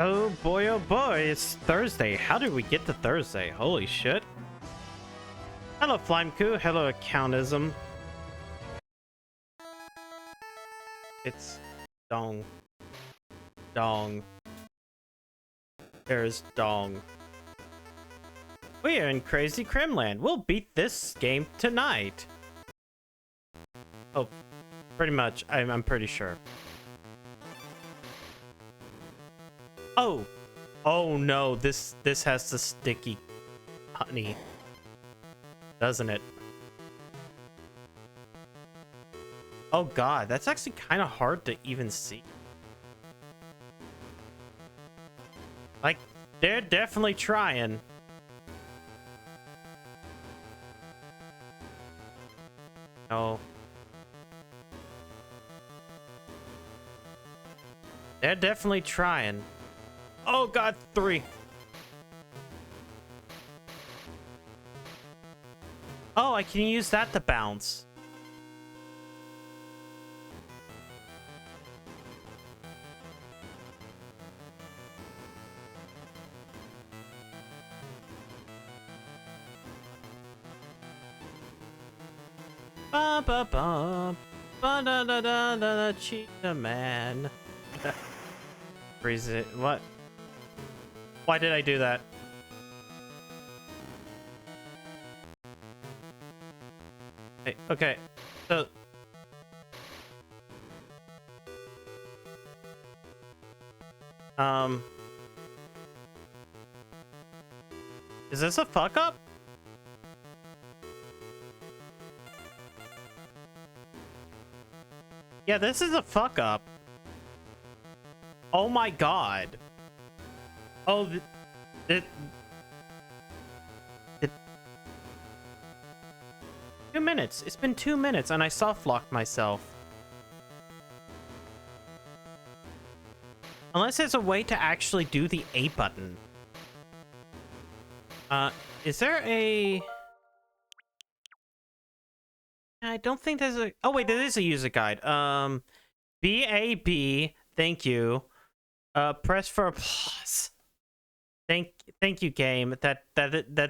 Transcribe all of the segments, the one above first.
Oh boy, it's Thursday. How did we get to Thursday? Holy shit. Hello, Flimecoo. Hello, Accountism. It's Dong. Dong. There's Dong. We are in Crazy Crimland. We'll beat this game tonight. Oh, pretty much. I'm pretty sure. Oh. Oh no, this has the sticky honey. Doesn't it? Oh god, that's actually kind of hard to even see. Like, they're definitely trying. No. They're definitely trying. Oh god, 3. Oh, I can use that to bounce. Ba ba ba ba da da da da cheetah man. Freeze it. What? Why did I do that? Hey, okay. So is this a fuck up? Yeah, this is a fuck up. Oh my god. Oh, it 2 minutes. It's been 2 minutes and I soft locked myself. Unless there's a way to actually do the A button. Is there a... I don't think there's a... Oh wait, there is a user guide. BAB, thank you. Press for applause. Thank you, game. That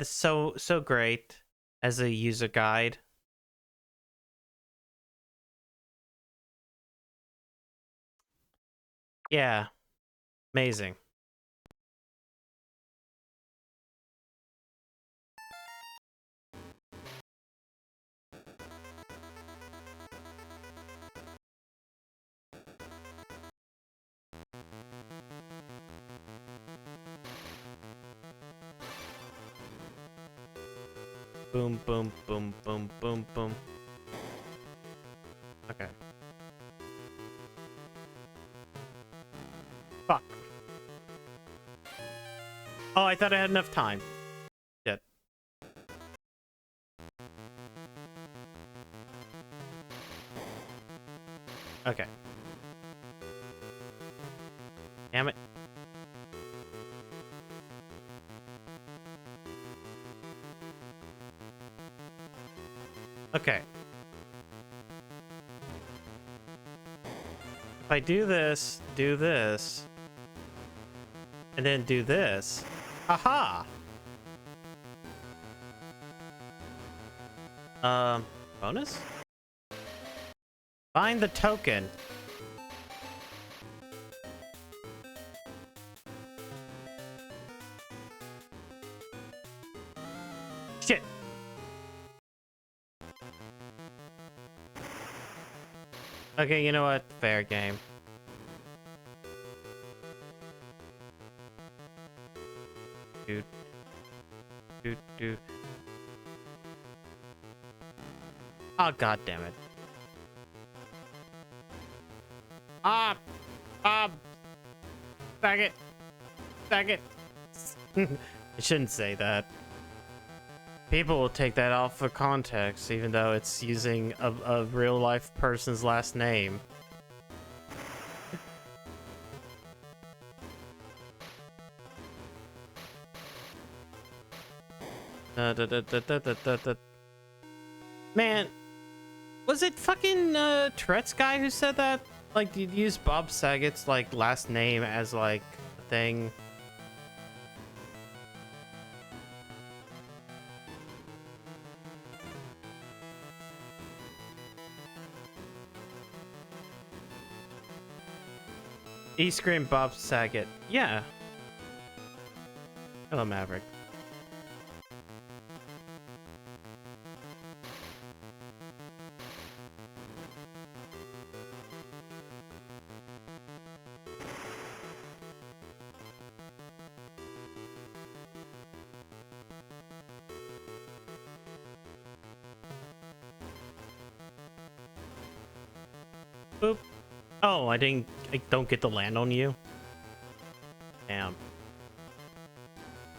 is so great as a user guide. Yeah, amazing. Boom, boom, boom, boom, boom, boom. Okay. Fuck. Oh, I thought I had enough time. Shit. Okay. Damn it. Okay. If I do this, and then do this. Haha! Bonus? Find the token. Shit. Okay, you know what? Fair game. Dude. Oh, god damn it. Faggot. I shouldn't say that. People will take that off of context, even though it's using a real life person's last name. Man, was it fucking Tourette's guy who said that? Like, you'd use Bob Saget's like last name as like a thing. E-Scream Bob Saget. Yeah. Hello, Maverick. Boop. Oh, I don't get to land on you. Damn.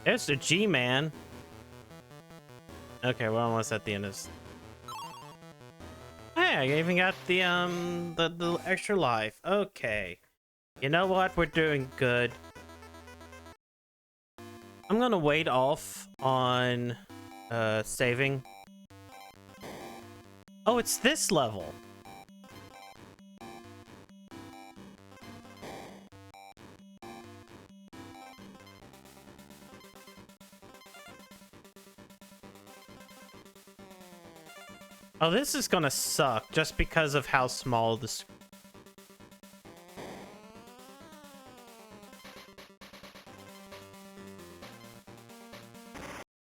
There's the G-Man. Okay, we're almost at the end of this. Hey, I even got the extra life. Okay. You know what? We're doing good. I'm gonna wait off on saving. Oh, it's this level. Oh, this is gonna suck just because of how small this.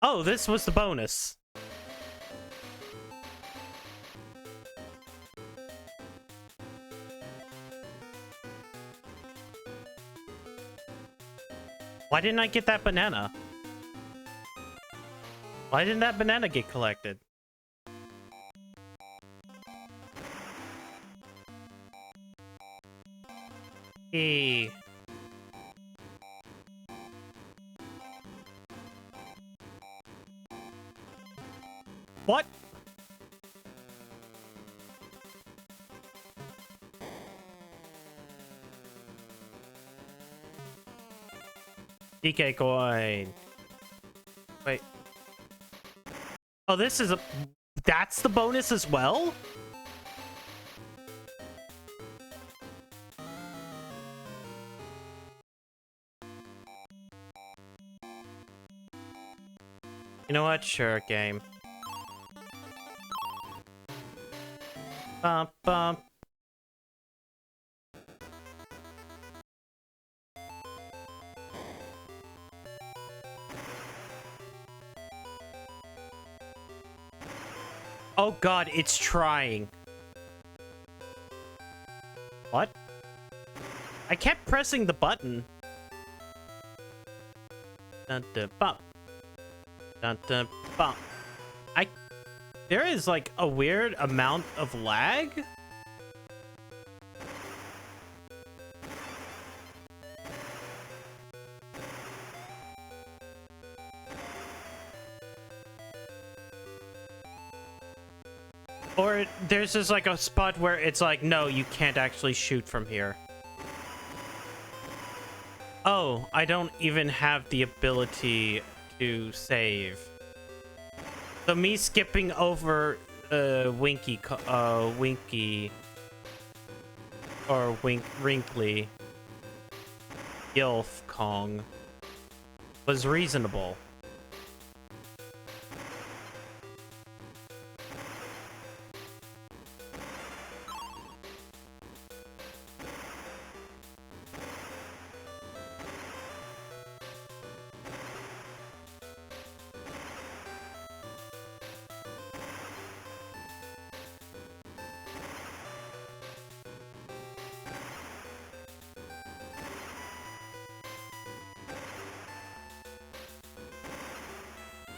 Oh, this was the bonus. Why didn't I get that banana? Why didn't that banana get collected? Hey. What? DK coin. Wait. Oh, this is a... That's the bonus as well? You know what? Sure, game. Bump, bump. Oh god, it's trying. What? I kept pressing the button. Dun dun bump. Dun dun bump. There is like a weird amount of lag. Or there's just like a spot where it's like, no, you can't actually shoot from here. Oh, I don't even have the ability to save. So me skipping over Winky or Wrinkly Gilf Kong was reasonable.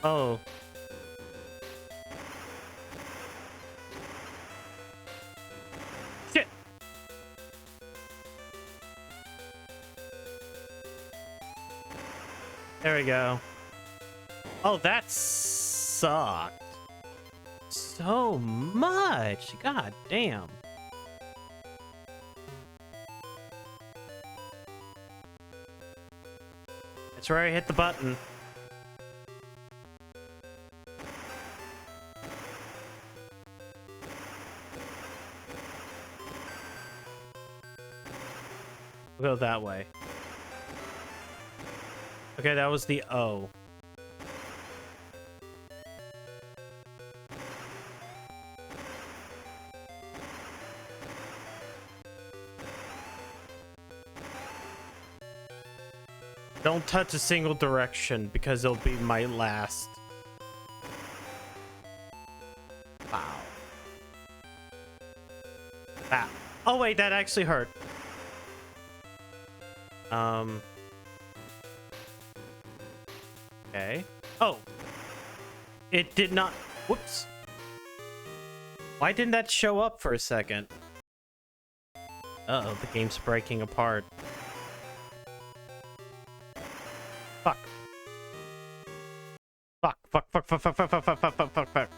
Oh. Shit. There we go. Oh, that sucked. So much. God damn. That's where I hit the button. We'll go that way. Okay, that was the O. Don't touch a single direction because it'll be my last. Wow. Wow. Oh wait, that actually hurt. Okay. Oh. It did not. Whoops. Why didn't that show up for a second? Uh-oh, the game's breaking apart. Fuck. Fuck, fuck, fuck, fuck, fuck, fuck, fuck, fuck, fuck, fuck, fuck, fuck.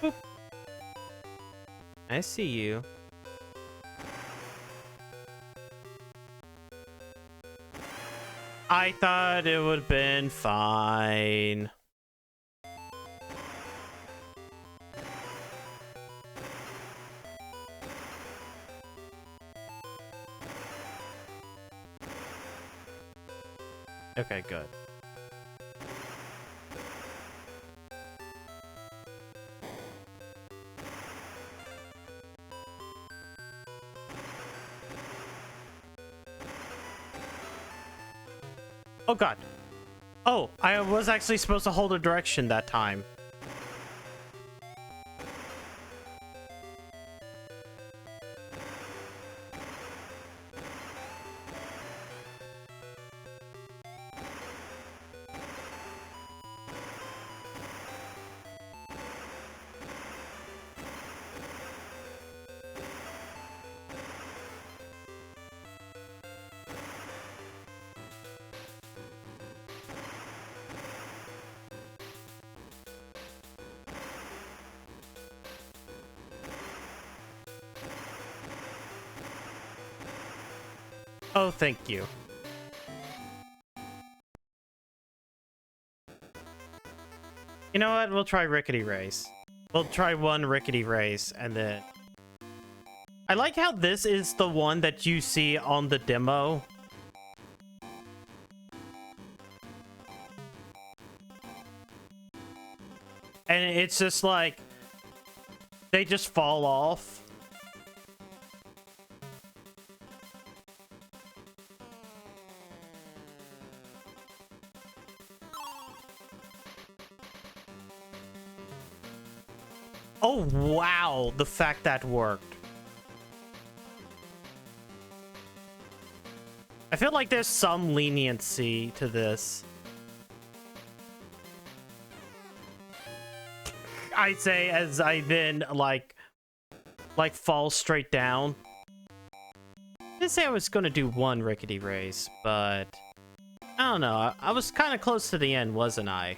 Boop. I see you. I thought it would have been fine. Okay, good. Oh god. Oh, I was actually supposed to hold a direction that time. Oh, thank you. You know what? We'll try Rickety Race. We'll try one Rickety Race, and then... I like how this is the one that you see on the demo. And it's just like... they just fall off. Oh, wow. The fact that worked. I feel like there's some leniency to this. I say as I then, like fall straight down. I didn't say I was going to do one Rickety Race, but... I don't know. I was kind of close to the end, wasn't I?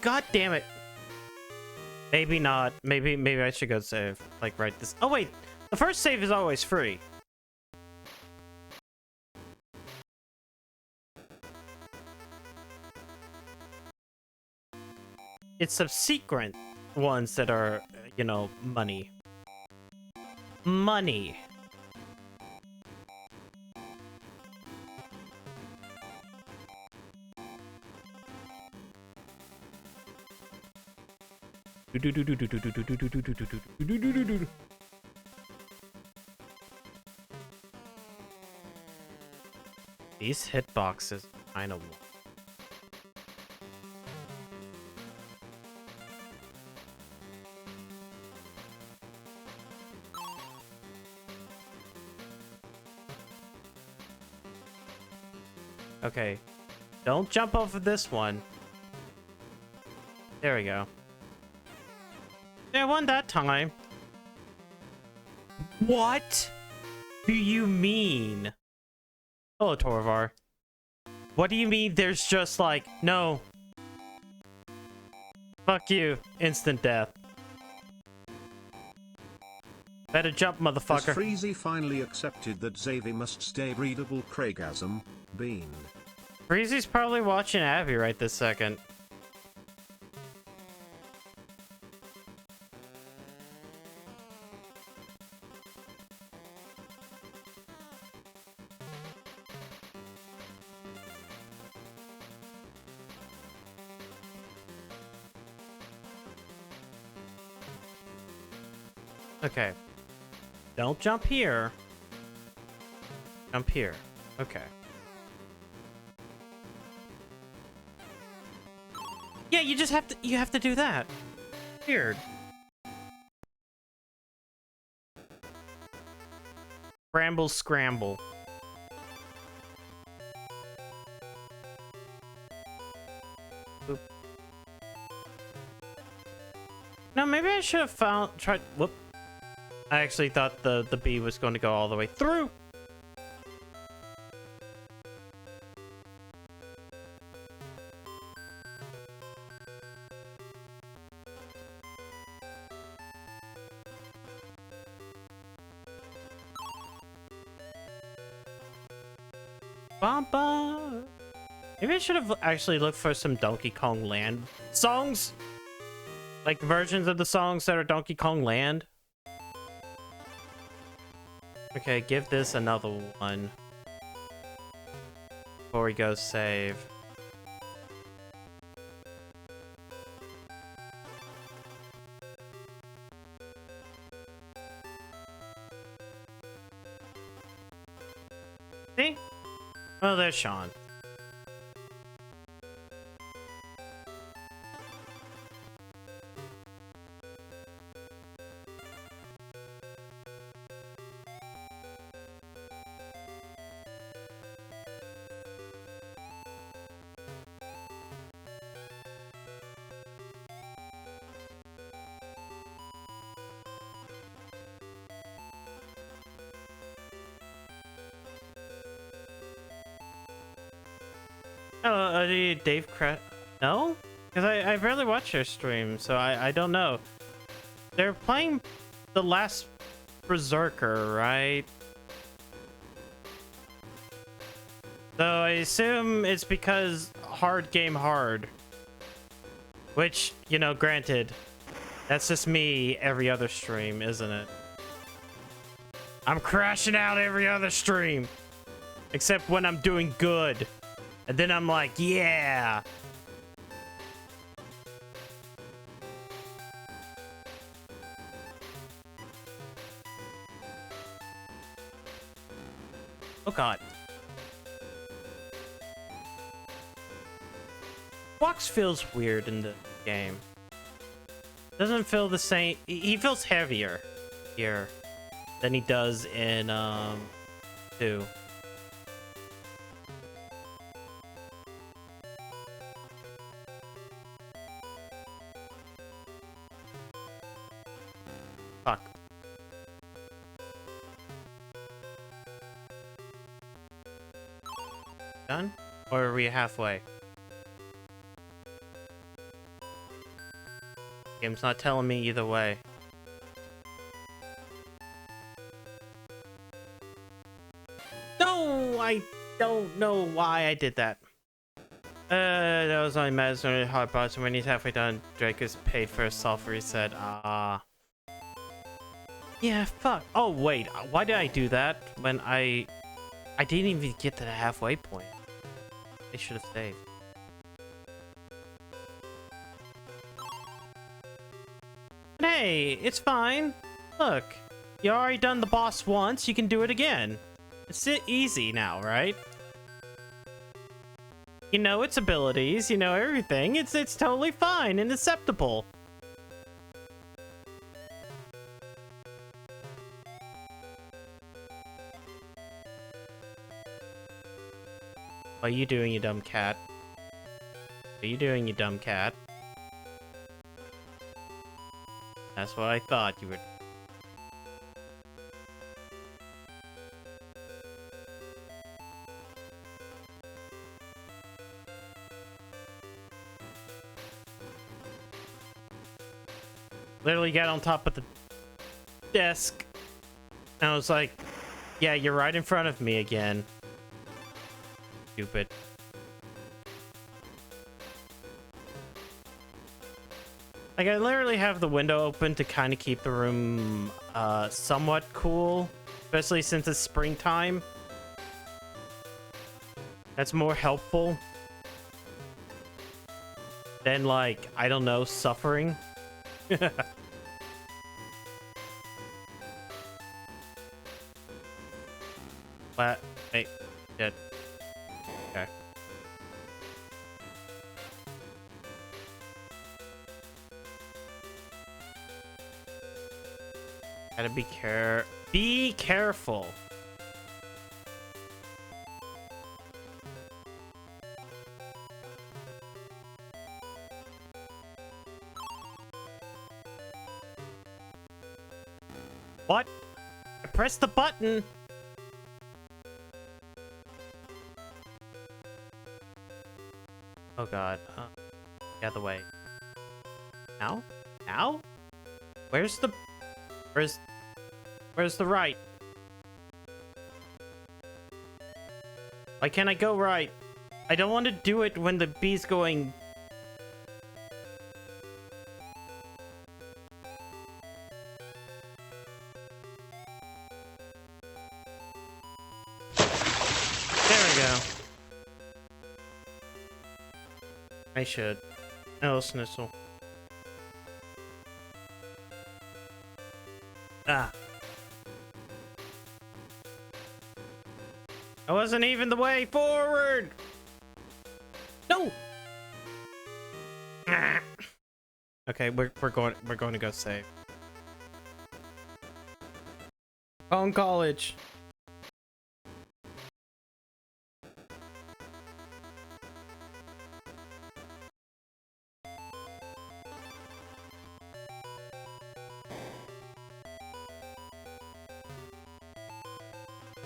God damn it. Maybe not. Maybe I should go save. Like, right this... Oh, wait. The first save is always free. It's subsequent ones that are, you know, money. Money. These hitboxes kind of... Okay. Don't jump off of this one. There we go. Yeah, I won that time. What do you mean? Hello, Torvar. What do you mean there's just like, no. Fuck you. Instant death. Better jump, motherfucker. Has Freezy finally accepted that Xavi must stay readable Craigasm, Bean? Breezy's probably watching Abby right this second. Okay. Don't jump here. Jump here. Okay. Yeah, you just have to do that. Weird. Bramble scramble. Oop. No, maybe I should have tried. Whoop. I actually thought the bee was going to go all the way through. Bamba. Maybe I should have actually looked for some Donkey Kong Land songs. Like versions of the songs that are Donkey Kong Land. Okay, give this another one. Before we go save. See? Oh, there's Sean. Oh, Dave No? Because I rarely watch their stream, so I don't know. They're playing The Last Berserker, right? So I assume it's because hard game hard. Which, you know, granted, that's just me every other stream, isn't it? I'm crashing out every other stream. Except when I'm doing good. And then I'm like, yeah. Oh god. Fox feels weird in the game. Doesn't feel the same. He feels heavier here than he does in 2. Fuck. Done? Or are we halfway? Game's not telling me either way. No, I don't know why I did that. That was only Madison hard parts, and when he's halfway done, Drake is paid for a self reset. Yeah, fuck. Oh wait, why did I do that when I didn't even get to the halfway point? I should have stayed. But hey, it's fine. Look, you already done the boss once, you can do it again. It's easy now, right? You know its abilities, you know everything. It's totally fine and acceptable. What are you doing, you dumb cat? What are you doing, you dumb cat? That's what I thought you were. literally got on top of the desk. And I was like, yeah, you're right in front of me again. Stupid. Like, I literally have the window open to kind of keep the room somewhat cool, especially since it's springtime. That's more helpful than, like, I don't know, suffering. What? Wait, shit. Okay. Gotta be careful. What? I pressed the button. Oh god. The other way. Now? Now? Where's the right? Why can't I go right? I don't want to do it when the bee's going. There we go. I should. Oh, Snitzel. Ah. That wasn't even the way forward. No. Ah. Okay, we're going to go save. Phone college.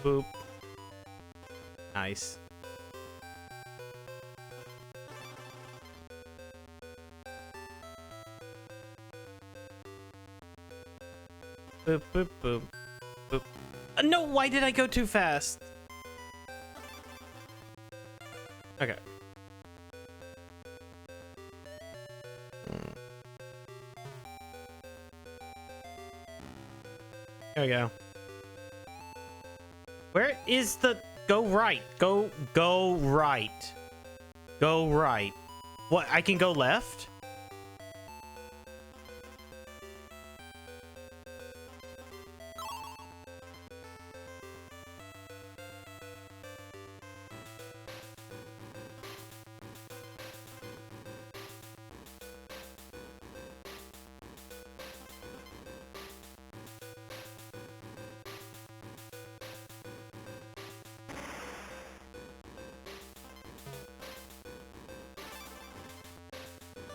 Boop. Nice. Boop, boop, boop, boop. No, why did I go too fast? Okay. There we go. Where is the... Go right. Go right. Go right. What? I can go left?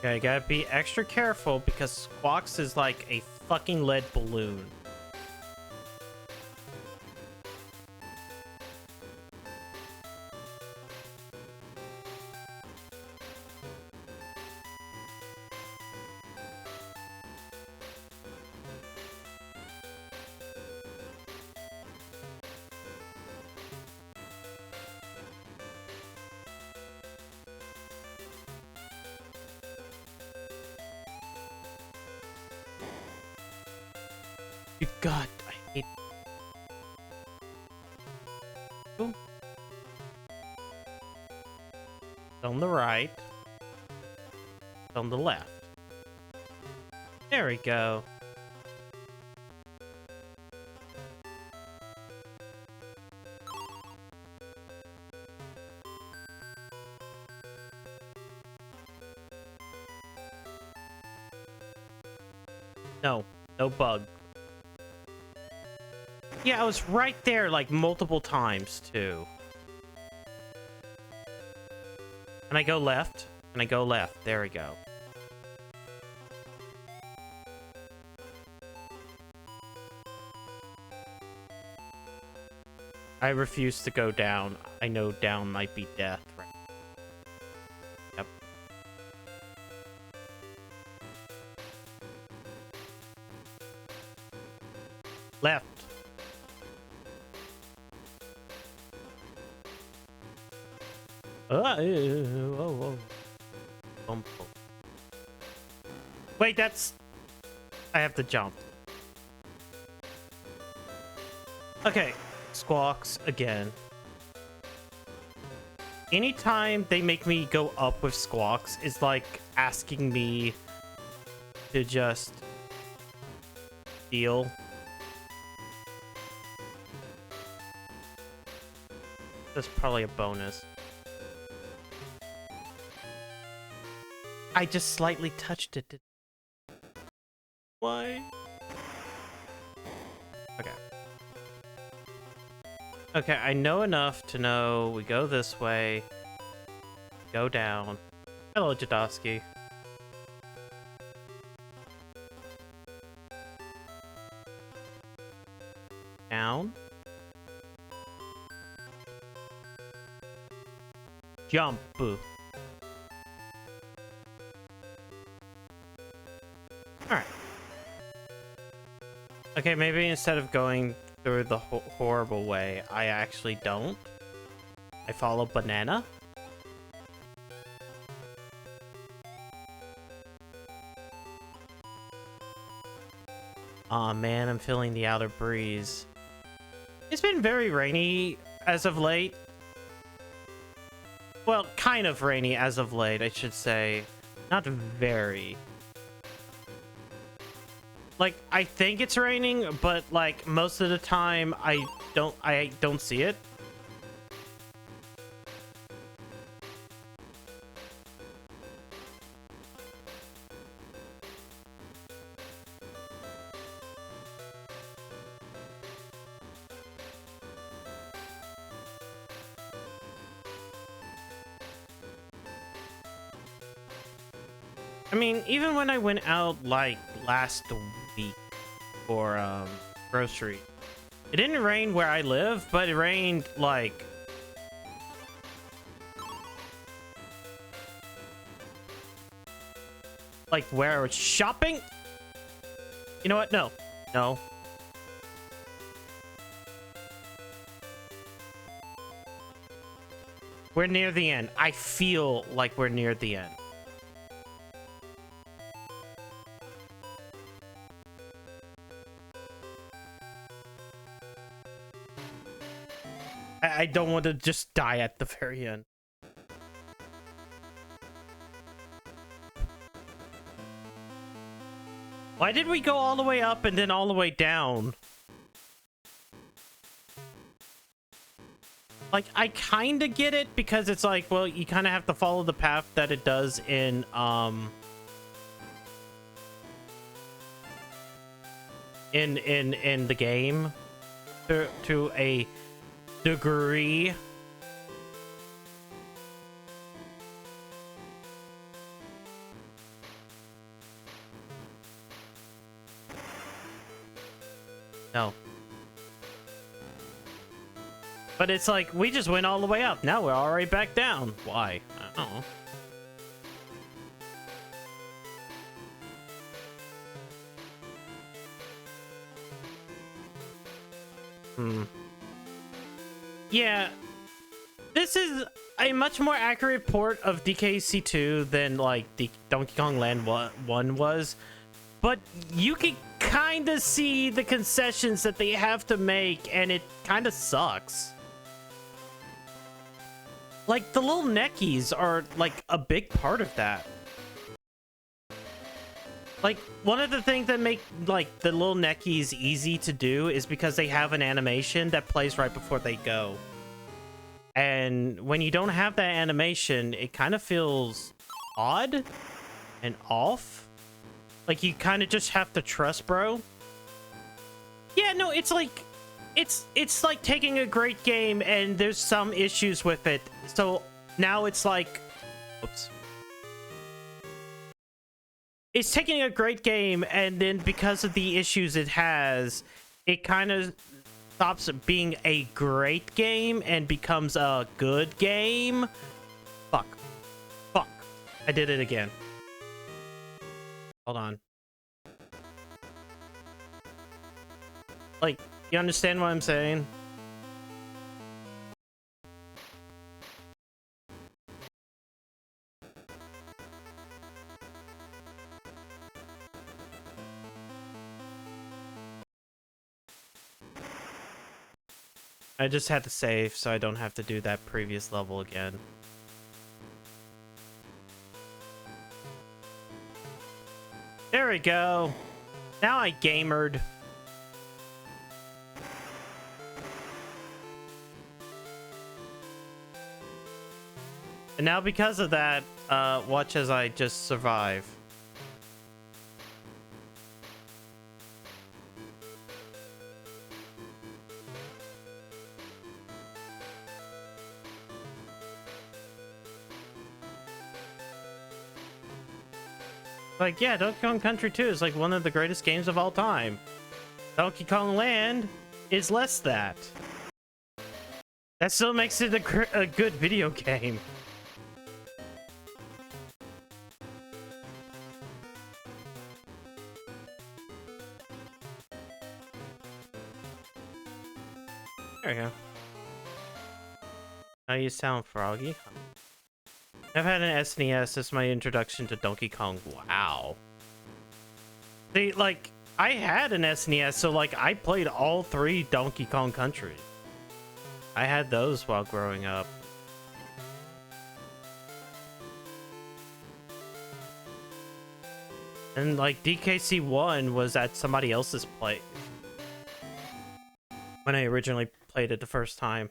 Okay, gotta be extra careful because Squawks is like a fucking lead balloon. God, I hate... Ooh. On the right. On the left. There we go. No, no bug. Yeah, I was right there like multiple times too. And I go left, and I go left. There we go. I refuse to go down. I know down might be death. Right? Yep. Left. Whoa, whoa. Bump. Wait, that's... I have to jump. Okay. Squawks again. Anytime they make me go up with Squawks is like asking me to just deal. That's probably a bonus. I just slightly touched it. Why? Okay. Okay, I know enough to know we go this way. Go down. Hello, Jadowski. Down. Jump. Alright. Okay, maybe instead of going through the horrible way, I actually don't. I follow banana. Aw, man, I'm feeling the outer breeze. It's been very rainy as of late. Well, kind of rainy as of late, I should say. Not very. Like, I think it's raining, but like most of the time I don't see it. I mean, even when I went out like last week for grocery, it didn't rain where I live, but it rained like where I was shopping. You know what? No. We're near the end. I feel like we're near the end. I don't want to just die at the very end. Why did we go all the way up and then all the way down? Like, I kind of get it because it's like, well, you kind of have to follow the path that it does in the game to a degree. No. But it's like, we just went all the way up. Now we're already back down. Why? I don't know. Yeah. This is a much more accurate port of DKC2 than, like, the Donkey Kong Land 1 was. But you can kind of see the concessions that they have to make, and it kind of sucks. Like, the little neckies are, like, a big part of that. Like, one of the things that make, like, the little neckies easy to do is because they have an animation that plays right before they go. And when you don't have that animation, it kind of feels odd and off. Like, you kind of just have to trust, bro. Yeah, no, it's like... It's like taking a great game and there's some issues with it. So now it's like... Oops. It's taking a great game and then because of the issues it has, it kind of stops being a great game and becomes a good game. Fuck. I did it again. Hold on. Like, you understand what I'm saying? I just had to save so I don't have to do that previous level again. There we go. Now I gamered. And now because of that, watch as I just survive. Like, yeah, Donkey Kong Country 2 is like one of the greatest games of all time. Donkey Kong Land is less that. That still makes it a good video game. There we go. Now you sound froggy. I've had an SNES. That's my introduction to Donkey Kong. Wow. See, like, I had an SNES, so, like, I played all 3 Donkey Kong Country. I had those while growing up. And, like, DKC 1 was at somebody else's place when I originally played it the first time.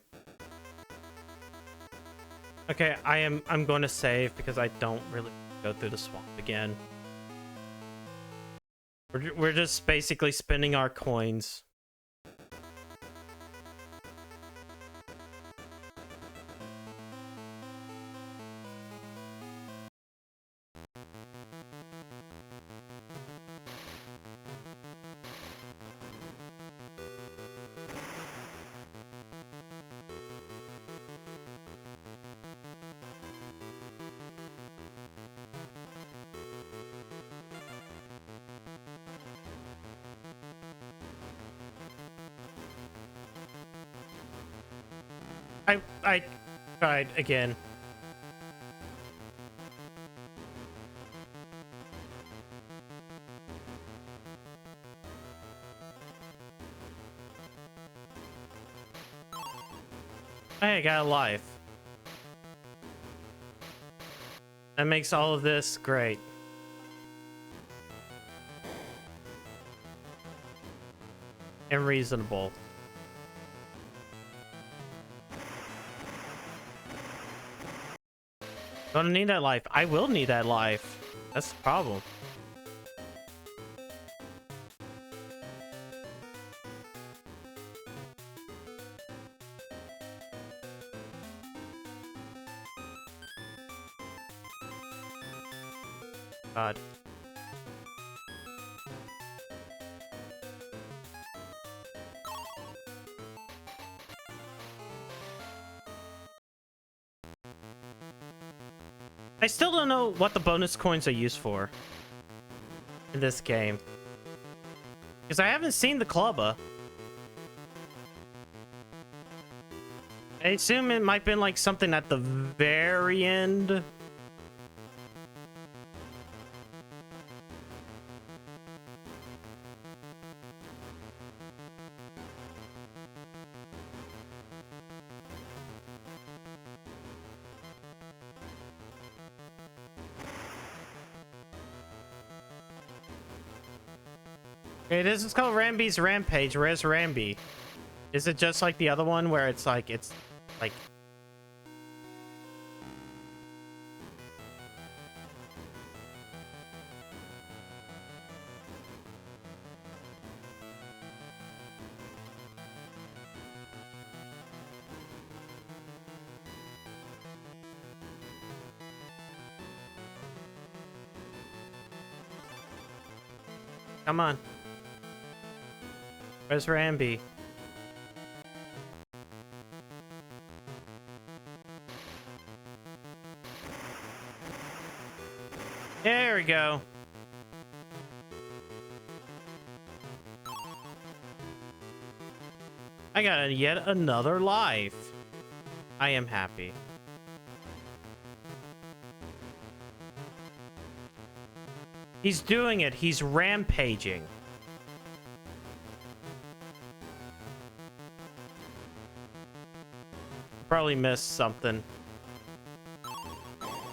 Okay, I'm going to save because I don't really go through the swamp again. We're just basically spending our coins. I tried again. Hey, I got a life. That makes all of this great. And reasonable. Gonna need that life. I will need that life. That's the problem. God. I still don't know what the bonus coins are used for in this game. Because I haven't seen the clubber. I assume it might have been like something at the very end. Okay, this is called Rambi's Rampage. Where's Rambi? Is it just like the other one where it's like Come on. Where's Rambi? There we go. I got yet another life. I am happy. He's doing it. He's rampaging. Probably missed something.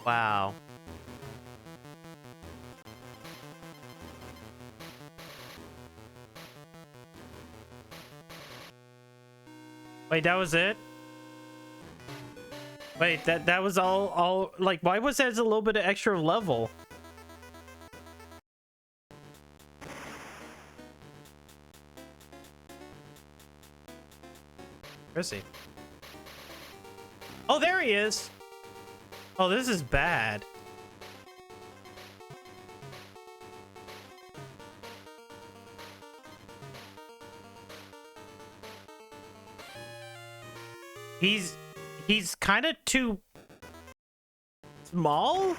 Wow. Wait, that was it? Wait, that was all like, why was there a little bit of extra level? Where is he? Oh, there he is. Oh, this is bad. He's kind of too small.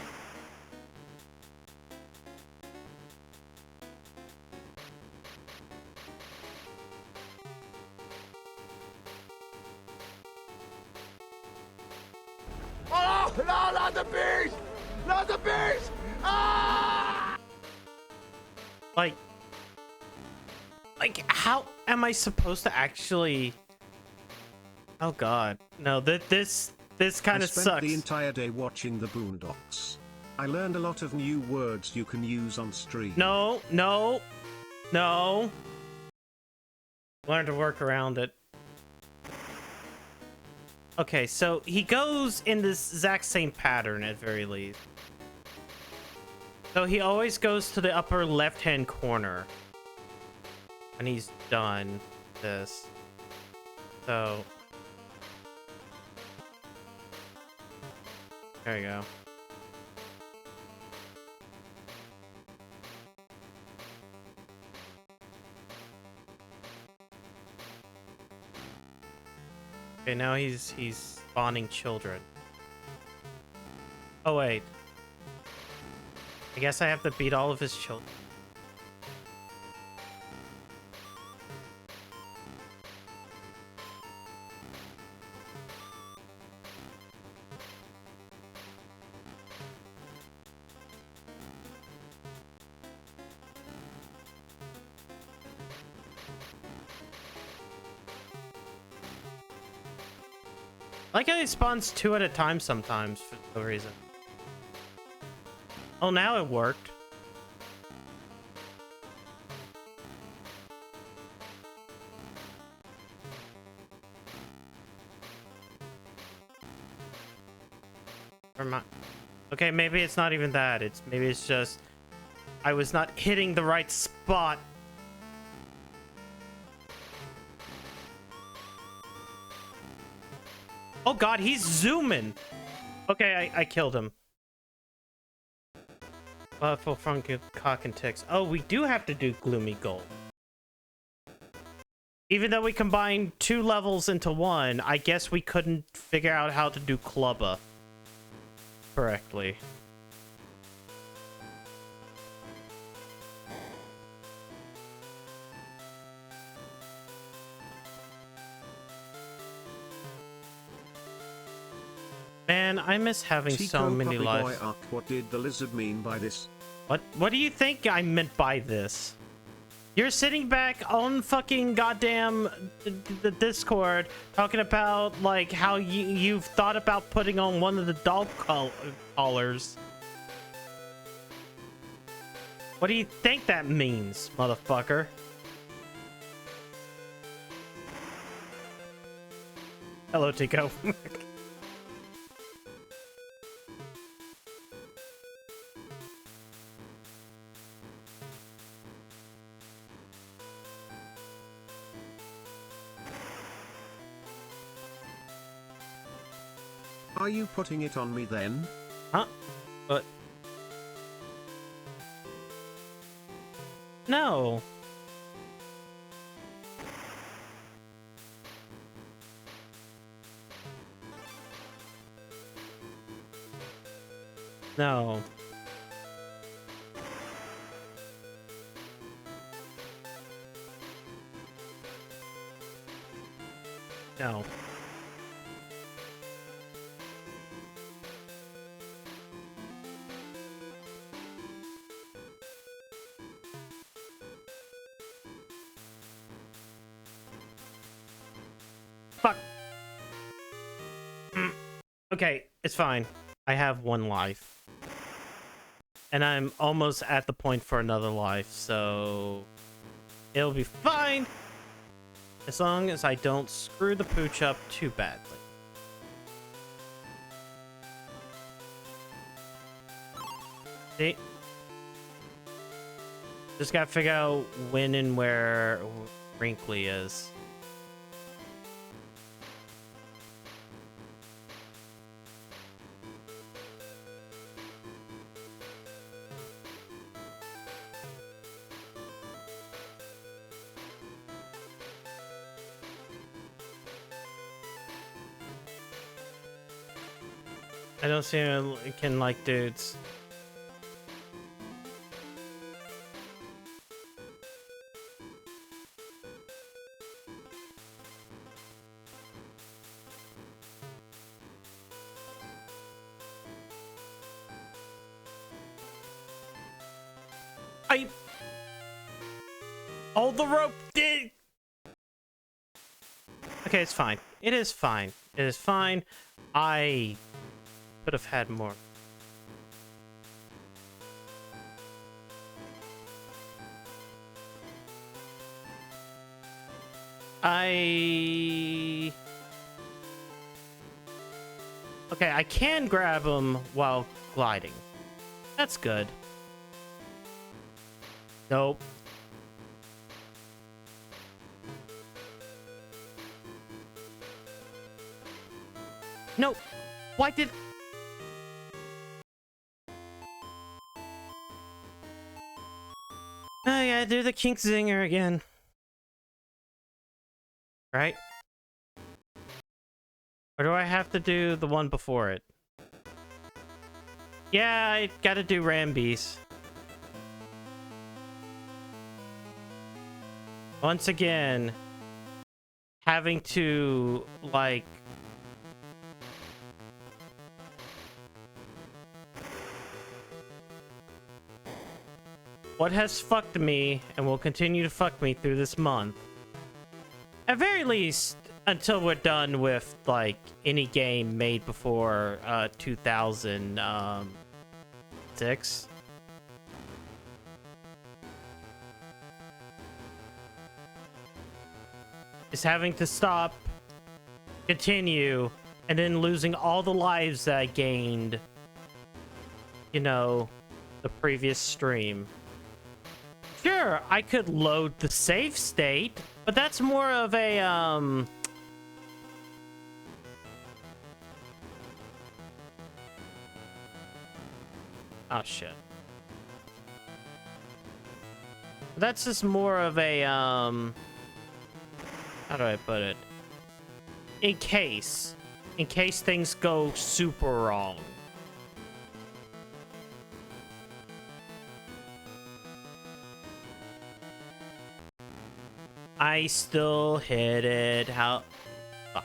Oh, no, not the beast! Not the beast! Ah! Like, how am I supposed to actually? Oh God, no! This kind I of spent sucks. the entire day watching the Boondocks. I learned a lot of new words you can use on stream. No, no, no. Learn to work around it. Okay, so he goes in this exact same pattern at very least. So he always goes to the upper left-hand corner when he's done this. So there you go. Okay, now he's spawning children. Oh wait. I guess I have to beat all of his children. I like how he spawns 2 at a time sometimes for no reason. Oh, now it worked. Never mind. Okay, maybe it's not even that. Maybe it's just I was not hitting the right spot. Oh God, he's zooming. Okay, I killed him. Full funky cock and ticks. Oh, we do have to do Gloomy Gold. Even though we combined 2 levels into 1, I guess we couldn't figure out how to do Clubba correctly. Man, I miss having so many lives. What did the lizard mean by this? What do you think I meant by this? You're sitting back on fucking goddamn the Discord talking about like how you've thought about putting on one of the dog collars. What do you think that means, motherfucker? Hello, Tico. Are you putting it on me then? Huh? What? No. No. No. Fuck. Okay, it's fine. I have one life. And I'm almost at the point for another life, so it'll be fine. As long as I don't screw the pooch up too badly. See? Just gotta figure out when and where Wrinkly is. I don't see him can like dudes. Hold the rope, dig! Okay, it's fine. It is fine. It is fine. I could have had more. Okay, I can grab him while gliding. That's good. Nope. Nope. Why did... Oh yeah, do the kink zinger again. Right? Or do I have to do the one before it? Yeah, I gotta do Rambies. Once again, having to, like... What has fucked me, and will continue to fuck me through this month, at very least, until we're done with, like, any game made before, 2006. Is having to stop, continue, and then losing all the lives that I gained, you know, the previous stream. Sure, I could load the save state, but that's more of a, Oh, shit. That's just more of a, How do I put it? In case things go super wrong. I still hit it. How? Fuck.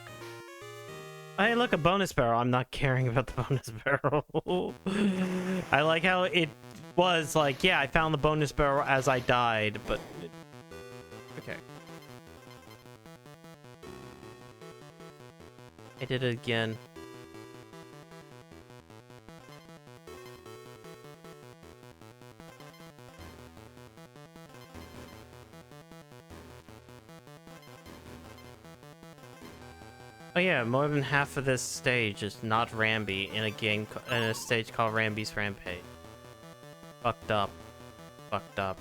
Hey, look, a bonus barrel. I'm not caring about the bonus barrel. I like how it was like, yeah, I found the bonus barrel as I died, but... Okay. I did it again. Oh yeah, more than half of this stage is not Rambi in a game in a stage called Rambi's Rampage. Fucked up. Fucked up.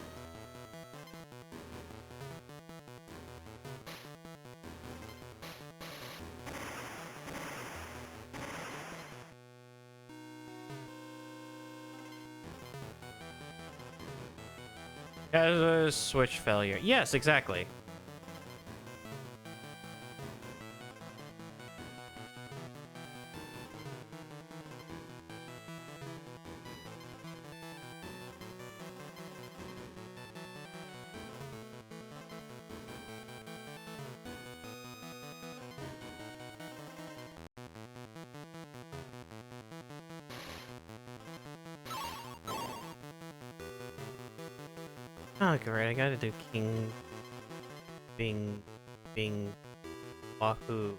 Switch failure. Yes, exactly. Oh, great. I gotta do King Bing Wahoo.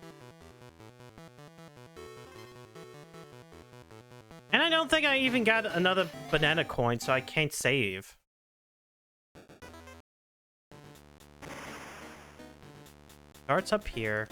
And I don't think I even got another banana coin, so I can't save. Starts up here.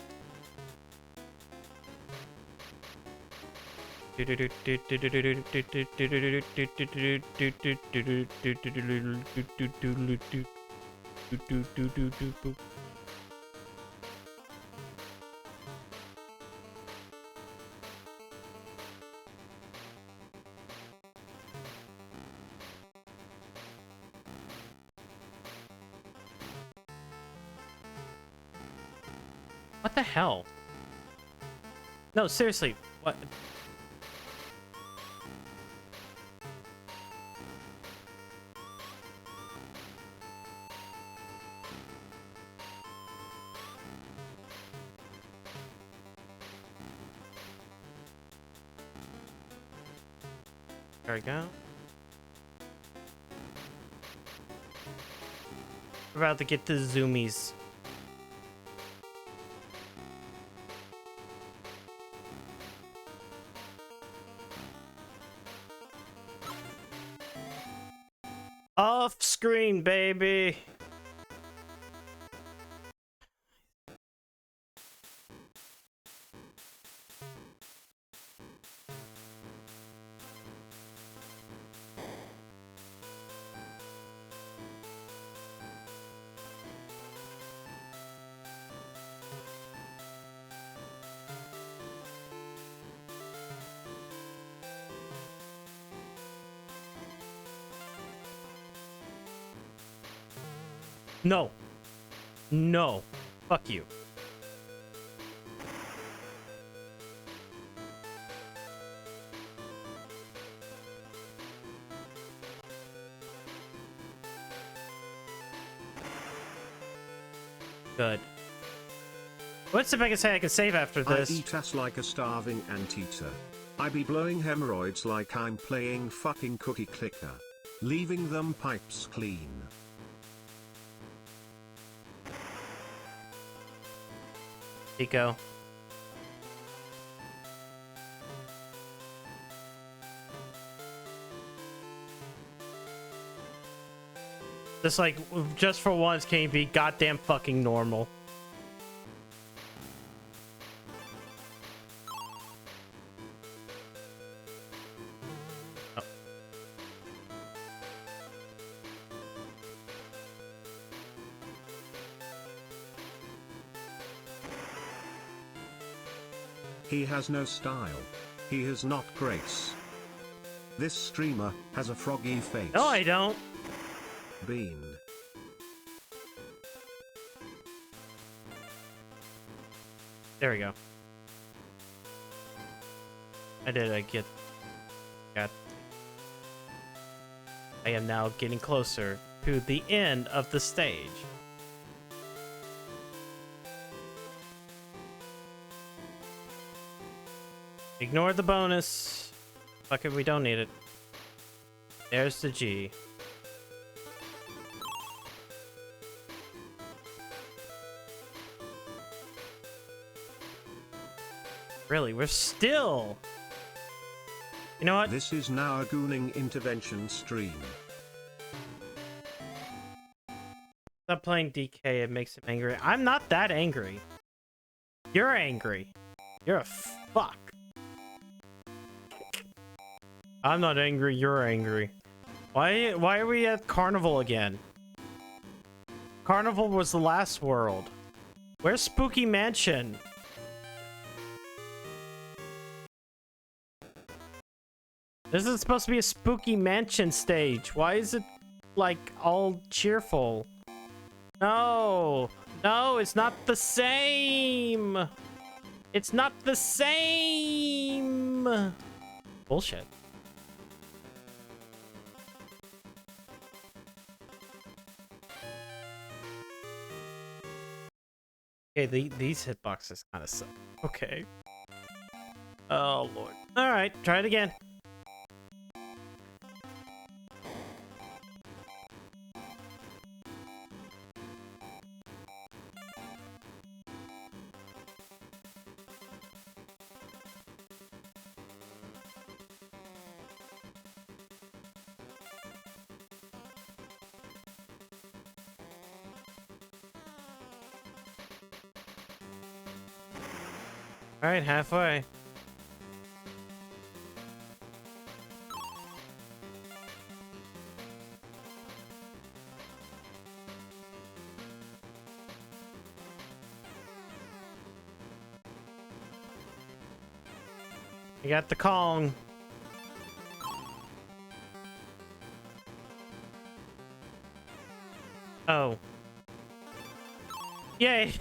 What the hell? No, seriously, what? There we go. We're about to get the zoomies. Off screen, baby. No. No. Fuck you. Good. What's the biggest thing I can save after this? I eat ass like a starving anteater. I be blowing hemorrhoids like I'm playing fucking cookie clicker. Leaving them pipes clean. Pico. Just like, just for once, can you be goddamn fucking normal? Oh. He has no style. He has not grace. This streamer has a froggy face. No, I don't. Bean. There we go. I did. I got. I am now getting closer to the end of the stage. Ignore the bonus. Fuck it, we don't need it. There's the G. Really, we're still... You know what? This is now a gooning intervention stream. Stop playing DK, it makes him angry. I'm not that angry. You're angry. You're a fuck. I'm not angry, you're angry. Why are we at Carnival again? Carnival was the last world. Where's Spooky Mansion? This is supposed to be a Spooky Mansion stage. Why is it, like, all cheerful? No! No, it's not the same! It's not the same! Bullshit. Okay, these hitboxes kind of suck. Okay. Oh, Lord. Alright, try it again. Alright, halfway. You got the Kong. Oh. Yay.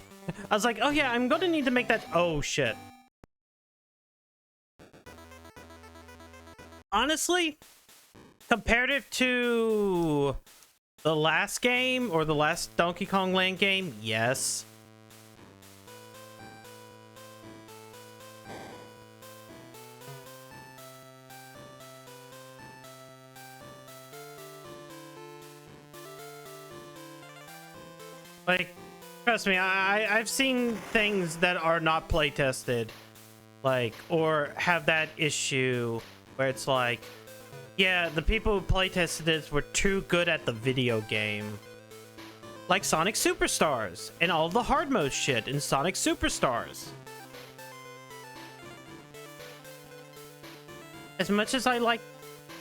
I was like, oh yeah, I'm gonna need to make that. Oh shit. Honestly, comparative to the last game or the last Donkey Kong Land game, yes. Like, trust me, I've seen things that are not play tested, like, or have that issue where it's like, yeah, the people who play tested this were too good at the video game. Like Sonic Superstars and all the hard mode shit in Sonic Superstars. As much as I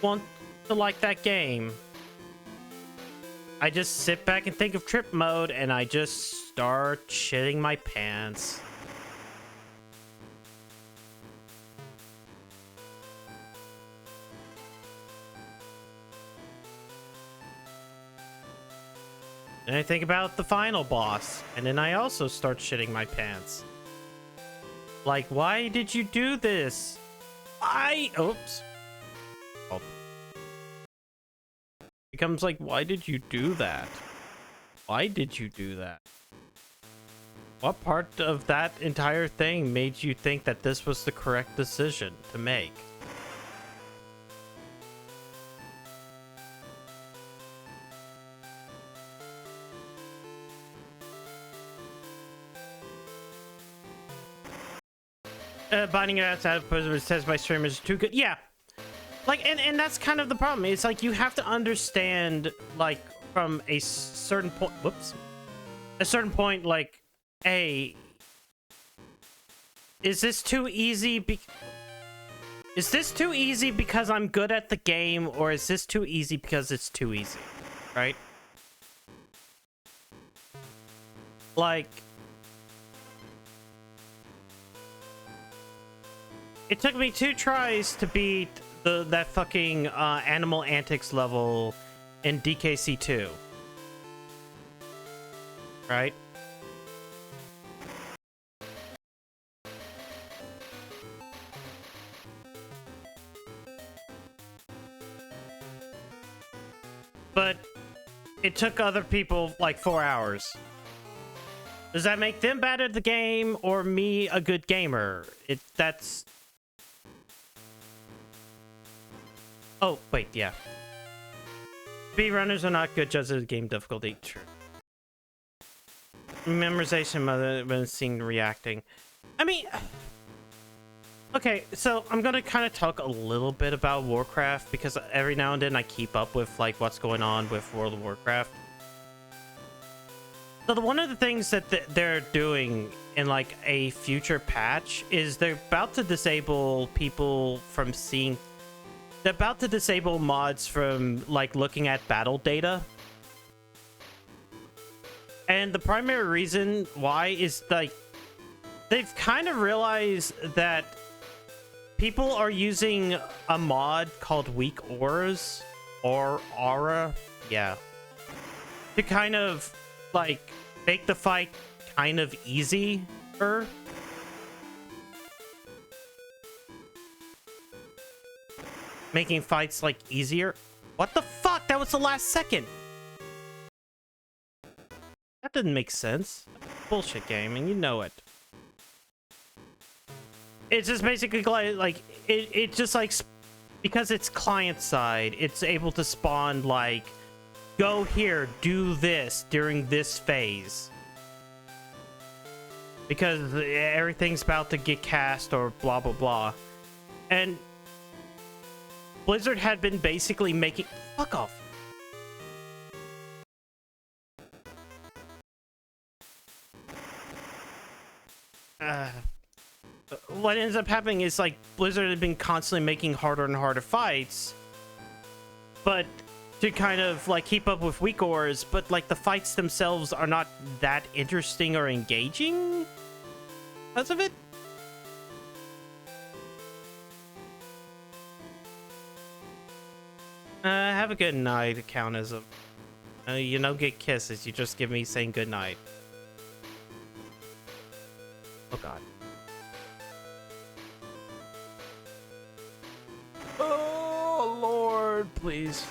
want to like that game, I just sit back and think of trip mode and I just start shitting my pants. And I think about the final boss, and then I also start shitting my pants. Like, why did you do this? Oops. Oh. Becomes like, why did you do that? Why did you do that? What part of that entire thing made you think that this was the correct decision to make? Binding it outside of it says my streamers are too good. Yeah. Like, and that's kind of the problem. It's like you have to understand, like, from a certain point, whoops, a certain point, like, hey, is this too easy? Is this too easy because I'm good at the game, or is this too easy because it's too easy, right? Like, it took me 2 tries to beat that fucking Animal Antics level in DKC2. Right? But it took other people like 4 hours. Does that make them bad at the game or me a good gamer? That's... Oh, wait, yeah. Speedrunners are not good judges of game difficulty. True. Memorization mother when seeing reacting. I mean... Okay, so I'm gonna kind of talk a little bit about Warcraft because every now and then I keep up with like what's going on with World of Warcraft. So one of the things that they're doing in like a future patch is they're about to disable people from seeing... They're about to disable mods from like looking at battle data. And the primary reason why is like they've kind of realized that people are using a mod called Weak Auras or Aura, yeah, to kind of like make the fight kind of easier. Making fights like easier. What the fuck? That was the last second. That didn't make sense. Bullshit game, and you know it. It's just basically like it just like because it's client side, it's able to spawn like go here, do this during this phase. Because everything's about to get cast or blah blah blah. And Blizzard had been basically making... Fuck off. what ends up happening is like Blizzard had been constantly making harder and harder fights, but to kind of like keep up with WeakAuras, but like the fights themselves are not that interesting or engaging because of it. Have a good night, Countism. You don't get kisses, you just give me saying good night. Oh god. Oh Lord, please.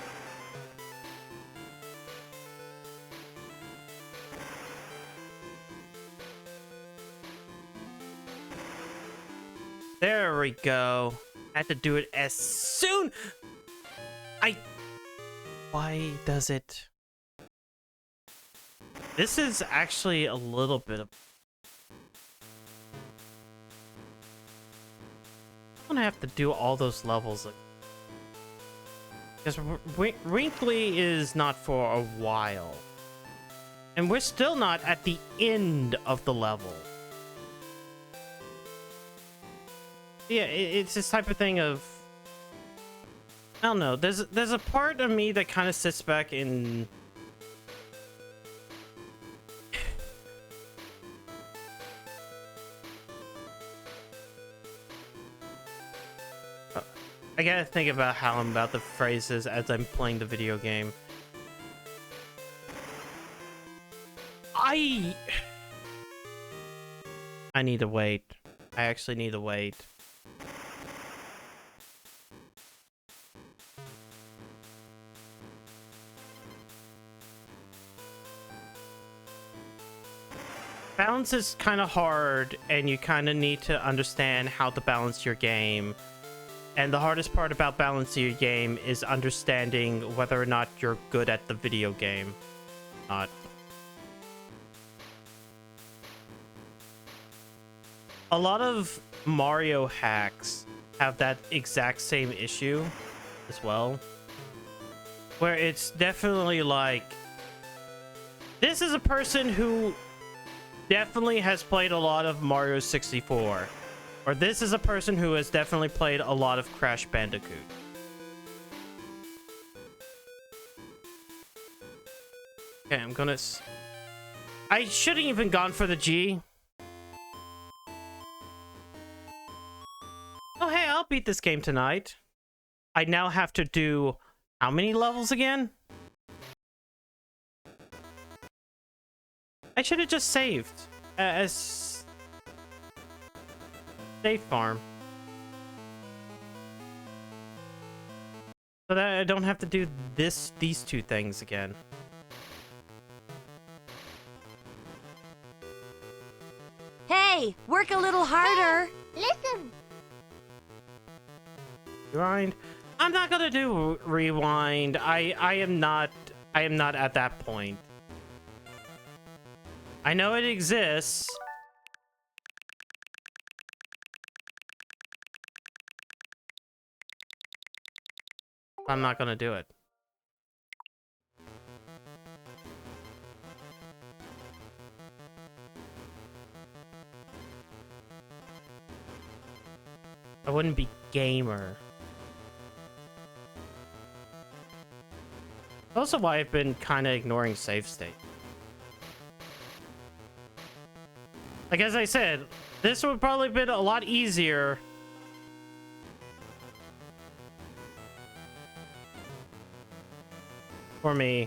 There we go. Had to do it as soon. Why does it? This is actually a little bit of... I'm gonna have to do all those levels. Because Wrinkly is not for a while. And we're still not at the end of the level. Yeah, it's this type of thing of... I don't know. There's a part of me that kind of sits back and... I gotta think about how I'm about the phrases as I'm playing the video game. I need to wait. I actually need to wait. Balance is kind of hard, and you kind of need to understand how to balance your game. And the hardest part about balancing your game is understanding whether or not you're good at the video game. Not. A lot of Mario hacks have that exact same issue as well. Where it's definitely like... This is a person who definitely has played a lot of Mario 64. Or this is a person who has definitely played a lot of Crash Bandicoot. Okay, I'm gonna... I shouldn't even gone for the G. Oh, hey, I'll beat this game tonight. I now have to do... how many levels again? I should have just saved as save farm, so that I don't have to do these two things again. Hey, work a little harder. Listen. Rewind. I'm not gonna do rewind. I am not at that point. I know it exists. I'm not gonna do it. I wouldn't be gamer. Also why I've been kind of ignoring save state. Like, as I said, this would probably been a lot easier for me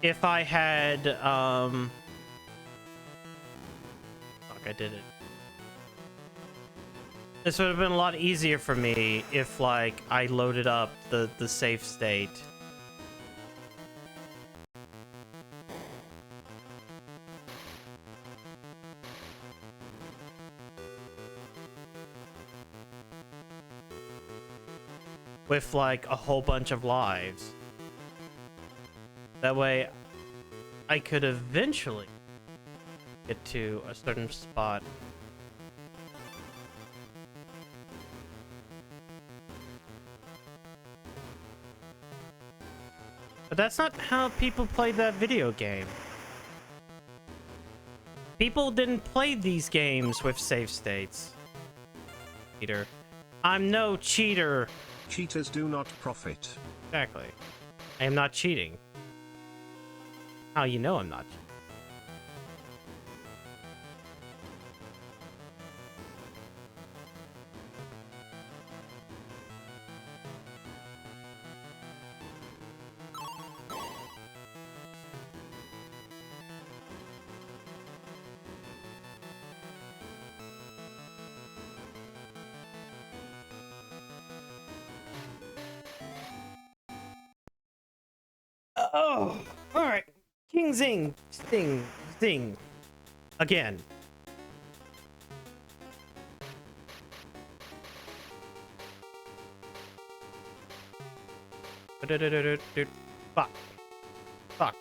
if I had, fuck, I did it. This would have been a lot easier for me if, like, I loaded up the save state. With, like, a whole bunch of lives. That way, I could eventually get to a certain spot. But that's not how people play that video game. People didn't play these games with save states. Cheater. I'm no cheater. Cheaters do not profit. Exactly. I am not cheating. How you know I'm not cheating? Oh, all right. King Zing, Sting, Zing. Again. Fuck. Fuck.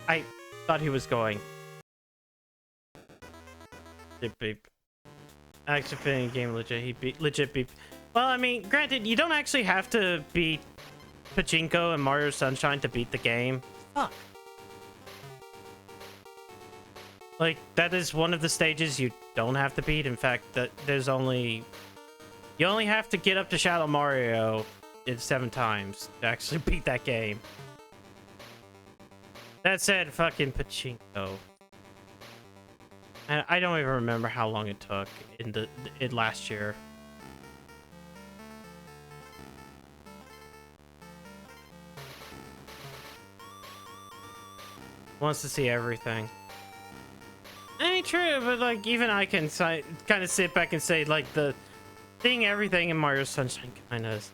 I thought he was going. Beep beep. Actually playing game legit. He beat legit beep. Well, I mean, granted, you don't actually have to beat Pachinko and Mario Sunshine to beat the game. Fuck. Like, that is one of the stages you don't have to beat. In fact, that there's only... You only have to get up to Shadow Mario 7 times to actually beat that game. That said, fucking Pachinko. I don't even remember how long it took in last year. Wants to see everything. Ain't true, but like even I can kind of sit back and say like the seeing everything in Mario Sunshine kind of.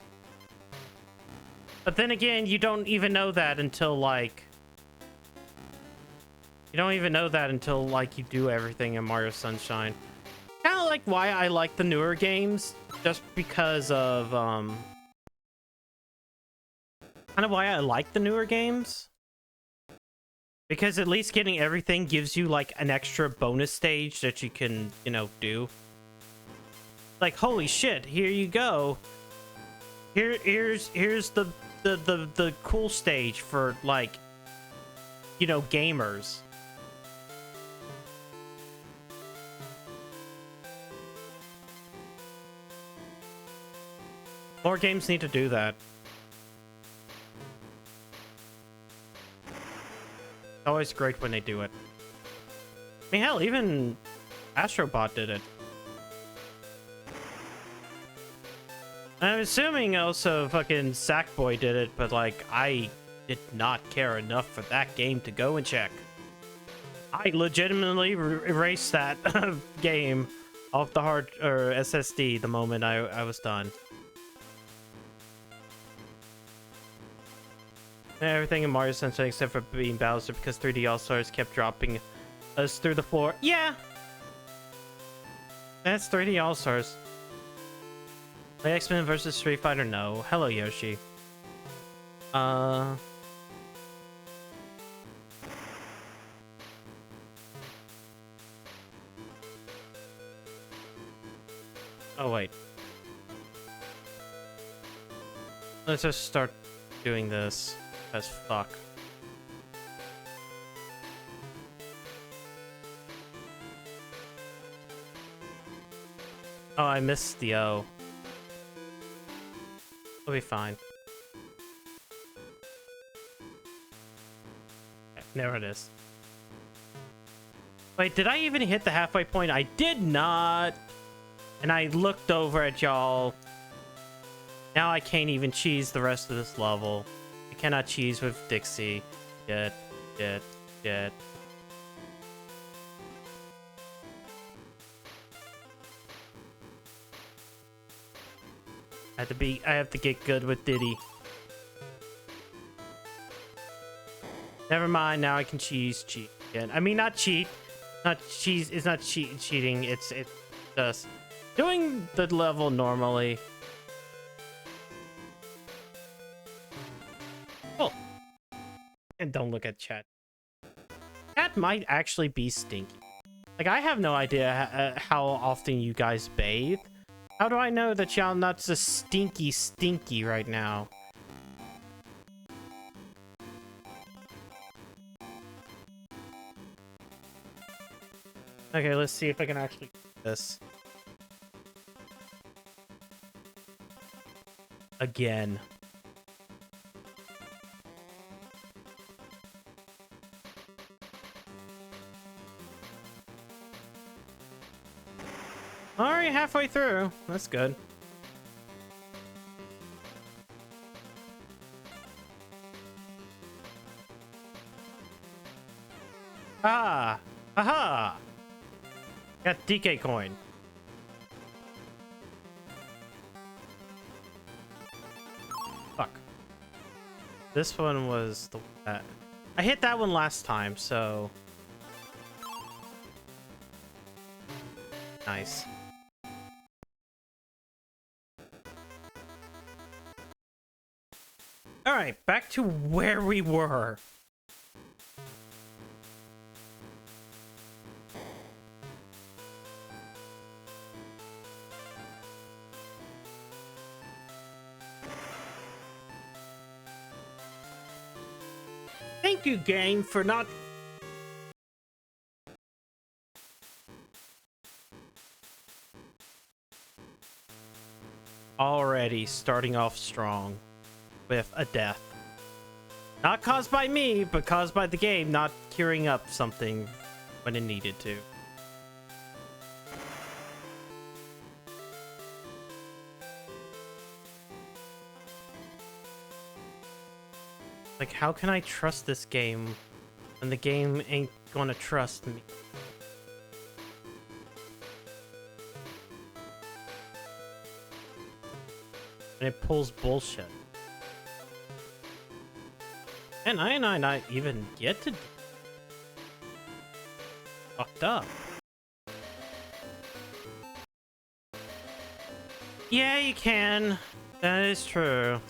But then again, you don't even know that until like. You don't even know that until like you do everything in Mario Sunshine. Kind of like why I like the newer games, just because of kind of why I like the newer games. Because at least getting everything gives you like an extra bonus stage that you can, you know, do. Like holy shit, here you go. Here's the cool stage for like, you know, gamers. More games need to do that. It's always great when they do it. I mean, hell, even Astrobot did it. I'm assuming also fucking Sackboy did it, but like, I did not care enough for that game to go and check. I legitimately erased that game off the hard or SSD the moment I was done. Everything in Mario Sunshine except for being Bowser because 3D All-Stars kept dropping us through the floor. Yeah! That's 3D All-Stars. Play X-Men versus Street Fighter? No. Hello, Yoshi. Oh, wait. Let's just start doing this. As fuck. Oh, I missed the O. We'll be fine. Okay, there it is. Wait, did I even hit the halfway point? I did not. And I looked over at y'all. Now I can't even cheese the rest of this level. I cannot cheese with Dixie. Yet. I have to get good with Diddy. Never mind, now I can cheat again. I mean, not cheat. Not cheese. It's not cheating. It's just doing the level normally. Oh. And don't look at chat. Chat might actually be stinky. Like, I have no idea how often you guys bathe. How do I know that y'all not so stinky right now? Okay, let's see if I can actually do this. Again. Alright, halfway through. That's good. Ah! Aha! Got DK coin. Fuck. This one was the... I hit that one last time, so... Nice. Alright, back to where we were. Thank you, game, for not... Already starting off strong with a death. Not caused by me, but caused by the game not queuing up something when it needed to. Like, how can I trust this game when the game ain't gonna trust me? And it pulls bullshit. And I not even get to... Fucked up. Yeah, you can. That is true.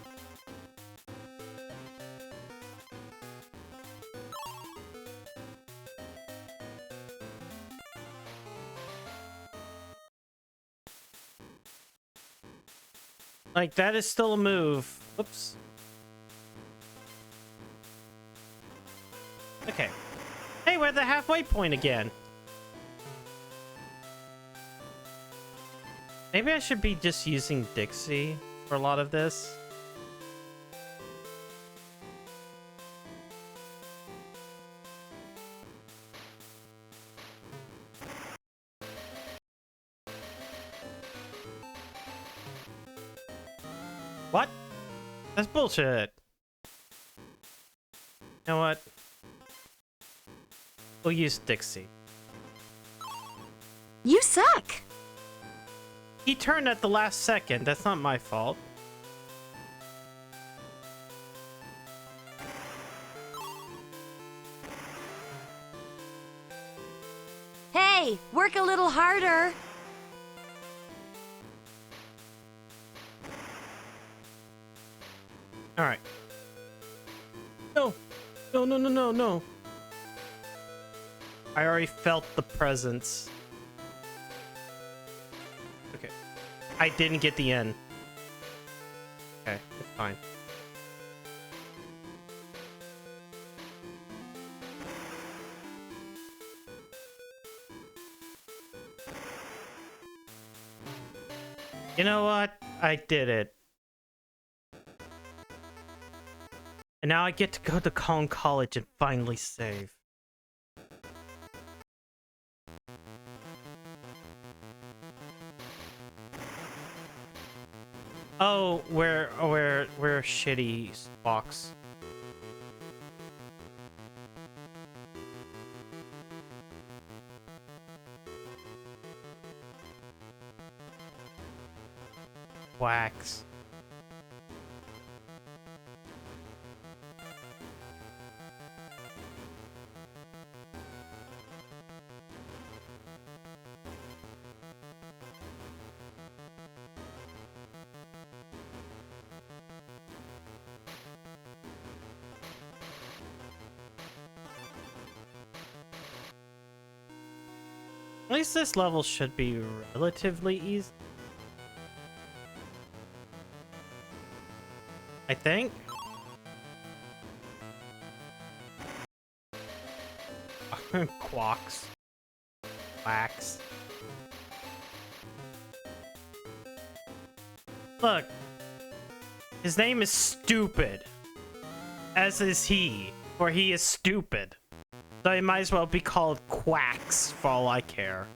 Like, that is still a move. Whoops. Okay. Hey, we're at the halfway point again. Maybe I should be just using Dixie for a lot of this. What? That's bullshit. You know what? We'll use Dixie. You suck! He turned at the last second. That's not my fault. Hey, work a little harder! Alright. No! No, no, no, no, no! I already felt the presence. Okay. I didn't get the end. Okay, it's fine. You know what? I did it. And now I get to go to Kong College and finally save. Oh, we're shitty box. Wax. At least this level should be relatively easy. I think. Quacks. Quacks. Look. His name is Stupid. As is he. For he is stupid. So he might as well be called Quacks for all I care.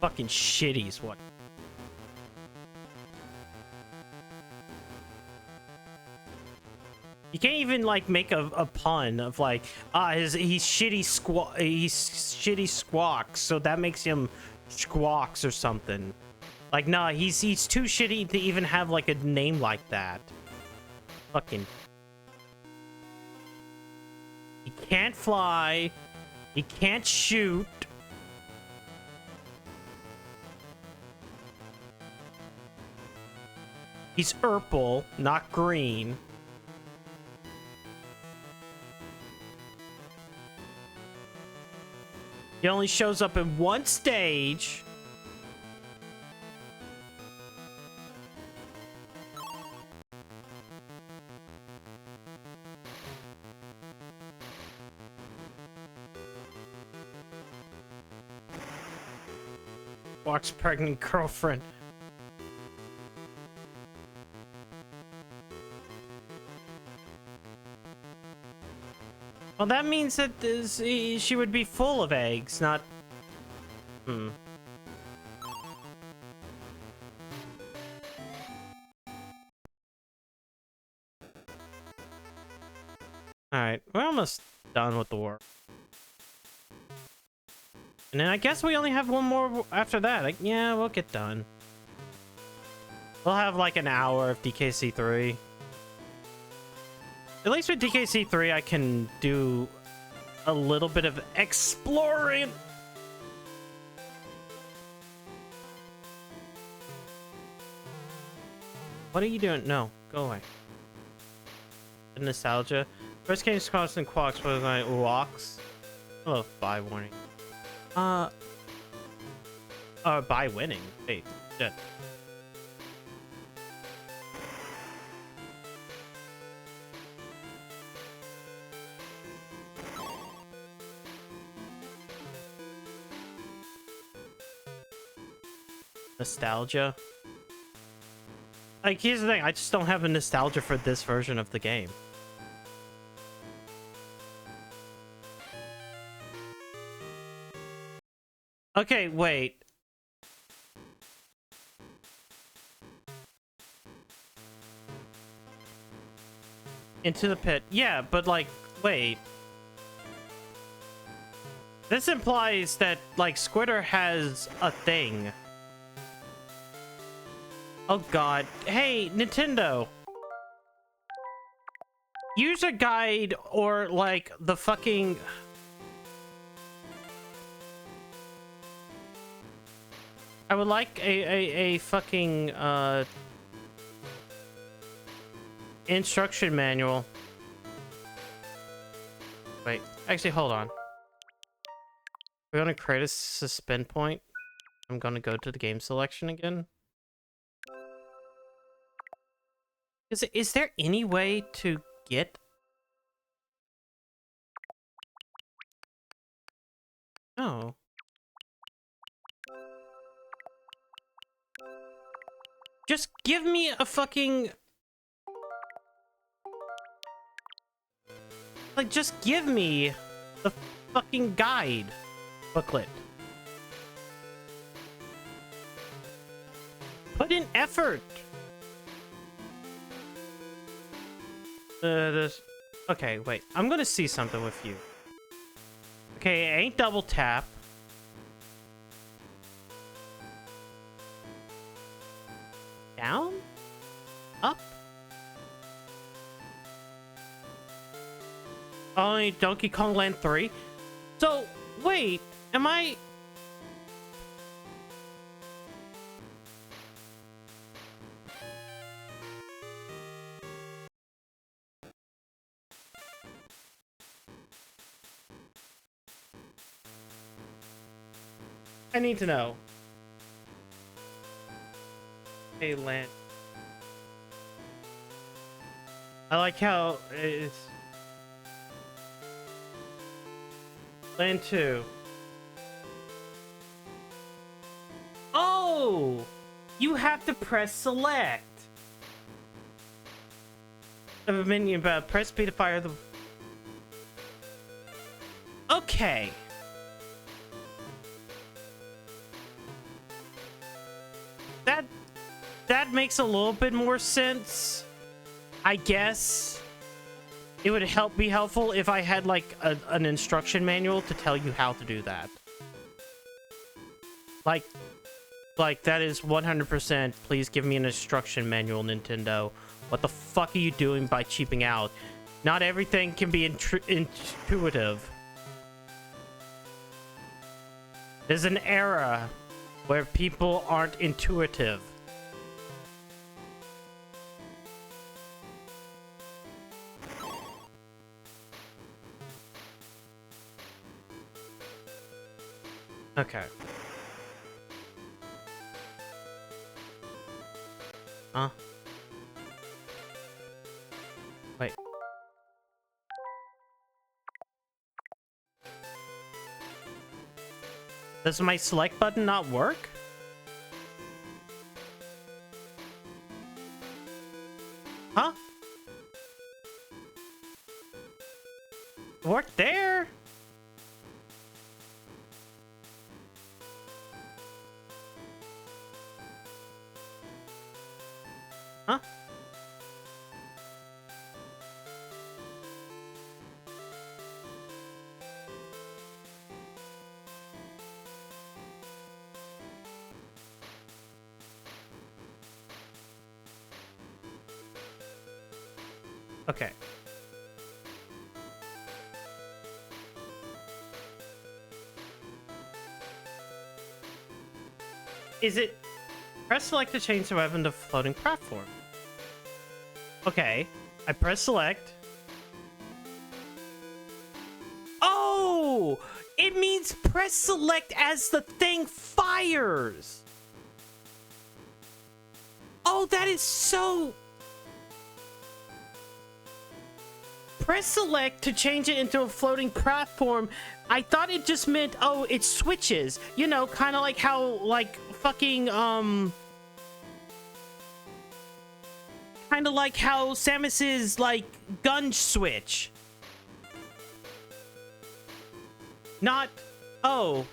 Fucking shitty is what. You can't even like make a pun of like he's shitty squawks, so that makes him squawks or something. Like nah, he's too shitty to even have like a name like that. Fucking. He can't fly. He can't shoot. He's purple, not green. He only shows up in one stage. Walks pregnant girlfriend. Well, that means that she would be full of eggs, not... Alright, we're almost done with the work. And then I guess we only have one more after that. Like, yeah, we'll get done. We'll have like an hour of DKC3. At least with DKC3, I can do a little bit of exploring. What are you doing? No, go away. The nostalgia. First game's constant quacks, was like walks. Hello, bye warning. By winning. Wait, shit. Nostalgia. Like, here's the thing, I just don't have a nostalgia for this version of the game. Okay, wait. Into the pit. Yeah, but like, wait. This implies that, like, Squitter has a thing. Oh god. Hey, Nintendo. User guide or, like, the fucking... I would like a fucking, instruction manual. Wait, actually, hold on. We're gonna create a suspend point. I'm gonna go to the game selection again. Is there any way to get... No. Just give me a fucking... Like, just give me the fucking guide booklet. Put in effort. Okay, wait. I'm gonna see something with you. Okay, it ain't double tap. Down? Up? Only Donkey Kong Land 3? So, wait, am I... I need to know. Hey, land. I like how it's land 2. Oh, you have to press select. Of a menu, but press B to fire the. Okay. That makes a little bit more sense. I guess it would be helpful if I had like an instruction manual to tell you how to do that. Like that is 100%. Please give me an instruction manual, Nintendo. What the fuck are you doing by cheaping out? Not everything can be intuitive. There's an era where people aren't intuitive. Okay. Huh? Wait. Does my select button not work? Huh? Work there? Huh? Okay. Is it press select to change the weapon to floating platform? Okay, I press select. Oh, it means press select as the thing fires. Oh, that is so. Press select to change it into a floating platform. I thought it just meant, oh, it switches. You know, kind of like how, like, fucking, kind of like how Samus's, like, gun switch. Not, oh,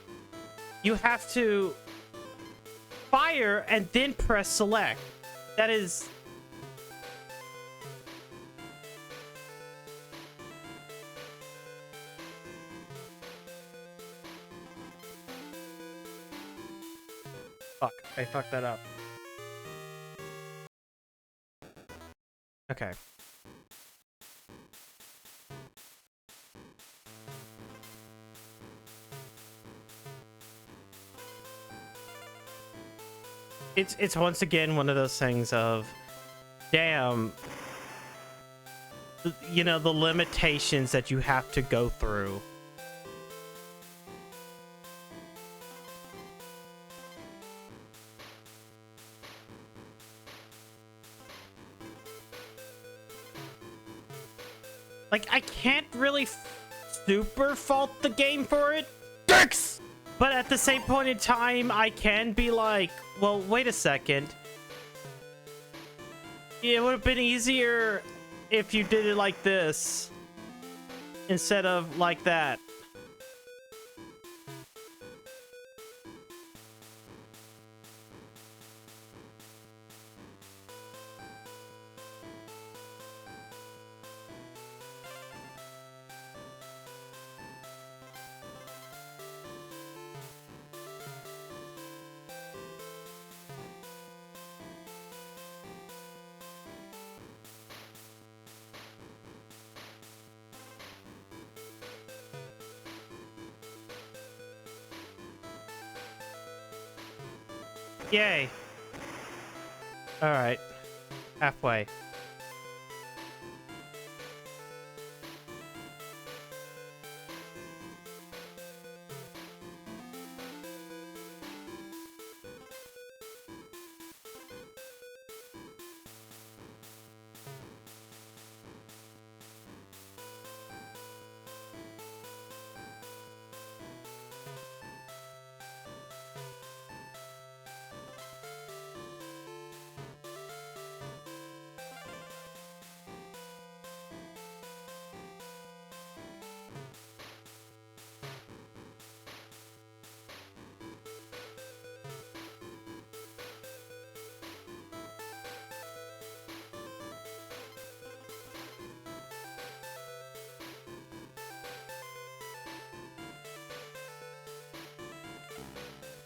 you have to fire and then press select. That is... Fuck, I fucked that up. Okay. It's once again one of those things of, damn, you know, the limitations that you have to go through. Like, I can't really super fault the game for it. Dicks! But at the same point in time, I can be like, well, wait a second. It would have been easier if you did it like this instead of like that. Yay. All right. Halfway.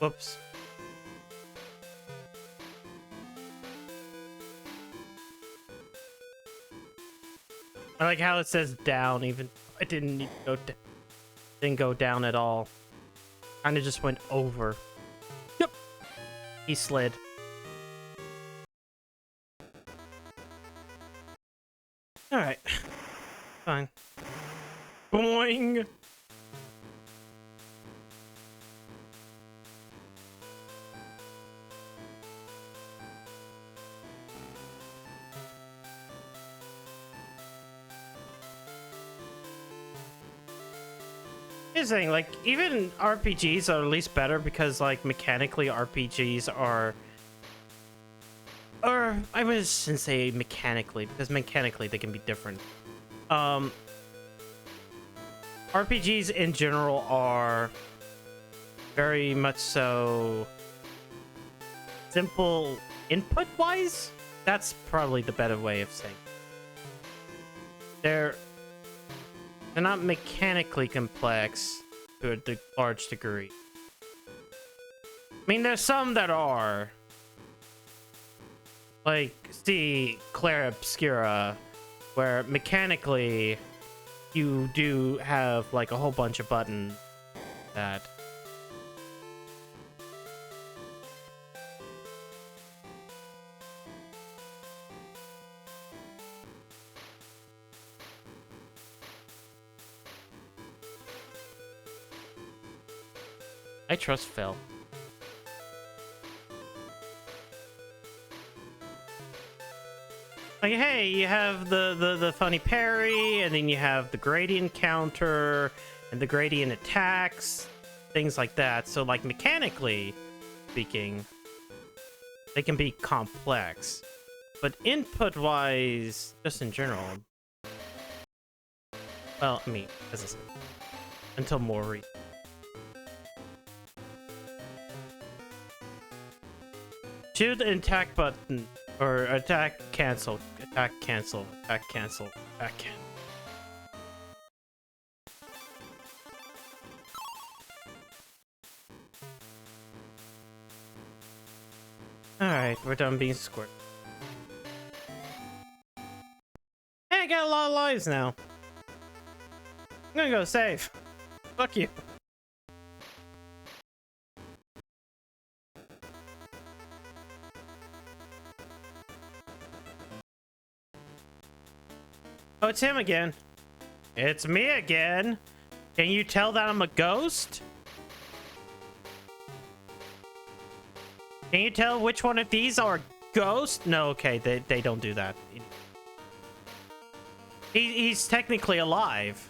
Whoops. I like how it says down, even I didn't need to go didn't go down at all. Kind of just went over. Yep. He slid. All right. Fine. Boing. Here's the thing, like, even RPGs are at least better because, like, mechanically RPGs are... Or, I shouldn't say mechanically, because mechanically they can be different. RPGs in general are very much so simple input-wise? That's probably the better way of saying it. They're not mechanically complex to a large degree. I mean, there's some that are. Like, see, Clair Obscura, where mechanically you do have, like, a whole bunch of buttons that... I trust Phil. Like, hey, you have the funny parry, and then you have the gradient counter, and the gradient attacks, things like that. So, like, mechanically speaking, they can be complex. But input-wise, just in general... Well, I mean, as I said, until more recent. Shoot the attack button, or attack cancel, attack cancel, attack cancel, attack cancel. Alright, we're done being squirt. Hey, I got a lot of lives now. I'm gonna go save. Fuck you. Oh, it's him again. It's me again. Can you tell that I'm a ghost? Can you tell which one of these are ghosts? No, okay, they don't do that. He's technically alive.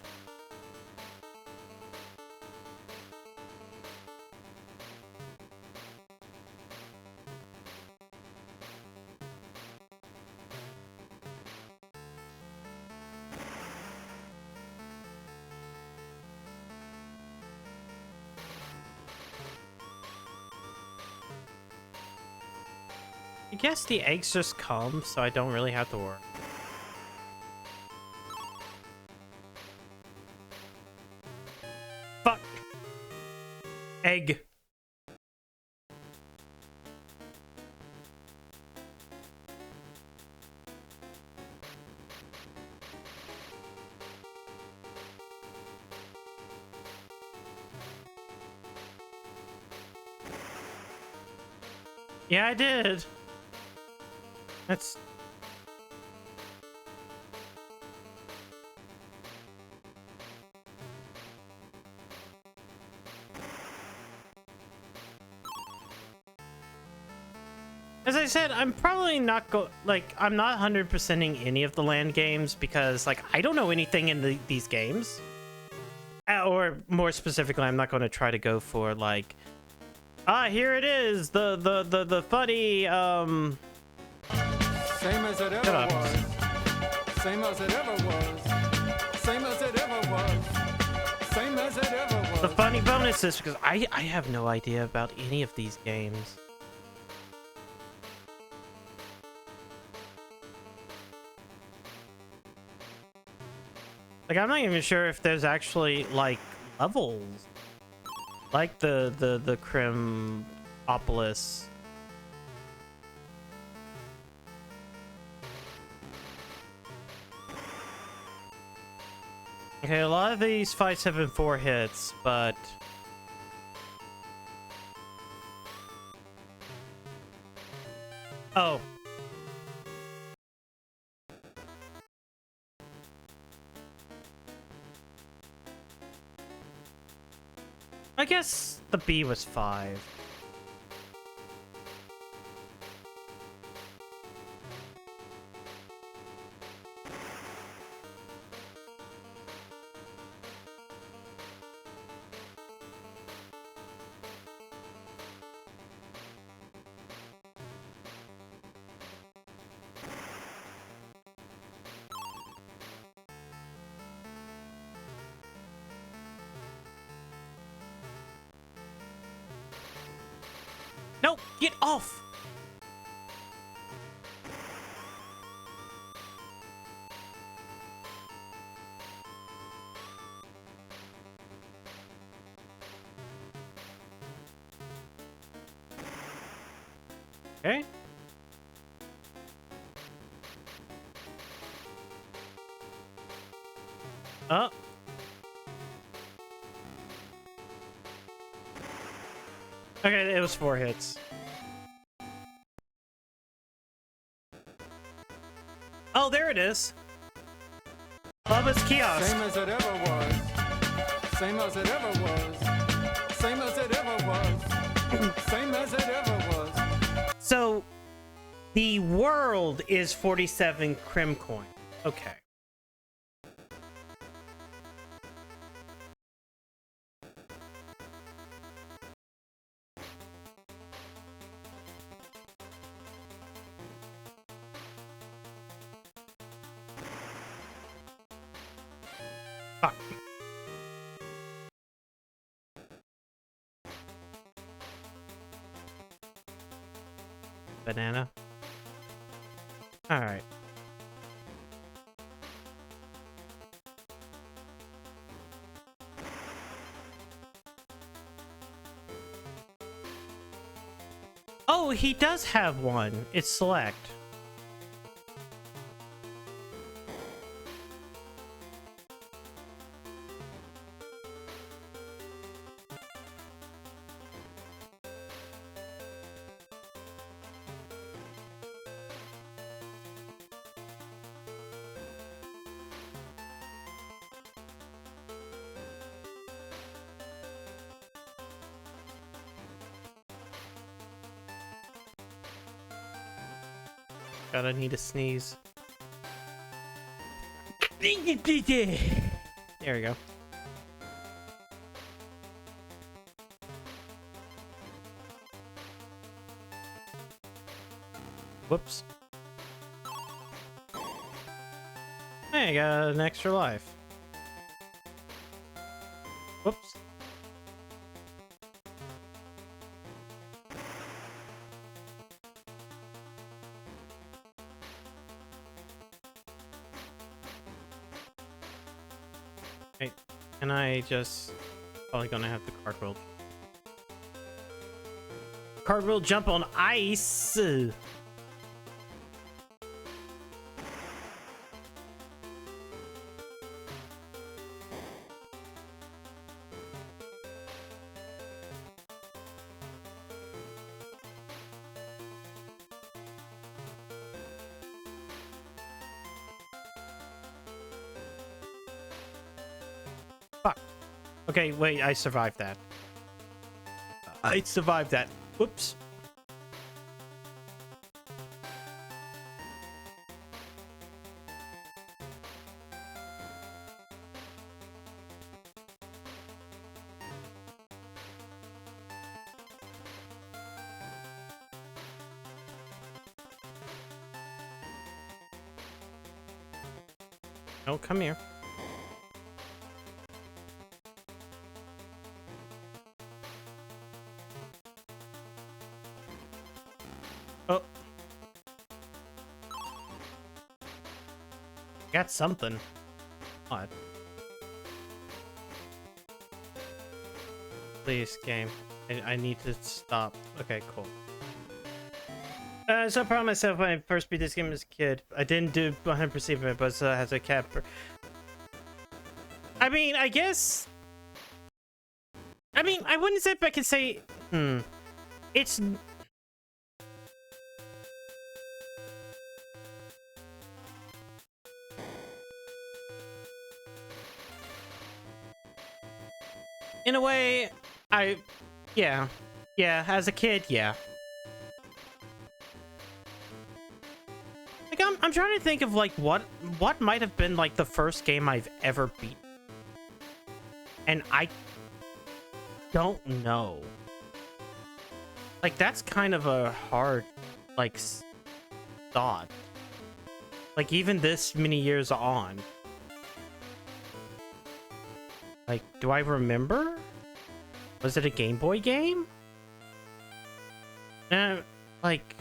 I guess the eggs just come, so I don't really have to worry. Fuck. Egg. Yeah, I did. That's... As I said, I'm probably not I'm not 100%ing any of the land games because, like, I don't know anything in these games. Or more specifically, I'm not going to try to go for, like, here it is, the funny, Same as it ever was. Same as it ever was. Same as it ever was. Same as it ever was. The funny bonuses, because I have no idea about any of these games. Like, I'm not even sure if there's actually, like, levels. Like the Crimopolis. Okay, a lot of these fights have been 4 hits, but oh. I guess the B was 5. No, get off! Okay. Oh. Okay, it was 4 hits. Oh, there it is. Bubba's Kiosk. Same as it ever was. Same as it ever was. Same as it ever was. Same as it ever was. So, the world is 47 Crim coin. Okay. Fuck. Banana. All right. Oh, he does have one. It's select. God, I need to sneeze. There we go. Whoops. Hey, I got an extra life. Whoops. Hey, can I just... Probably gonna have the cartwheel jump on ice. Fuck. Okay, wait, I survived that. I survived that. Whoops. Oh, come here. Oh. Got something. What? Please, game. I need to stop. Okay, cool. So proud of myself when I first beat this game as a kid. I didn't do 100% of it, but has a cap. I mean, I guess. I mean, I wouldn't say if I could say. It's. In a way, yeah, as a kid, yeah. Like, I'm trying to think of like what might have been like the first game I've ever beat, and I don't know. Like, that's kind of a hard like thought. Like, even this many years on. Like, do I remember? Was it a Game Boy game? Like...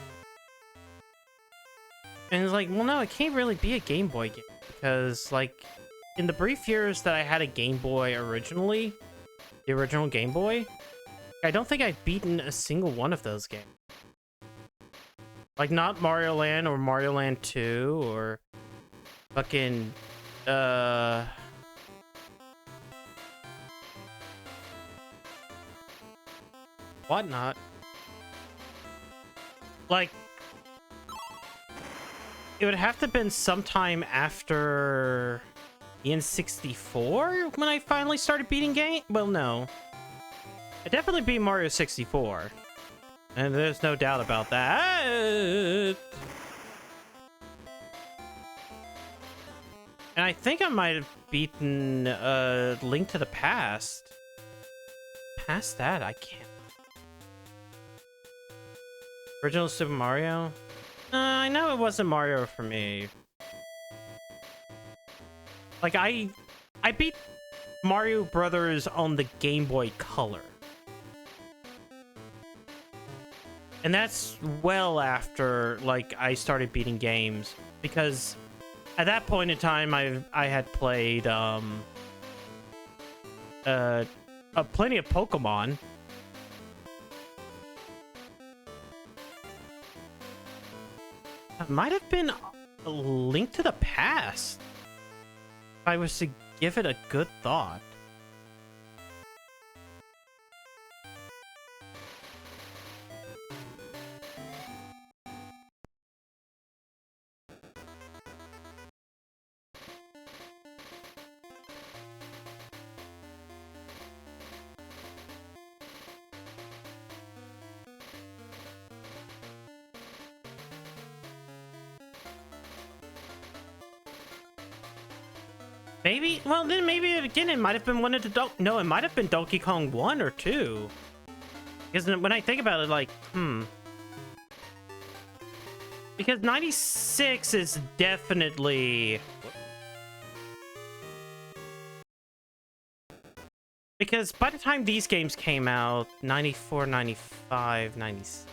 And it's like, well, no, it can't really be a Game Boy game. Because, like, in the brief years that I had a Game Boy originally, the original Game Boy, I don't think I've beaten a single one of those games. Like, not Mario Land or Mario Land 2 or fucking, whatnot. Like, it would have to have been sometime after the N64 when I finally started beating game. Well, no, I definitely beat Mario 64, and there's no doubt about that. And I think I might have beaten Link to the Past. Past that, I can't. Original Super Mario? I know it wasn't Mario for me. Like, I beat Mario Brothers on the Game Boy Color. And that's well after, like, I started beating games. Because at that point in time, I had played, plenty of Pokemon. It might have been a Link to the Past, if I was to give it a good thought. Maybe, well, then maybe again it might have been one of the no, it might have been Donkey Kong 1 or 2. Because when I think about it, like, because 96 is definitely... Because by the time these games came out, 94, 95, 96...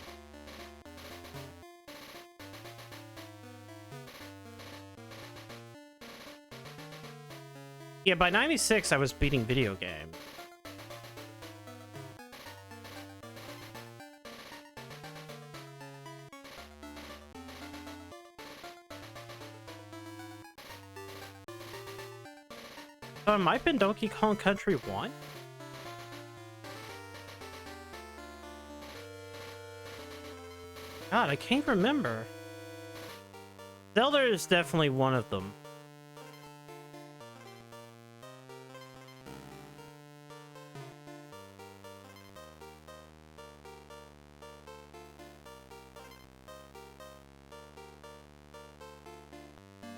Yeah, by 96, I was beating video games. So it might have been Donkey Kong Country 1? God, I can't remember. Zelda is definitely one of them.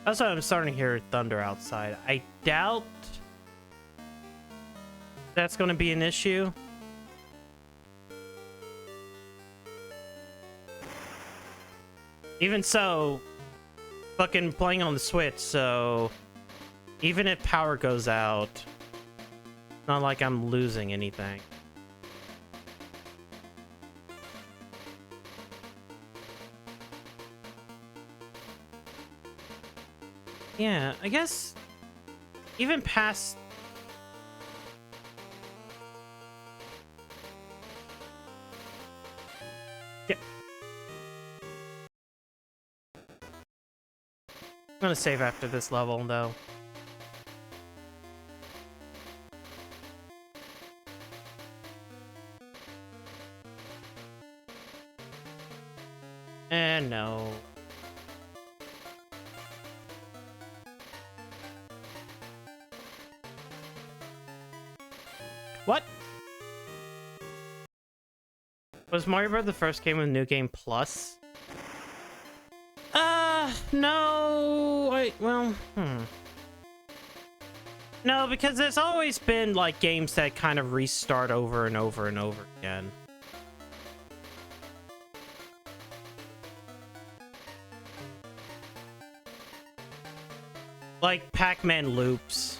Also, I'm starting to hear thunder outside. I doubt that's going to be an issue. Even so, fucking playing on the Switch, so even if power goes out, it's not like I'm losing anything. Yeah, I guess even past... gonna save after this level, though. And no. What? Was Mario Bros. The first game with New Game Plus? No. No, because there's always been, like, games that kind of restart over and over and over again. Like Pac-Man loops.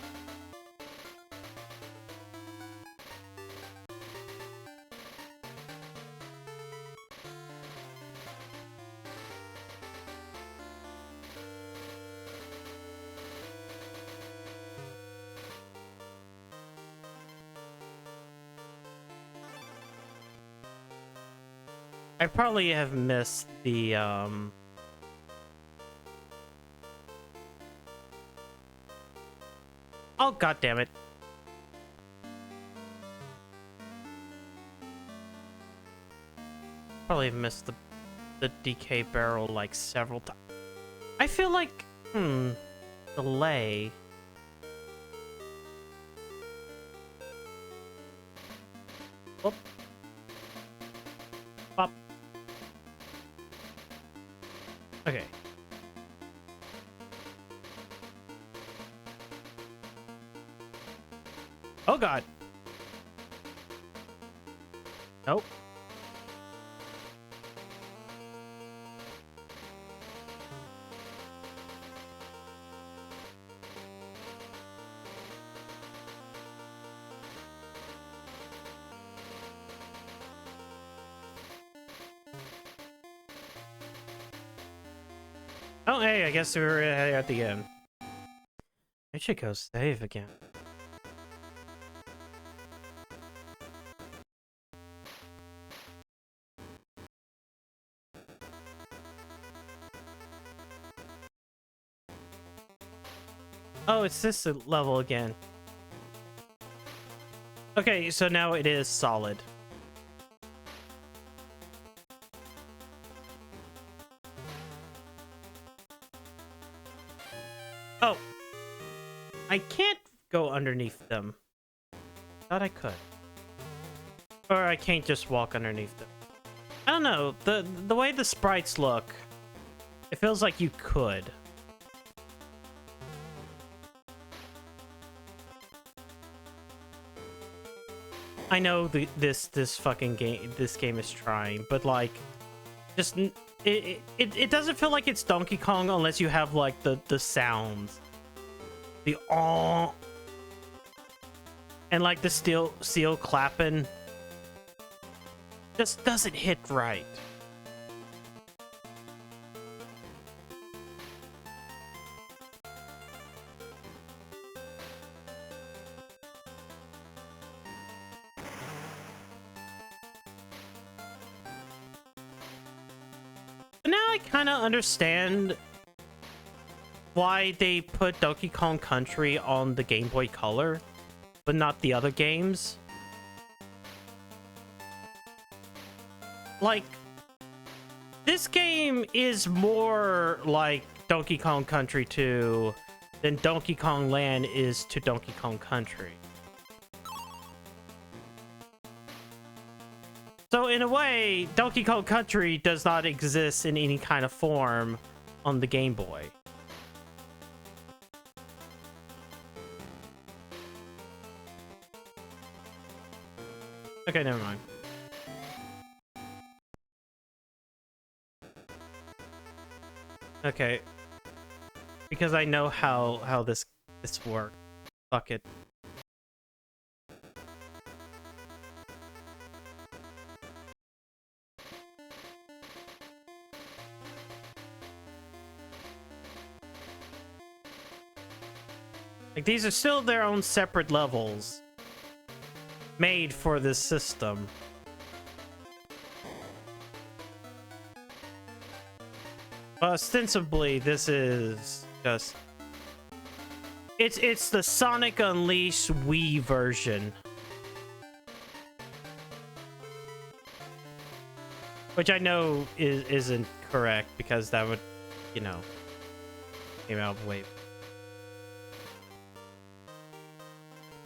I probably have missed the Oh, god damn it. Probably missed the DK barrel like several times. I feel like delay. Whoop. Pop. Okay. Oh god. Nope. Oh, hey, I guess we're at the end. I should go save again. Oh, it's this level again. Okay, so now it is solid. Oh. I can't go underneath them. Thought I could. Or I can't just walk underneath them. I don't know. The way the sprites look, it feels like you could. I know this fucking game, this game is trying, but like, just it doesn't feel like it's Donkey Kong unless you have like the sounds, the oh, and like the steel clapping. Just doesn't hit right. Now I kind of understand why they put Donkey Kong Country on the Game Boy Color, but not the other games. Like, this game is more like Donkey Kong Country 2 than Donkey Kong Land is to Donkey Kong Country. So in a way, Donkey Kong Country does not exist in any kind of form on the Game Boy. Okay, never mind. Okay. Because I know how this works. Fuck it. Like, these are still their own separate levels made for this system. Ostensibly, this is Just it's the Sonic Unleashed Wii version. Which I know isn't correct because that would, you know, came out way.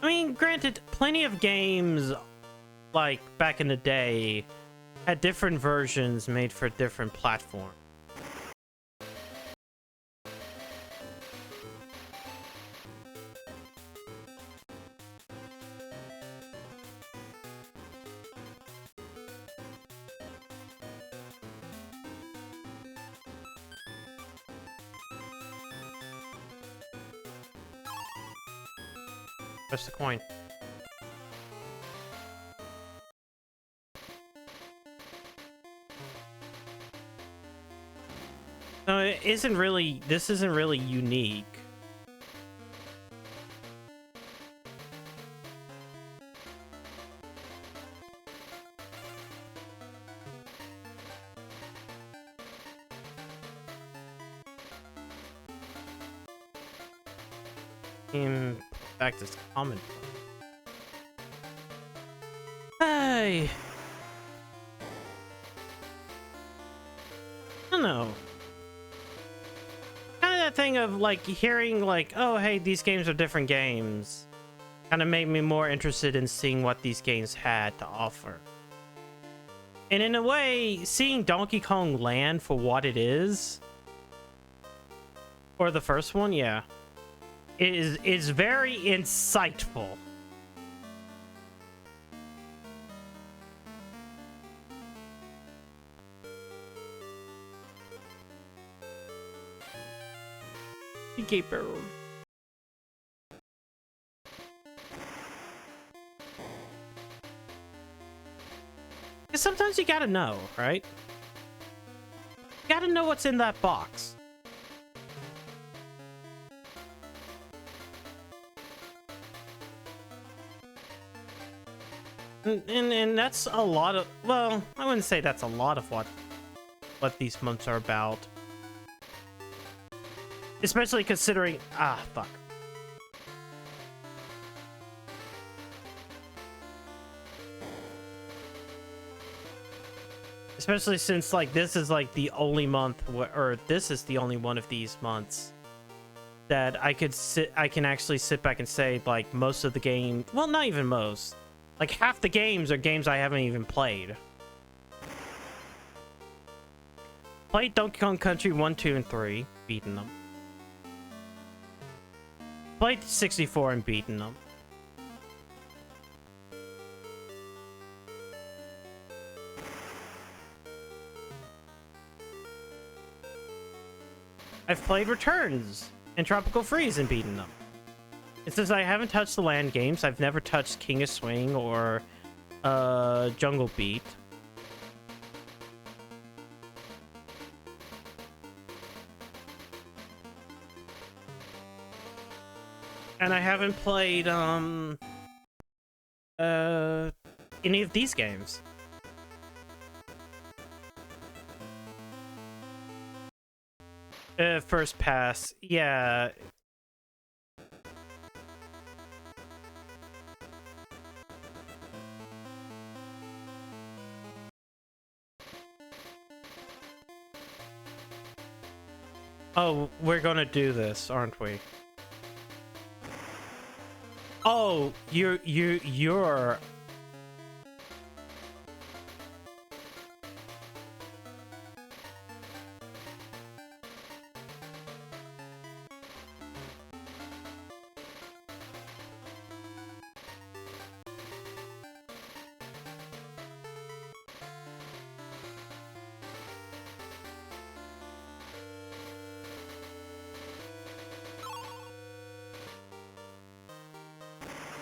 I mean, granted, plenty of games like back in the day had different versions made for different platforms. Press the coin. No, it isn't really. This isn't really unique. In fact, it's common. Hey, I don't know. Kind of that thing of like hearing like, oh, hey, these games are different games. Kind of made me more interested in seeing what these games had to offer. And in a way, seeing Donkey Kong Land for what it is, or the first one, yeah, is very insightful. Gaper. Because sometimes you gotta know, right? You gotta know what's in that box. And that's a lot of, well, I wouldn't say that's a lot of what these months are about. Especially considering, fuck. Especially since like this is like the only month or this is the only one of these months that I can actually sit back and say like most of the game, well, not even most. Like half the games are games I haven't even played. Played Donkey Kong Country 1, 2, and 3, beaten them. Played 64 and beaten them. I've played Returns and Tropical Freeze and beaten them. It says I haven't touched the land games. I've never touched King of Swing or Jungle Beat. And I haven't played any of these games. First pass, yeah. Oh, we're gonna do this, aren't we? Oh, you're...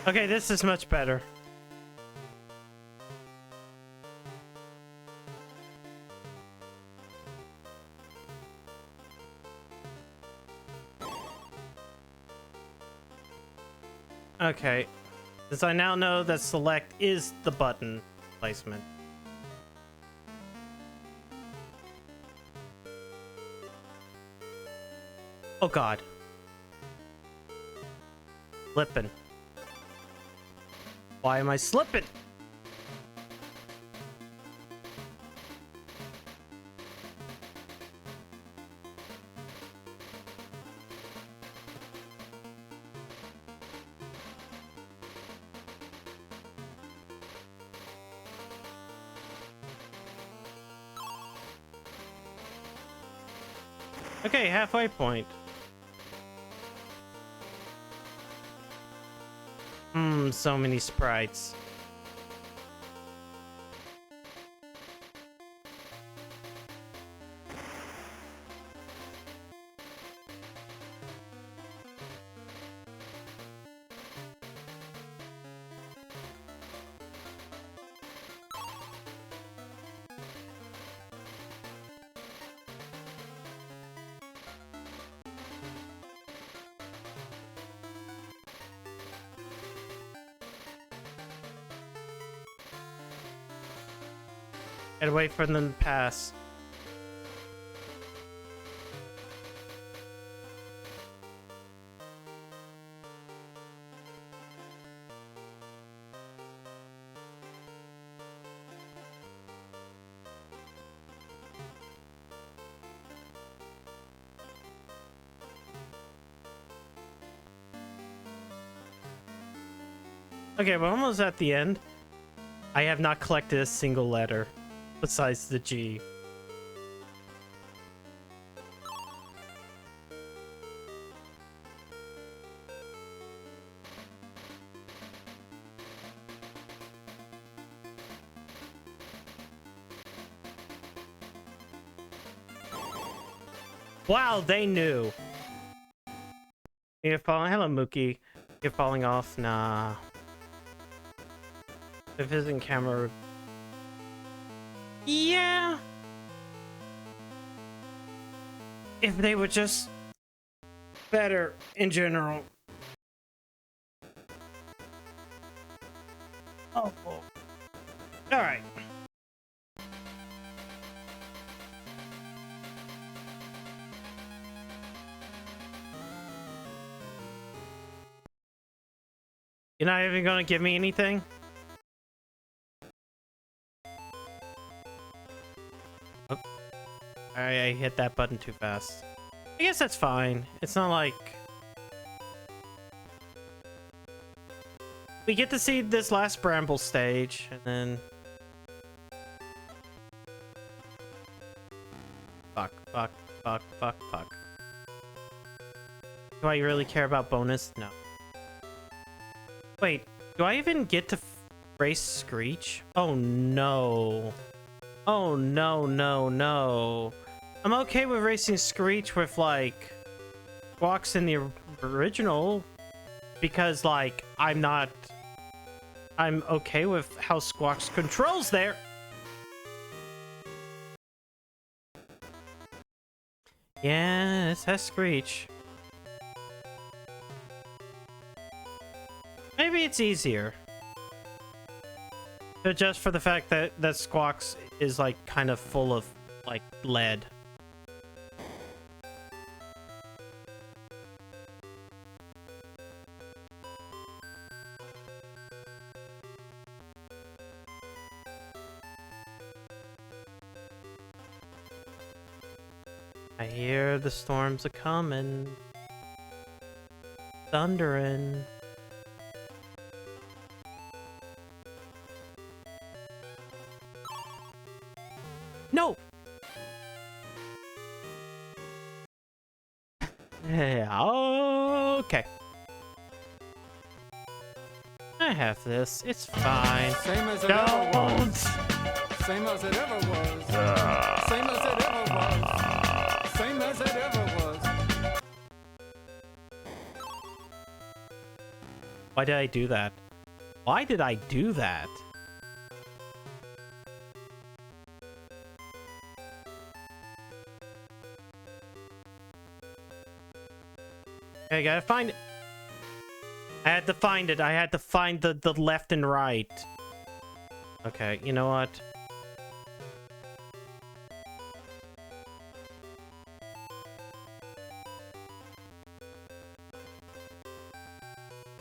Okay, this is much better. Okay, since I now know that select is the button placement. Oh god. Slipping. Why am I slipping? Okay, halfway point. So many sprites. Gotta wait for them to pass. Okay, we're almost at the end. I have not collected a single letter besides the G. Wow, they knew. You're falling. Hello, Mookie. You're falling off. Nah. If it's in camera. Yeah. If they were just better in general. Oh. All right. You're not even gonna give me anything? Oh. I hit that button too fast. I guess that's fine. It's not like... We get to see this last Bramble stage, and then... Fuck. Do I really care about bonus? No. Wait, do I even get to race Screech? Oh no. Oh no. I'm okay with racing Screech with like Squawks in the original because like I'm okay with how Squawks controls there. Yeah, it has Screech. Maybe it's easier. But just for the fact that Squawks is like kind of full of like lead. I hear the storms are coming. Thundering. No! Yeah, okay. I have this. It's fine. Same as it ever Don't! was. Same as it ever was. Same as it ever was. Same as it ever was. Why did I do that? Why did I do that? I gotta find it. I had to find it. I had to find the left and right. Okay, you know what?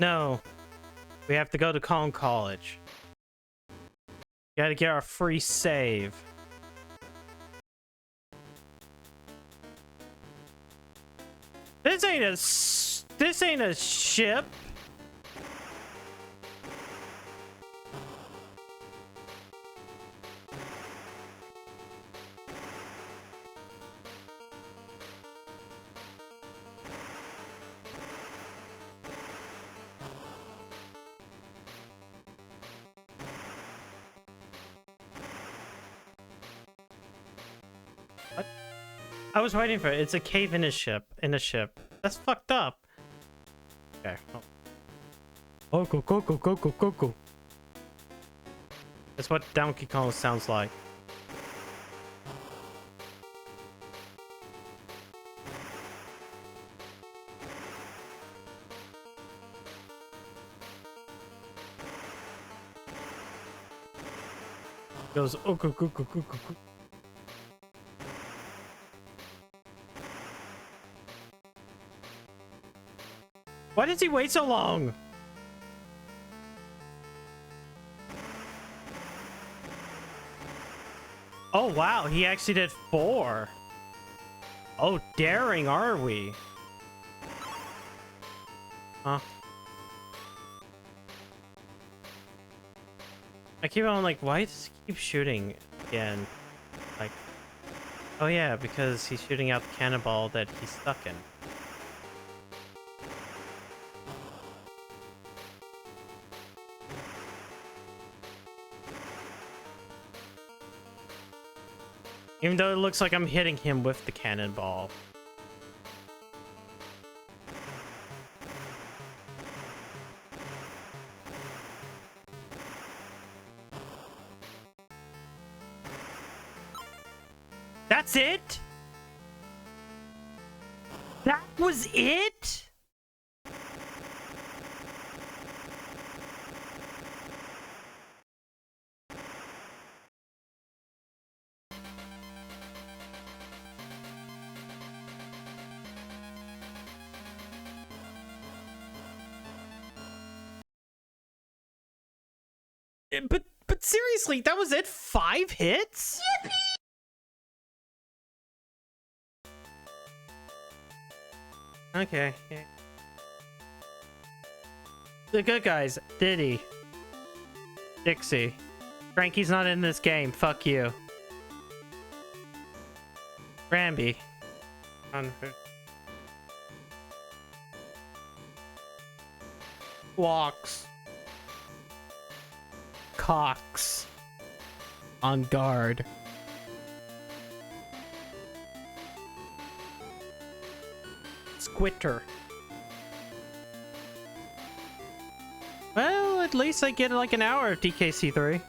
No. We have to go to Kong College. Gotta get our free save. This ain't a ship. I was waiting for it. It's a cave in a ship. That's fucked up. Okay. Oh, go. That's what Donkey Kong sounds like. Goes oh go. Why does he wait so long? Oh wow, he actually did 4. Oh, daring are we? Huh? I keep on like, why does he keep shooting again? Like, oh yeah, because he's shooting out the cannonball that he's stuck in. Even though it looks like I'm hitting him with the cannonball. That's it? That was it? But seriously, that was it? 5 hits? Yippee! Okay. Yeah. The good guys, Diddy, Dixie. Frankie's not in this game. Fuck you. Rambi. Walks. Cox. On guard. Squitter. Well, at least I get like an hour of DKC3.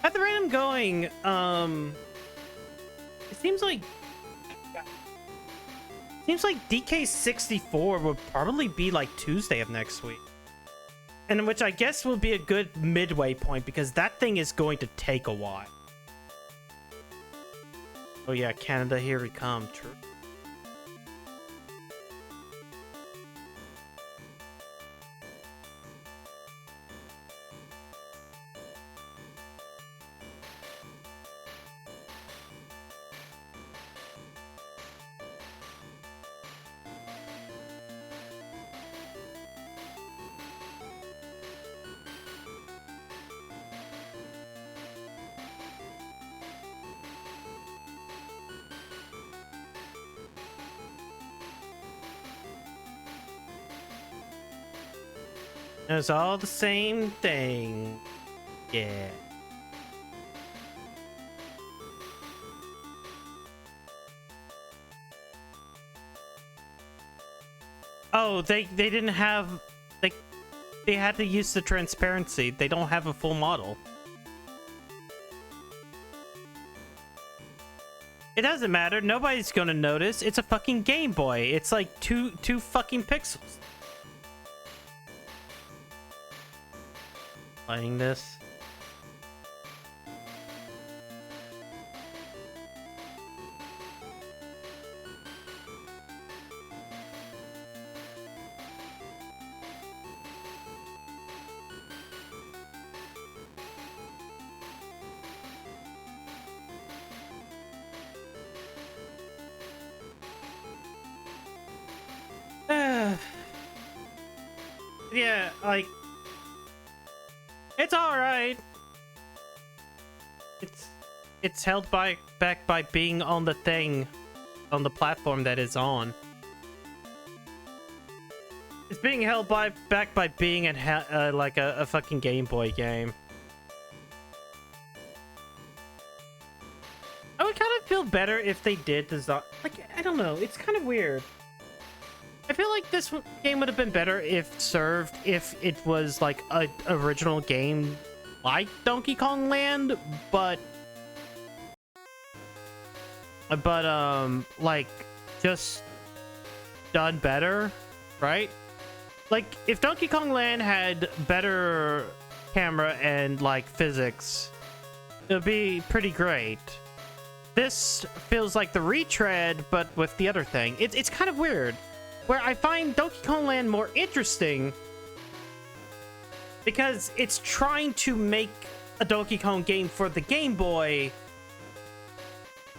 At the rate I'm going, it seems like DK64 would probably be like Tuesday of next week. And which I guess will be a good midway point because that thing is going to take a while. Oh yeah, Canada, here we come. True. It's all the same thing. Yeah. Oh, they didn't have they had to use the transparency. They don't have a full model. It doesn't matter. Nobody's gonna notice. It's a fucking Game Boy. It's like two fucking pixels. Playing this. Yeah, like, it's all right. It's held back by being on the thing, on the platform that is on. It's being held back by being like a fucking Game Boy game. I would kind of feel better if they did design, like, I don't know, it's kind of weird. I feel like this game would have been better if it was like a original game like Donkey Kong Land, but like just done better, right? Like if Donkey Kong Land had better camera and like physics, it would be pretty great. This feels like the retread, but with the other thing. It's kind of weird. Where I find Donkey Kong Land more interesting because it's trying to make a Donkey Kong game for the Game Boy,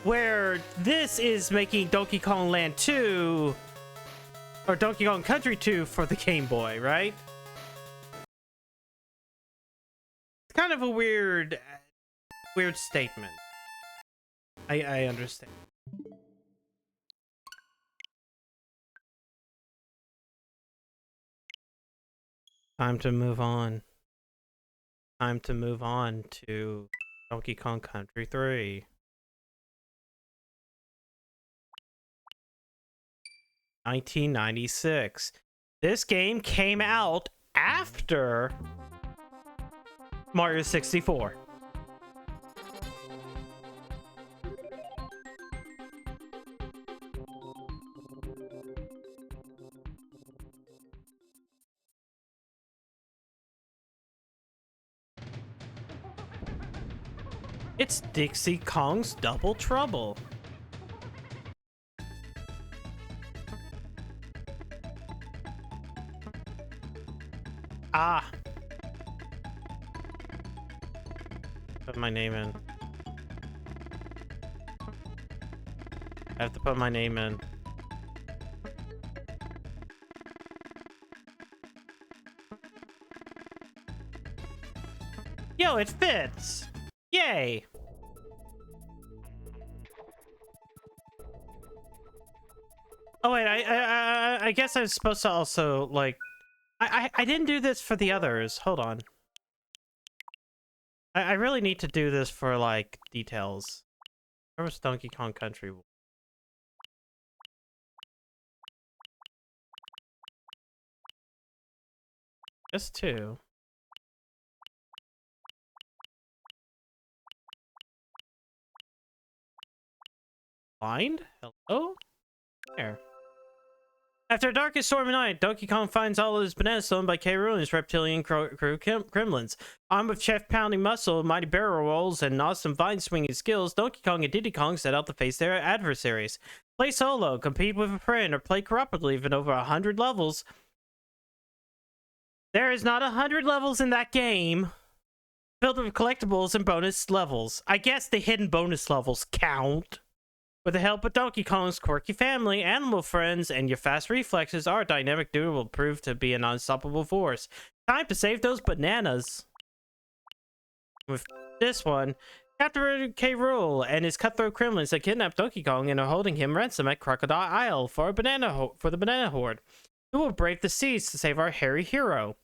where this is making Donkey Kong Land 2 or Donkey Kong Country 2 for the Game Boy, right? It's kind of a weird statement. I understand. Time to move on. Time to move on to Donkey Kong Country 3. 1996. This game came out after Mario 64. It's Dixie Kong's Double Trouble. Ah. Put my name in. I have to put my name in. Yo, it fits! Yay! Oh wait, I guess I was supposed to also, like... I didn't do this for the others. Hold on. I really need to do this for, like, details. Where was Donkey Kong Country? Just two. Blind? Hello? There. After a dark and stormy night, Donkey Kong finds all of his bananas stolen by K. Rool and his reptilian crew gremlins. Armed with chef-pounding muscle, mighty barrel rolls, and awesome vine-swinging skills, Donkey Kong and Diddy Kong set out to face their adversaries. Play solo, compete with a friend, or play cooperatively in over 100 levels. There is not 100 levels in that game, filled with collectibles and bonus levels. I guess the hidden bonus levels count. With the help of Donkey Kong's quirky family, animal friends, and your fast reflexes, our dynamic duo will prove to be an unstoppable force. Time to save those bananas. With this one, Captain K. Rool and his cutthroat gremlins have kidnapped Donkey Kong and are holding him ransom at Crocodile Isle for the banana horde. Who will brave the seas to save our hairy hero?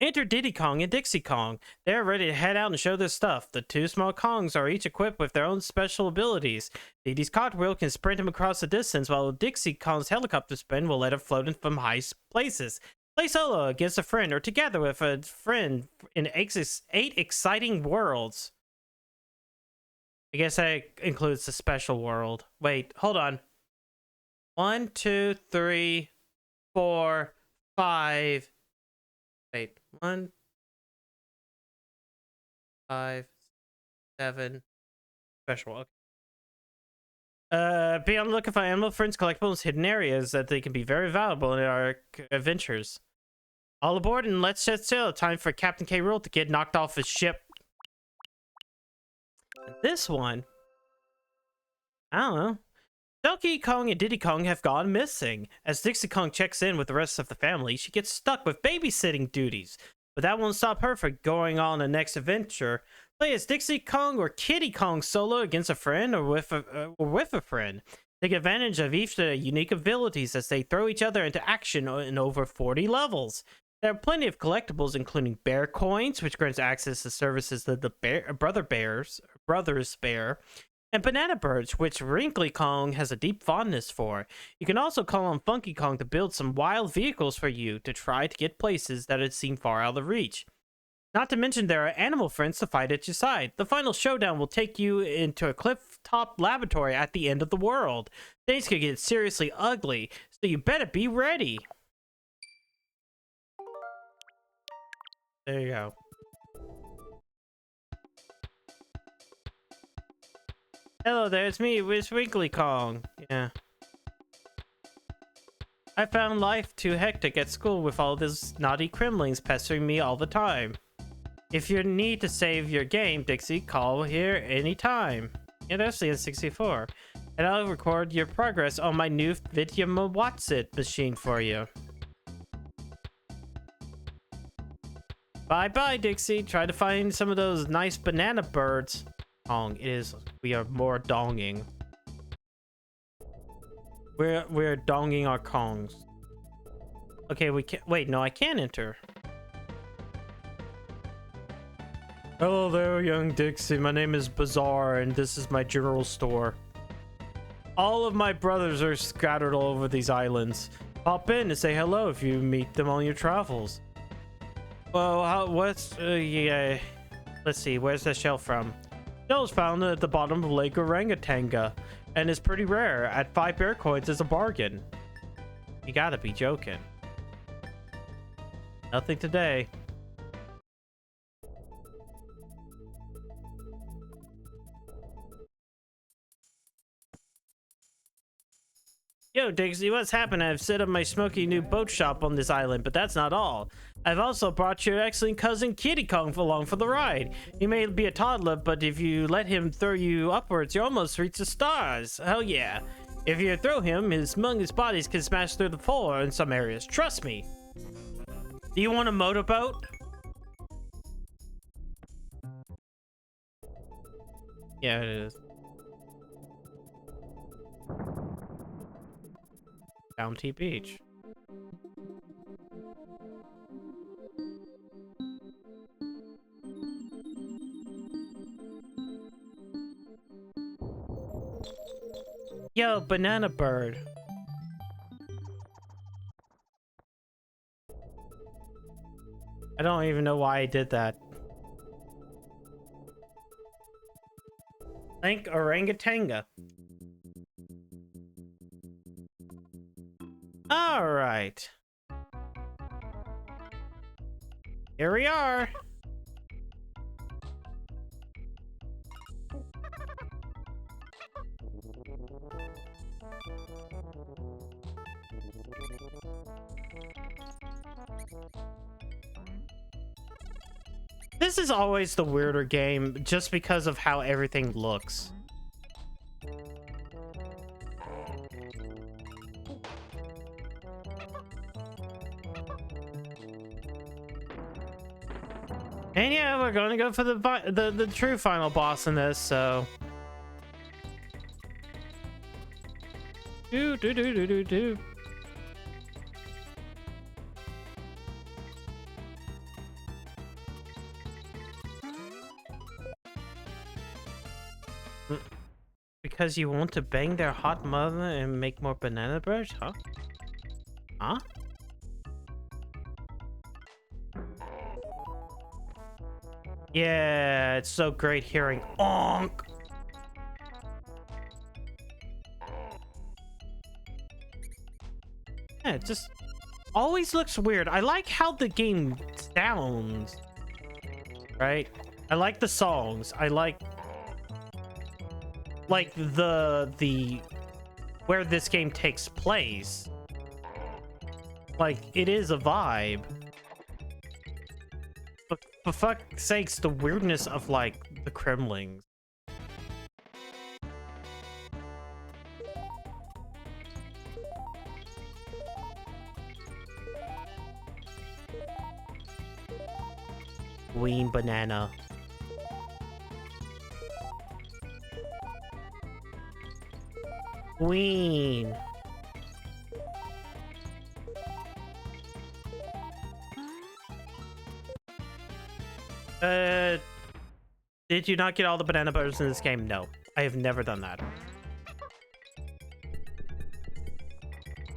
Enter Diddy Kong and Dixie Kong. They're ready to head out and show their stuff. The two small Kongs are each equipped with their own special abilities. Diddy's cartwheel can sprint him across the distance, while Dixie Kong's helicopter spin will let him float in from high places. Play solo against a friend or together with a friend in 8 exciting worlds. I guess that includes the special world. Wait, hold on. 1, 2, 3, 4, 5... Wait, 1, 5, 7, special. Okay. Be on the lookout for animal friends, collectibles, hidden areas that they can be very valuable in our adventures. All aboard and let's set sail. Time for Captain K. Rool to get knocked off his ship. This one, I don't know. Donkey Kong and Diddy Kong have gone missing. As Dixie Kong checks in with the rest of the family, she gets stuck with babysitting duties. But that won't stop her from going on the next adventure. Play as Dixie Kong or Kiddy Kong solo against a friend or with a friend. Take advantage of each of their unique abilities as they throw each other into action in over 40 levels. There are plenty of collectibles, including bear coins, which grants access to services that the brothers bear, and banana birds, which Wrinkly Kong has a deep fondness for. You can also call on Funky Kong to build some wild vehicles for you to try to get places that had seemed far out of reach. Not to mention there are animal friends to fight at your side. The final showdown will take you into a cliff-top laboratory at the end of the world. Things could get seriously ugly, so you better be ready. There you go. Hello there, it's me, it's Wrinkly Kong. Yeah. I found life too hectic at school with all these naughty Kremlings pestering me all the time. If you need to save your game, Dixie, call here anytime. Yeah, that's the N64. And I'll record your progress on my new Vidya Watsit machine for you. Bye-bye, Dixie. Try to find some of those nice banana birds. Kong, it is. We are more donging. We're donging our Kongs. Okay, we can't. Wait, no, I can't enter. Hello there, young Dixie. My name is Bazaar, and this is my general store. All of my brothers are scattered all over these islands. Pop in and say hello if you meet them on your travels. Well, yeah. Let's see, where's that shell from? Shell's found at the bottom of Lake Orangatanga, and is pretty rare. At 5 bear coins is a bargain. You gotta be joking. Nothing today. Yo, Dixie, what's happened? I've set up my smoky new boat shop on this island, but that's not all. I've also brought your excellent cousin Kiddy Kong along for the ride. He may be a toddler, but if you let him throw you upwards, you almost reach the stars. Hell yeah. If you throw him, his humongous bodies can smash through the floor in some areas. Trust me. Do you want a motorboat? Yeah, it is. Bounty Beach. Yo, banana bird. I don't even know why I did that. Lake Orangatanga. All right. Here we are. This is always the weirder game just because of how everything looks. And yeah, we're gonna go for the true final boss in this, so. Do. Because you want to bang their hot mother and make more banana bread, huh? Huh? Yeah, it's so great hearing onk. Yeah, it just always looks weird. I like how the game sounds, right? I like the songs. I like the where this game takes place. Like, it is a vibe. But for fuck's sakes, the weirdness of, like, the Kremlings. Queen banana. Queen. Did you not get all the banana butters in this game? No, I have never done that.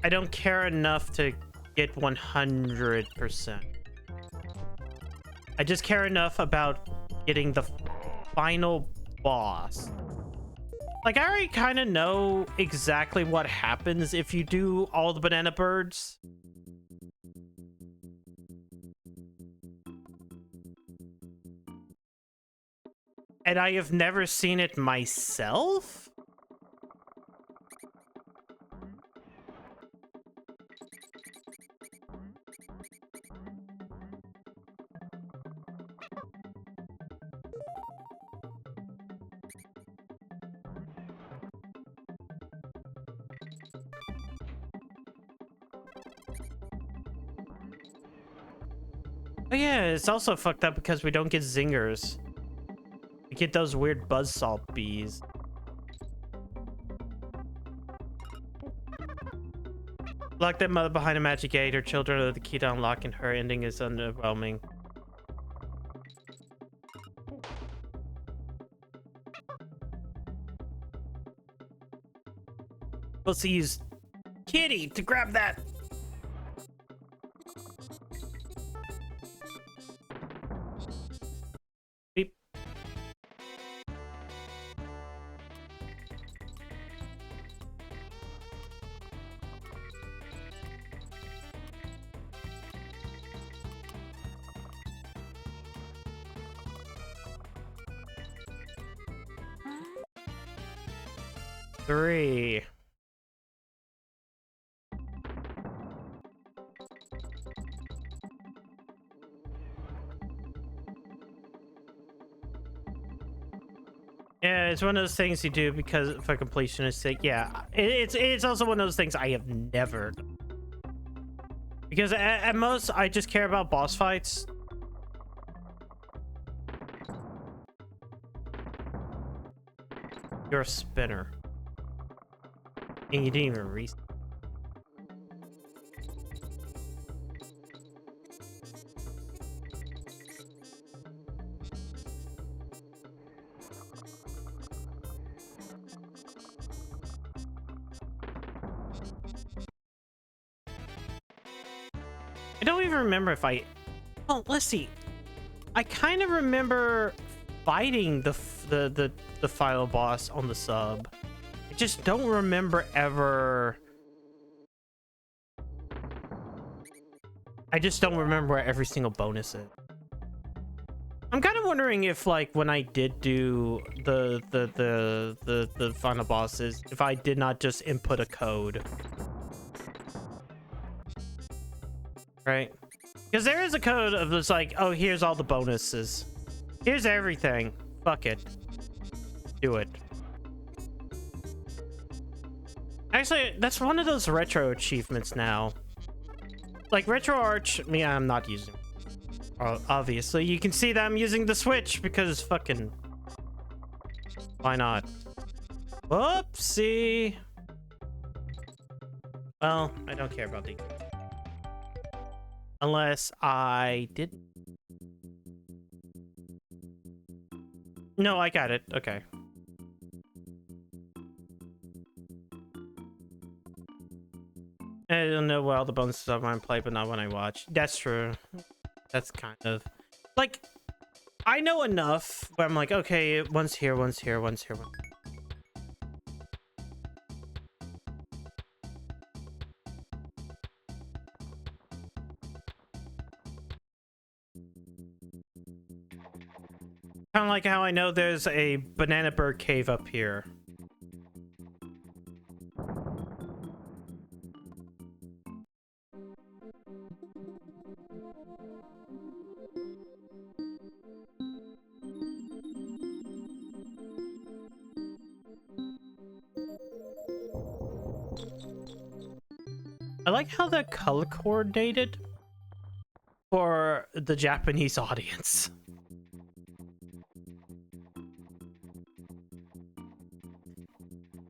I don't care enough to get 100%. I just care enough about getting the final boss. Like, I already kind of know exactly what happens if you do all the banana birds. And I have never seen it myself? Oh yeah, it's also fucked up because we don't get zingers. We get those weird buzzsaw bees. Lock that mother behind a magic gate. Her children are the key to unlocking her. Ending is underwhelming. Let's use Kitty to grab that. Beep. Three. Yeah, it's one of those things you do because for completionist's sake. Yeah, it's also one of those things I have never done. Because at most I just care about boss fights. You're a spinner, and you didn't even reset. I don't even remember if I... Oh, let's see. I kind of remember fighting the final boss on the sub. I just don't remember ever... I just don't remember where every single bonus is. I'm kind of wondering if, like, when I did do the final bosses, if I did not just input a code. Right? Because there is a code of just like, oh, here's all the bonuses. Here's everything. Fuck it. Do it. Actually, that's one of those retro achievements now. Like RetroArch, yeah, I'm not using it. Obviously, you can see that I'm using the Switch because fucking... Why not? Whoopsie. Well, I don't care about these. Unless I did. No, I got it. Okay. I don't know where all the bonuses are when I play, but not when I watch. That's true. That's kind of like, I know enough where I'm like, okay, one's here, one's here, one's here. Kind of like how I know there's a banana bird cave up here. I like how they're color coordinated for the Japanese audience.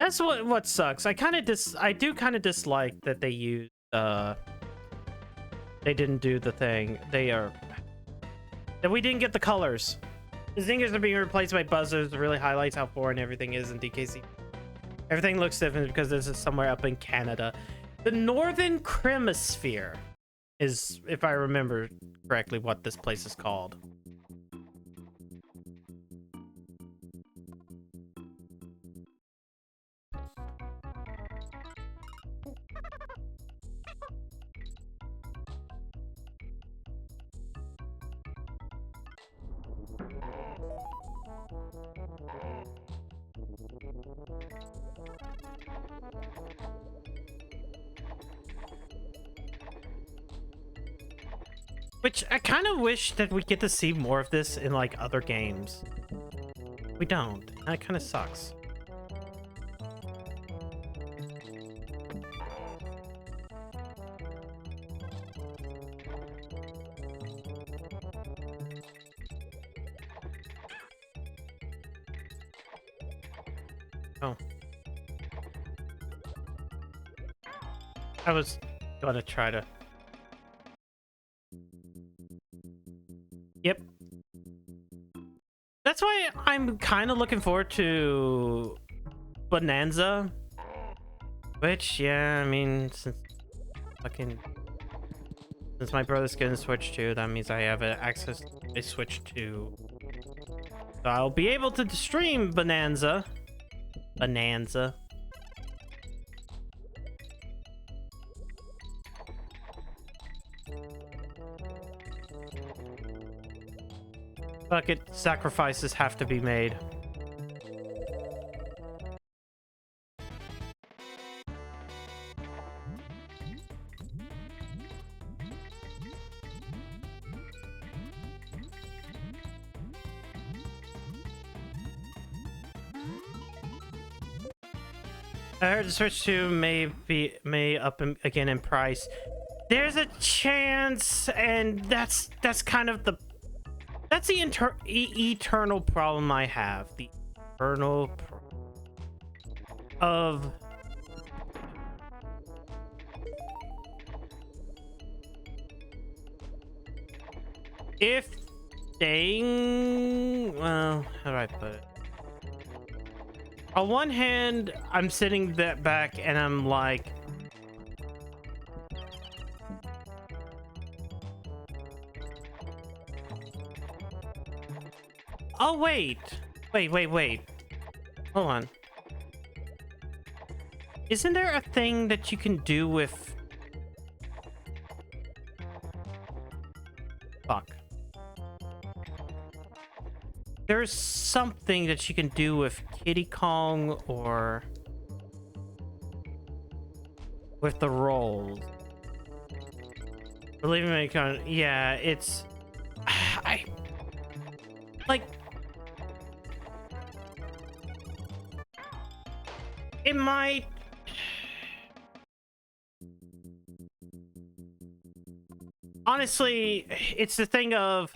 That's what sucks. I do kind of dislike that they used they didn't do the thing. That we didn't get the colors. The zingers are being replaced by buzzers. It really highlights how foreign everything is in DKC. Everything looks different because this is somewhere up in Canada. The Northern Cremasphere is, if I remember correctly, what this place is called. Which I kind of wish that we get to see more of this in like other games. We don't. That kind of sucks. Oh. I was gonna try to... Yep. That's why I'm kind of looking forward to Bonanza. Which, yeah, I mean, since my brother's getting a Switch too, that means I have access to a Switch too. So I'll be able to stream Bonanza. Fuck it, sacrifices have to be made. I heard the Switch 2 may up again in price. There's a chance, and that's kind of the eternal problem I have. The eternal of if staying, well, how do I put it? On one hand, I'm sitting back and I'm like, oh, wait. Hold on. Isn't there a thing that you can do with... Fuck. There's something that you can do with Kiddy Kong or... with the rolls. Believe me, yeah, it's... Like... It might... Honestly, it's the thing of...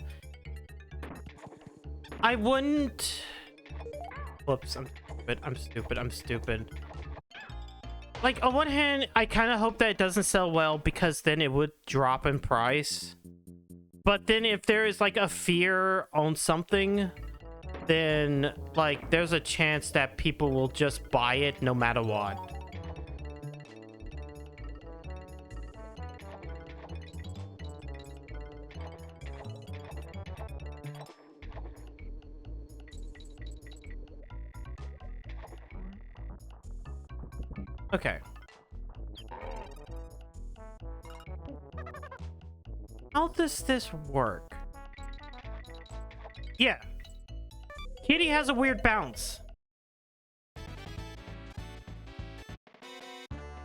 I wouldn't... Whoops, I'm stupid. Like, on one hand, I kind of hope that it doesn't sell well because then it would drop in price. But then if there is, like, a fear on something... then like there's a chance that people will just buy it no matter what. Okay. How does this work? Yeah. Kitty has a weird bounce.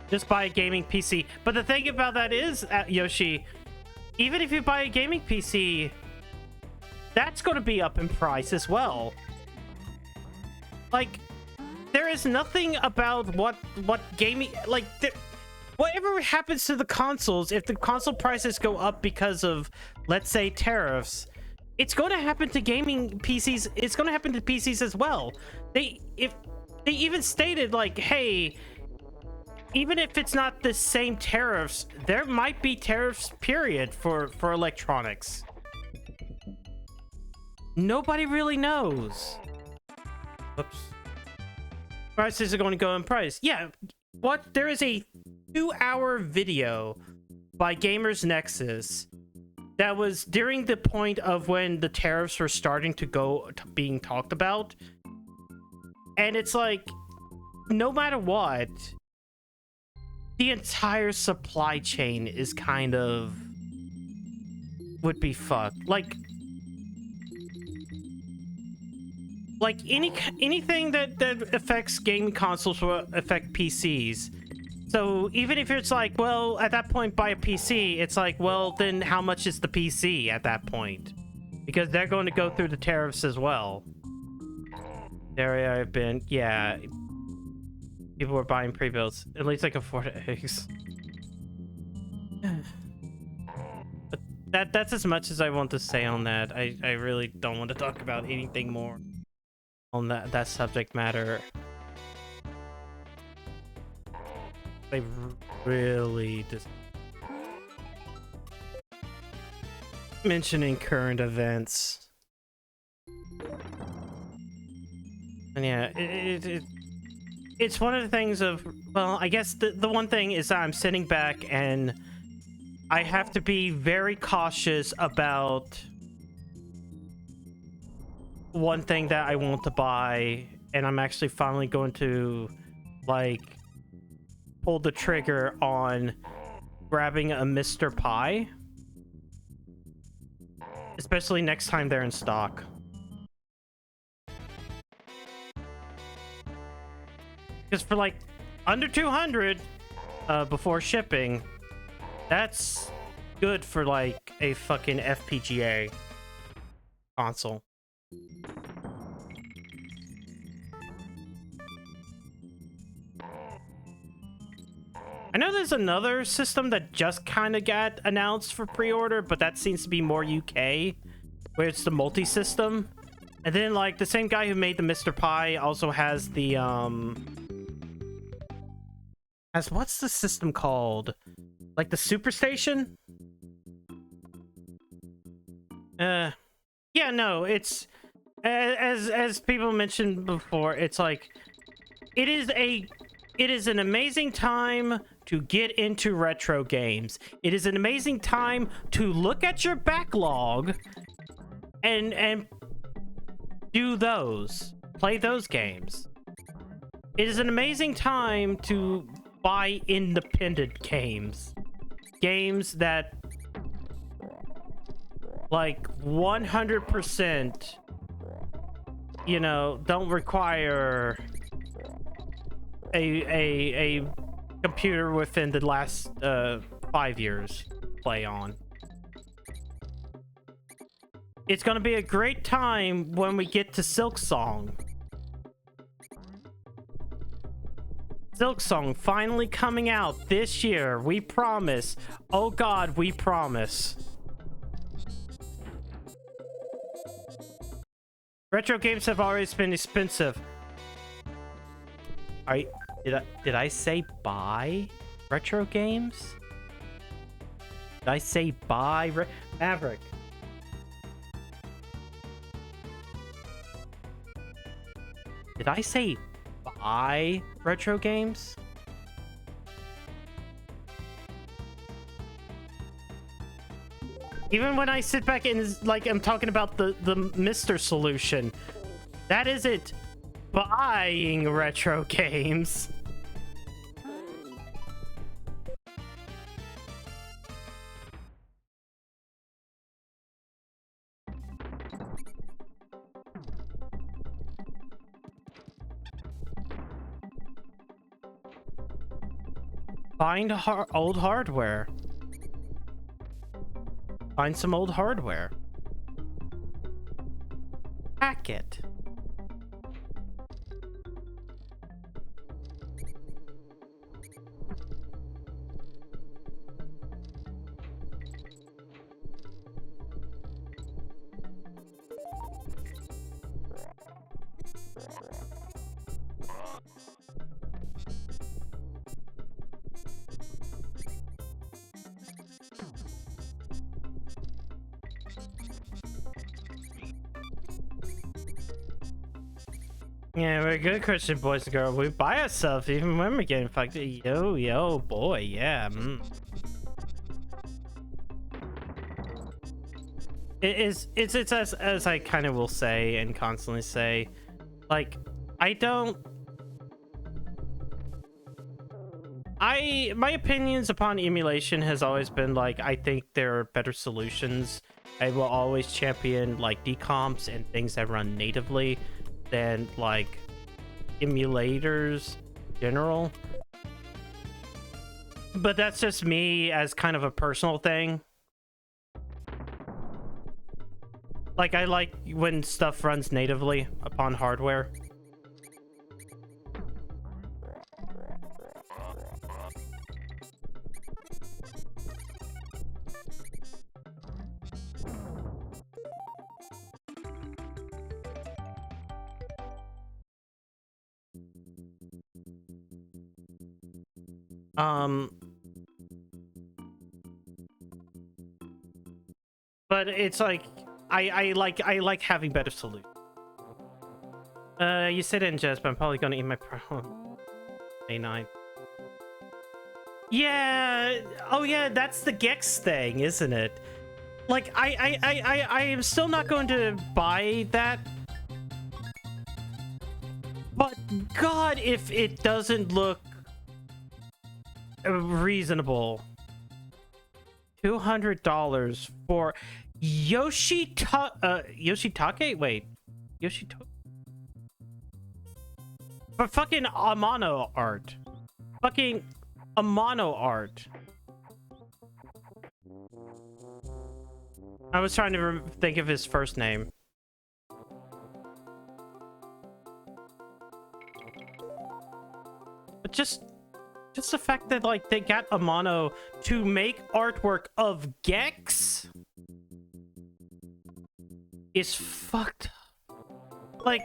Just buy a gaming PC. But the thing about that is, Yoshi, even if you buy a gaming PC, that's going to be up in price as well. Like, there is nothing about what gaming... Like, whatever happens to the consoles, if the console prices go up because of, let's say, tariffs... It's going to happen to gaming PCs. It's going to happen to PCs as well. If they even stated like, hey, even if it's not the same tariffs, there might be tariffs, period, for electronics. Nobody really knows. Oops. Prices are going to go in price. Yeah, what? There is a 2-hour video by Gamers Nexus that was during the point of when the tariffs were starting to go being talked about. And it's like, no matter what, the entire supply chain is kind of would be fucked. Like anything that affects gaming consoles will affect PCs. So even if it's like, well, at that point buy a PC, it's like, well, then how much is the PC at that point? Because they're going to go through the tariffs as well. There I've been, yeah. People were buying pre-builds. At least I can afford eggs. But that's as much as I want to say on that. I really don't want to talk about anything more on that subject matter. I really just mentioning current events. And yeah, it's one of the things of, well, I guess the one thing is that I'm sitting back and I have to be very cautious about one thing that I want to buy, and I'm actually finally going to like pull the trigger on grabbing a Mr. Pie, especially next time they're in stock. Because for like under 200 before shipping, that's good for like a fucking FPGA console. I know there's another system that just kind of got announced for pre-order, but that seems to be more UK, where it's the multi-system. And then like the same guy who made the Mr. Pie also has the what's the system called? Like the Superstation? Yeah, no, it's as people mentioned before, it's like it is an amazing time to get into retro games. It is an amazing time to look at your backlog and do those, play those games. It is an amazing time to buy independent games that like 100%, you know, don't require a computer within the last 5 years play on. It's gonna be a great time when we get to Silksong. Silksong finally coming out this year. We promise. Oh god, we promise. Retro games have always been expensive. Did I say buy retro games? Did I say buy Maverick? Did I say buy retro games? Even when I sit back and like I'm talking about the Mr. solution, that isn't buying retro games. Find old hardware. Find some old hardware. Hack it. Yeah, we're good Christian boys and girls. We buy ourselves even when we're getting fucked. Yo, boy, yeah. It's as I kind of will say and constantly say, like, my opinions upon emulation has always been like, I think there are better solutions. I will always champion like decomps and things that run natively than like emulators in general. But that's just me as kind of a personal thing. Like, I like when stuff runs natively upon hardware. But it's like I like having better solutions. You said it in jest, but I'm probably gonna eat my May 9th. Yeah. Oh yeah, that's the Gex thing, isn't it? Like I am still not going to buy that. But God, if it doesn't look reasonable. $200 for Yoshitake? Wait. Yoshitake? For fucking Amano art. Fucking Amano art. I was trying to think of his first name. But just the fact that like they got Amano to make artwork of Gex is fucked. Like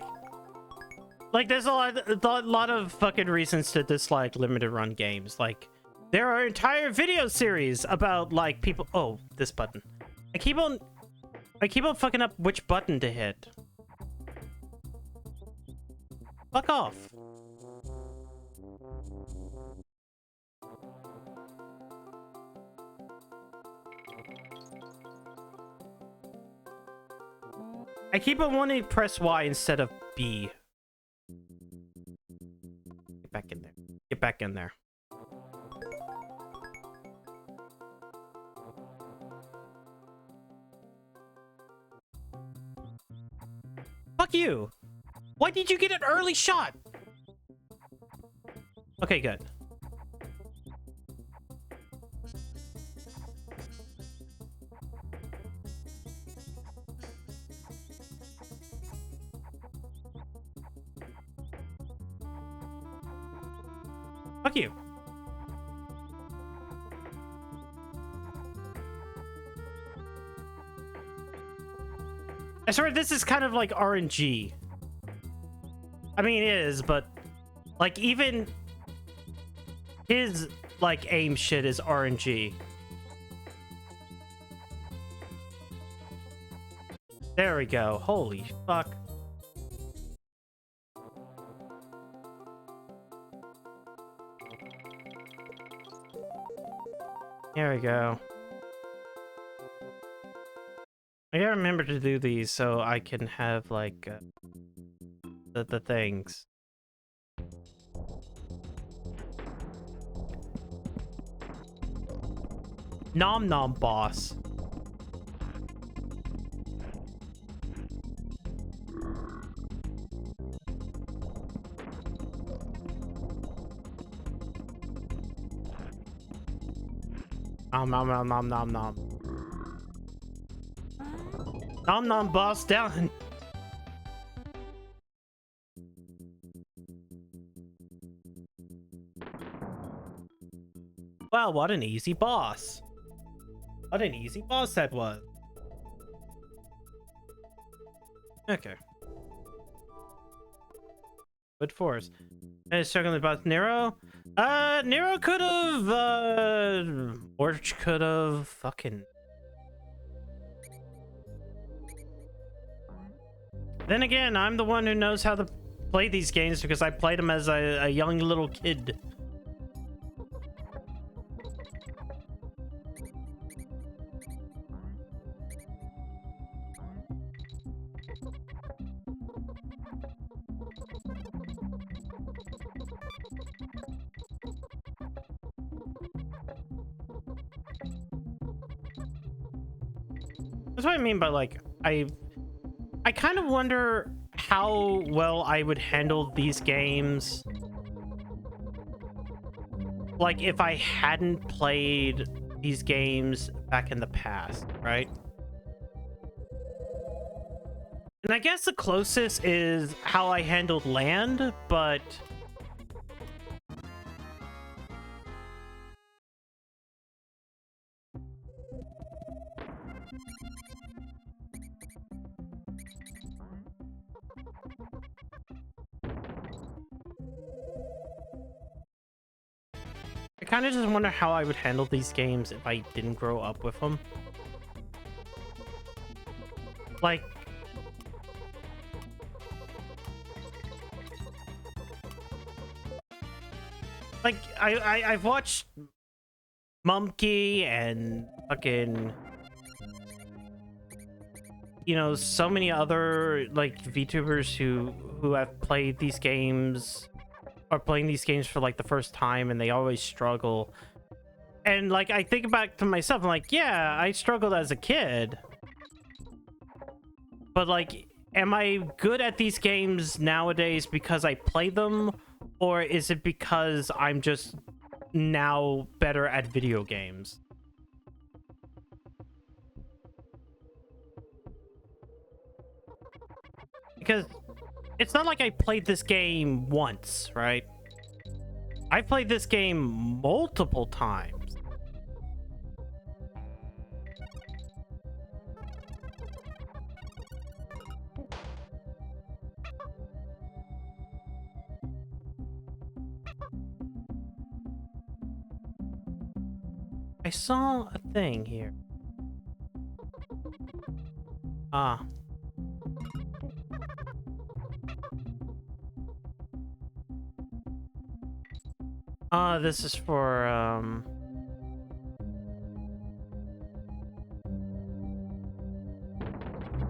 there's a lot of fucking reasons to dislike limited run games. Like there are entire video series about like people. Oh, this button. I keep on fucking up which button to hit. Fuck off. I keep on wanting to press Y instead of B. Get back in there. Get back in there. Fuck you! Why did you get an early shot? Okay, good. Fuck you. I swear this is kind of like RNG. I mean, it is, but like even his like aim shit is RNG. There we go. Holy fuck. There we go. I gotta remember to do these so I can have like the things. Nom nom boss. Nom nom nom nom nom nom. Nom nom boss down. Wow, what an easy boss. What an easy boss that was. Okay. Good force. And struggling about Nero. Nero could have, Orch could have fucking. Then again, I'm the one who knows how the play these games because I played them as a young little kid. That's what I mean by like I kind of wonder how well I would handle these games like if I hadn't played these games back in the past, right? And I guess the closest is how I handled Land, but I kind of just wonder how I would handle these games if I didn't grow up with them. Like, I've watched Mumkey and fucking, you know, so many other like VTubers who have played these games, are playing these games for like the first time, and they always struggle. And like I think back to myself, I'm like, yeah, I struggled as a kid, but like, am I good at these games nowadays because I play them, or is it because I'm just now better at video games? Because it's not like I played this game once, right? I've played this game multiple times. I saw a thing here. Ah. This is for,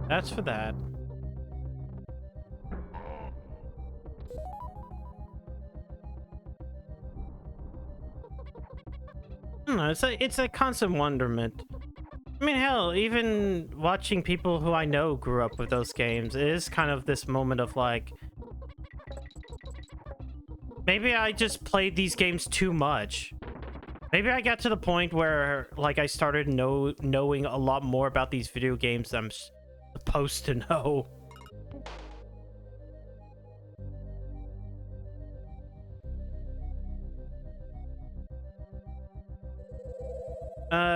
that's for that. I don't know, it's a constant wonderment. I mean, hell, even watching people who I know grew up with those games, it is kind of this moment of like, maybe I just played these games too much. Maybe I got to the point where like I started knowing a lot more about these video games than I'm supposed to know.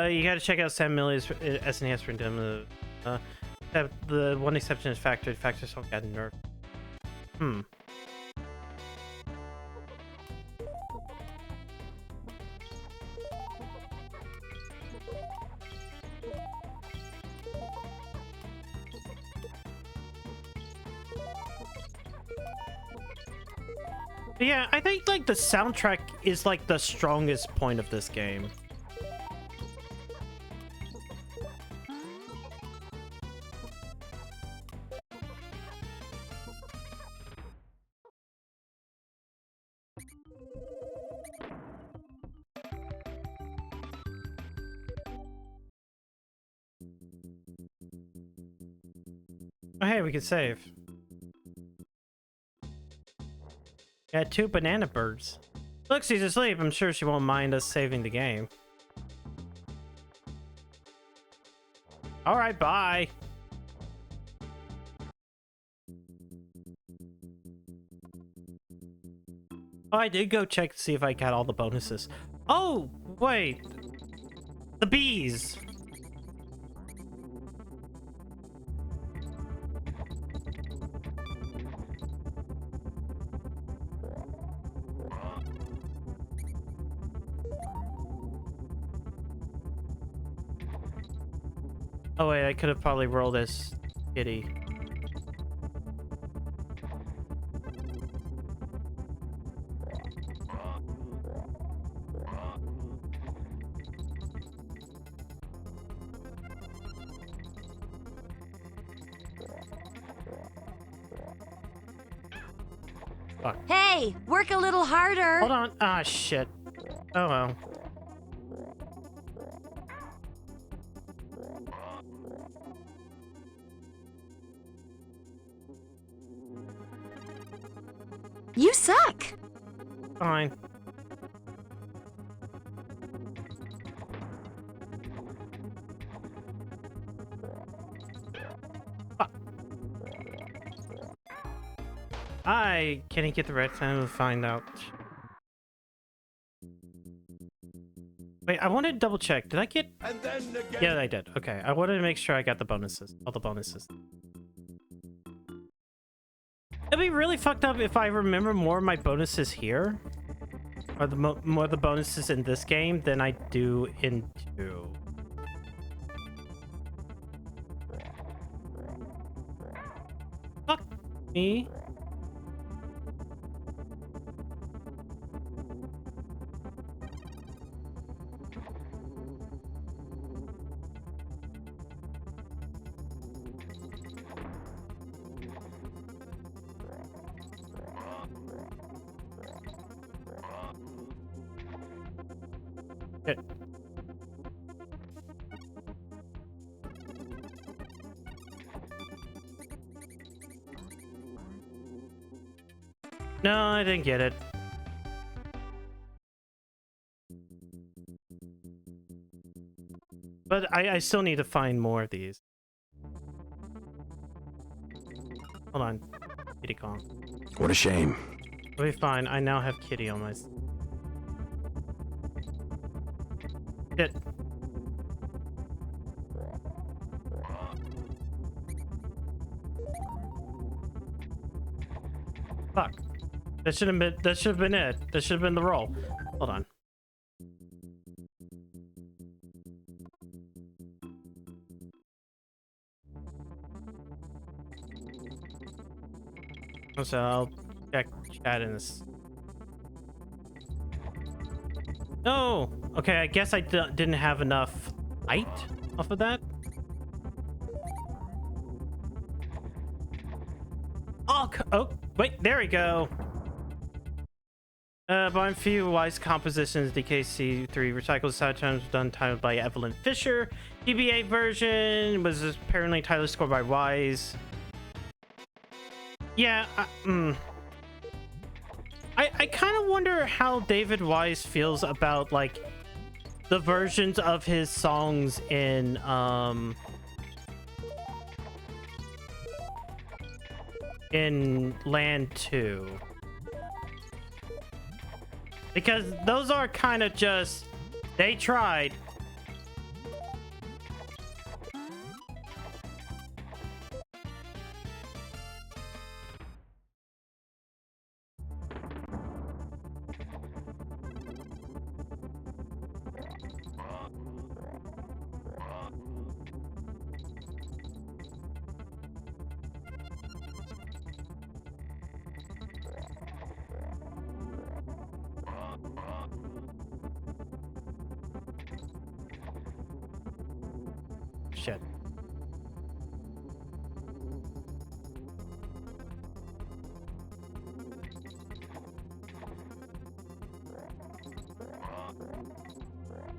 You gotta check out Sam Millie's SNES for demo. The one exception is Factory. Factory still got nerfed. But yeah, I think like the soundtrack is like the strongest point of this game. Oh, hey, we can save. Yeah, 2 banana birds. Look, she's asleep. I'm sure she won't mind us saving the game. Alright, bye. Oh, I did go check to see if I got all the bonuses. Oh, wait. The bees. Oh wait, I could have probably rolled as kitty. Hey, work a little harder. Hold on. Ah, shit. Oh well. You suck. Fine. Fuck. I can't get the red time to find out. Wait, I wanted to double check. Did I get? And then again. Yeah, I did. Okay, I wanted to make sure I got the bonuses. All the bonuses. It'd be really fucked up if I remember more of my bonuses here, or the more of the bonuses in this game than I do in 2. Fuck me. Shit. No, I didn't get it. But I still need to find more of these. Hold on. Kitty Kong. What a shame. It'll be fine. I now have Kitty on my... Shit. Fuck. That should have been it. That should have been the roll. Hold on. So I'll check chat in this. No! Okay, I guess I didn't have enough light off of that. Oh, wait, there we go. By a few wise compositions, DKC3 recycled side times done titled by Evelyn Fisher. GBA version was apparently titled scored by Wise. Yeah, I kind of wonder how David Wise feels about like the versions of his songs in Land 2. Because those are kind of just, they tried. Shit.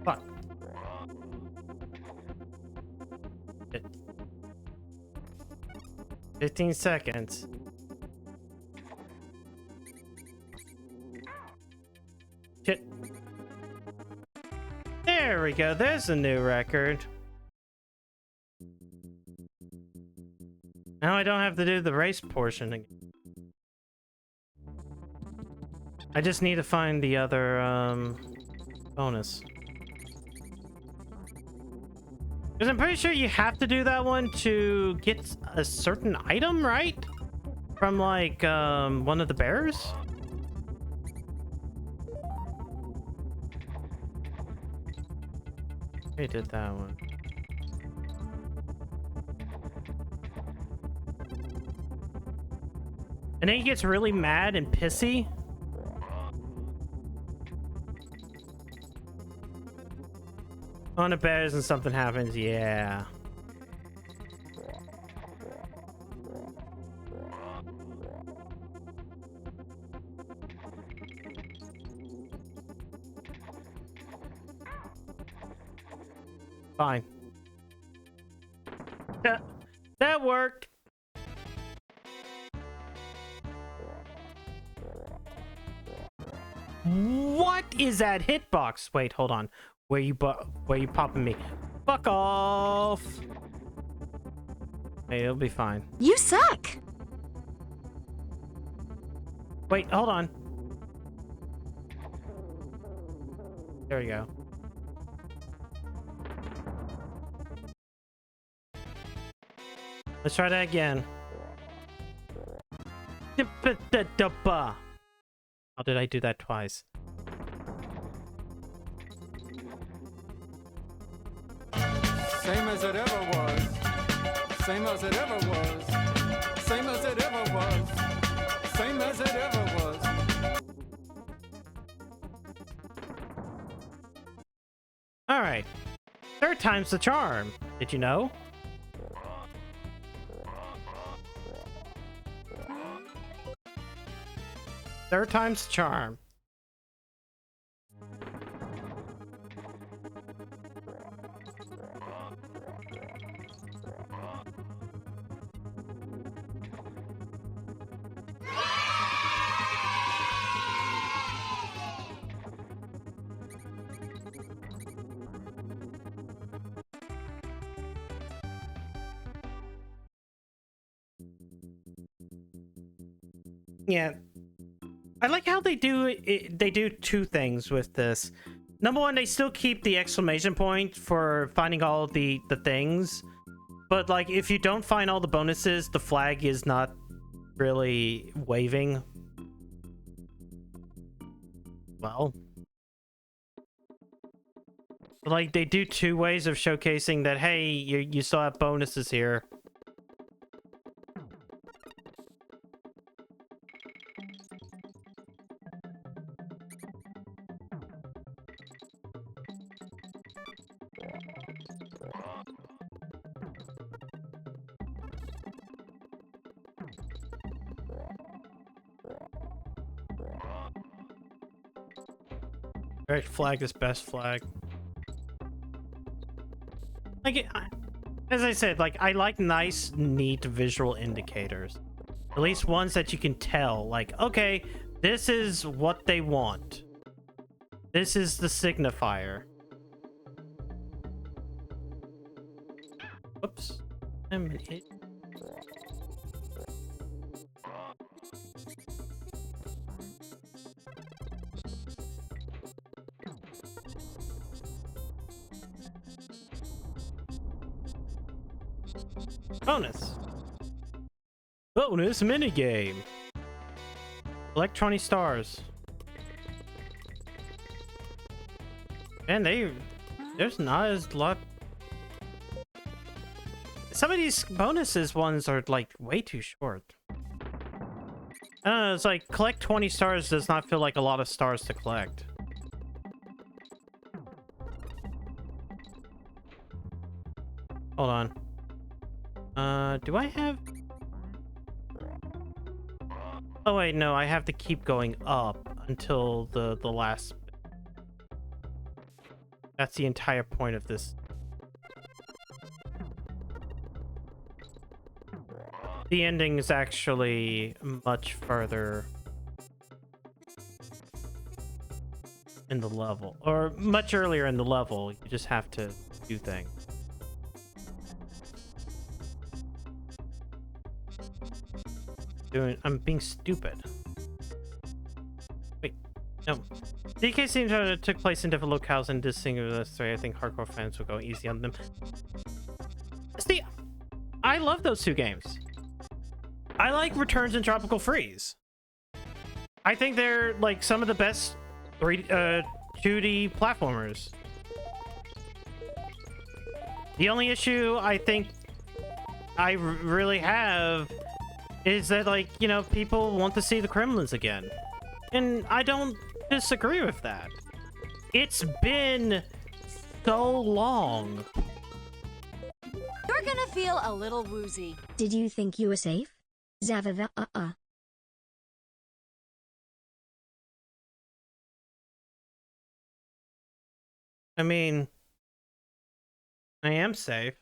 Fuck. Shit. 15 seconds. Shit. There we go. There's a new record. Now I don't have to do the race portion again. I just need to find the other bonus. Because I'm pretty sure you have to do that one to get a certain item, right? From like one of the bears? I did that one. And then he gets really mad and pissy. On the bears and something happens, yeah. Fine. That worked. What is that hitbox? Wait, hold on. Where you popping me? Fuck off. Hey, it'll be fine. You suck. Wait, hold on. There we go. Let's try that again. How did I do that twice? Same as it ever was. Same as it ever was. Same as it ever was. Same as it ever was. All right. Third time's the charm. Did you know? Third time's the charm. Yeah. I like how they do it, they do two things with this. Number one, they still keep the exclamation point for finding all the things. But like if you don't find all the bonuses, the flag is not really waving. Well, like they do two ways of showcasing that, hey, you still have bonuses here. Red flag is best flag. Like, as I said, like, I like nice, neat visual indicators. At least ones that you can tell, like, okay, this is what they want. This is the signifier. Whoops. I'm an idiot. Bonus. Bonus minigame. Collect 20 stars. Man, there's not as lot. Some of these bonuses ones are like way too short. I don't know, it's like collect 20 stars does not feel like a lot of stars to collect. Hold on. Do I have... Oh wait, no, I have to keep going up until the last... That's the entire point of this. The ending is actually much further in the level, or much earlier in the level. You just have to do things. I'm being stupid. Wait, no. DK seems to have took place in different locales and distinct with us. I think hardcore fans will go easy on them. See, I love those two games. I like Returns and Tropical Freeze. I think they're like some of the best 2D platformers. The only issue I think I really have is that, like, you know, people want to see the Kremlins again. And I don't disagree with that. It's been so long. You're gonna feel a little woozy. Did you think you were safe? Zavava I mean, I am safe.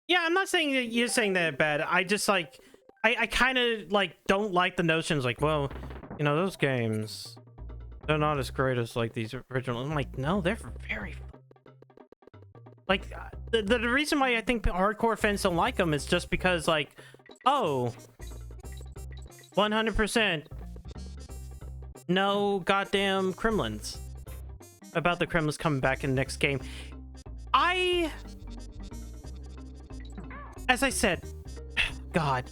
Yeah, I'm not saying that you're saying that bad. I just like, I kind of like don't like the notions like, well, you know, those games, they're not as great as like these original. I'm like, no, they're very like the reason why I think hardcore fans don't like them is just because like, oh, 100% no goddamn Kremlins about the Kremlins coming back in the next game. As I said, God,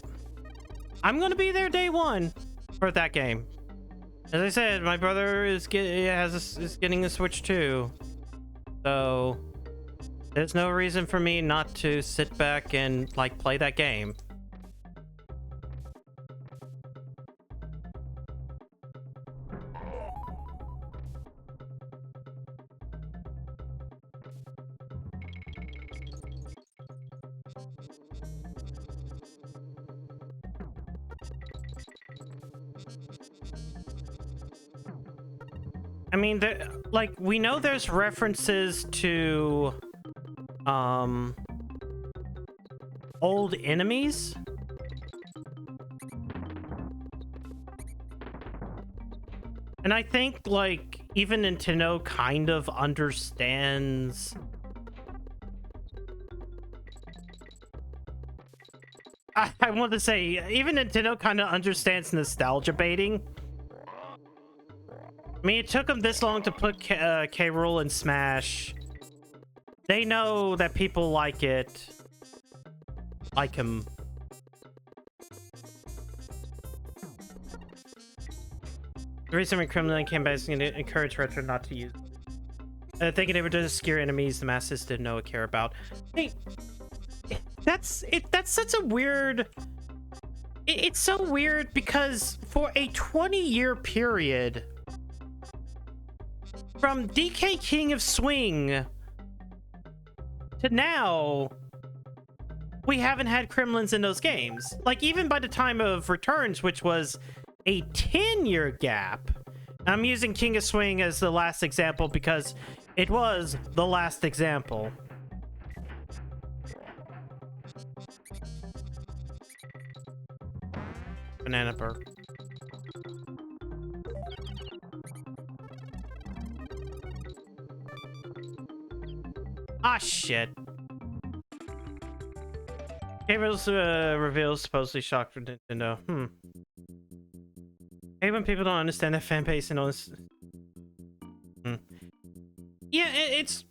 I'm gonna be there day one for that game. As I said, my brother is getting a Switch too, so there's no reason for me not to sit back and like play that game. I mean, like, we know there's references to old enemies. And I think like even Nintendo kind of understands I want to say even Nintendo kind of understands nostalgia baiting. I mean, it took them this long to put K. Rool in Smash. They know that people like it. Like him. The reason when Kremlin came back is going to encourage Retro not to use. Thinking they were just scare enemies the masses didn't know or care about. Hey, that's such a weird. It's so weird because for a 20-year period, from DK King of Swing to now, we haven't had Kremlins in those games. Like, even by the time of Returns, which was a 10-year gap. I'm using King of Swing as the last example because it was the last example. Banana burp. Ah, shit. Cable's reveals supposedly shocked for Nintendo. Hey, when people don't understand their fan base and all this. Yeah, it's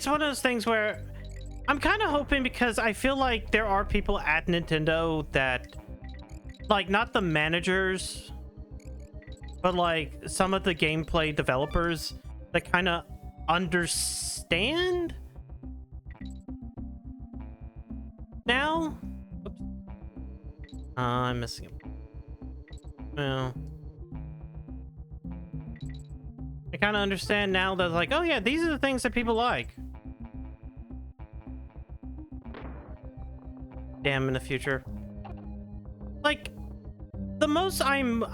one of those things where I'm kind of hoping, because I feel like there are people at Nintendo that, like, not the managers, but like some of the gameplay developers that kind of understand now. Oops. I'm missing him. Well, I kind of understand now that, like, oh yeah, these are the things that people like. Damn, in the future, like, the most I'm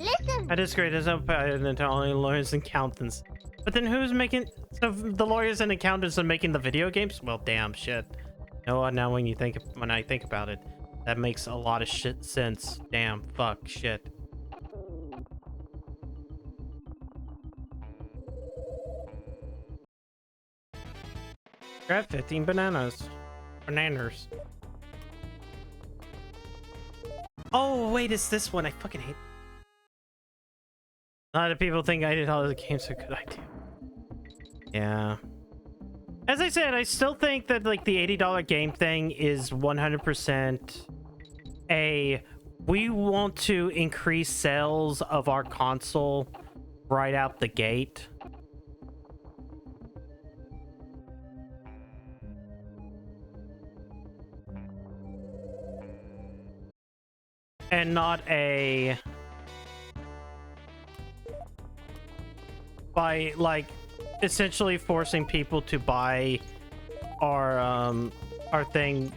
Hey, listen. I disagree. There's no Nintendo, only lawyers and accountants. But then who's making? So the lawyers and accountants are making the video games? Well, damn shit. You know what? Now when I think about it, that makes a lot of shit sense. Damn, fuck, shit. Grab 15 bananas. Bananas. Oh, wait, it's this one. I fucking hate. A lot of people think I did all the games are a good idea. Yeah. As I said, I still think that, like, the $80 game thing is 100% we want to increase sales of our console right out the gate. And not by, like, essentially forcing people to buy our thing,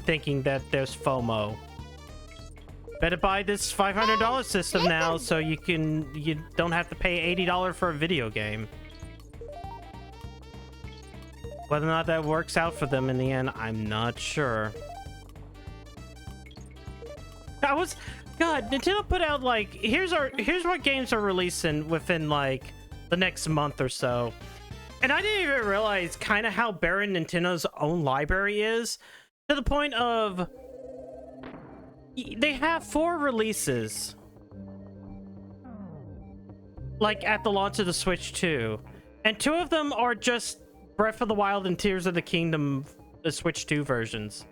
thinking that there's FOMO. better buy this $500 system now so you don't have to pay $80 for a video game. Whether or not that works out for them in the end, I'm not sure. God, Nintendo put out like here's what games are releasing within like the next month or so. And I didn't even realize kind of how barren Nintendo's own library is, to the point of they have 4 releases like at the launch of the Switch 2, and 2 of them are just Breath of the Wild and Tears of the Kingdom, the Switch 2 versions.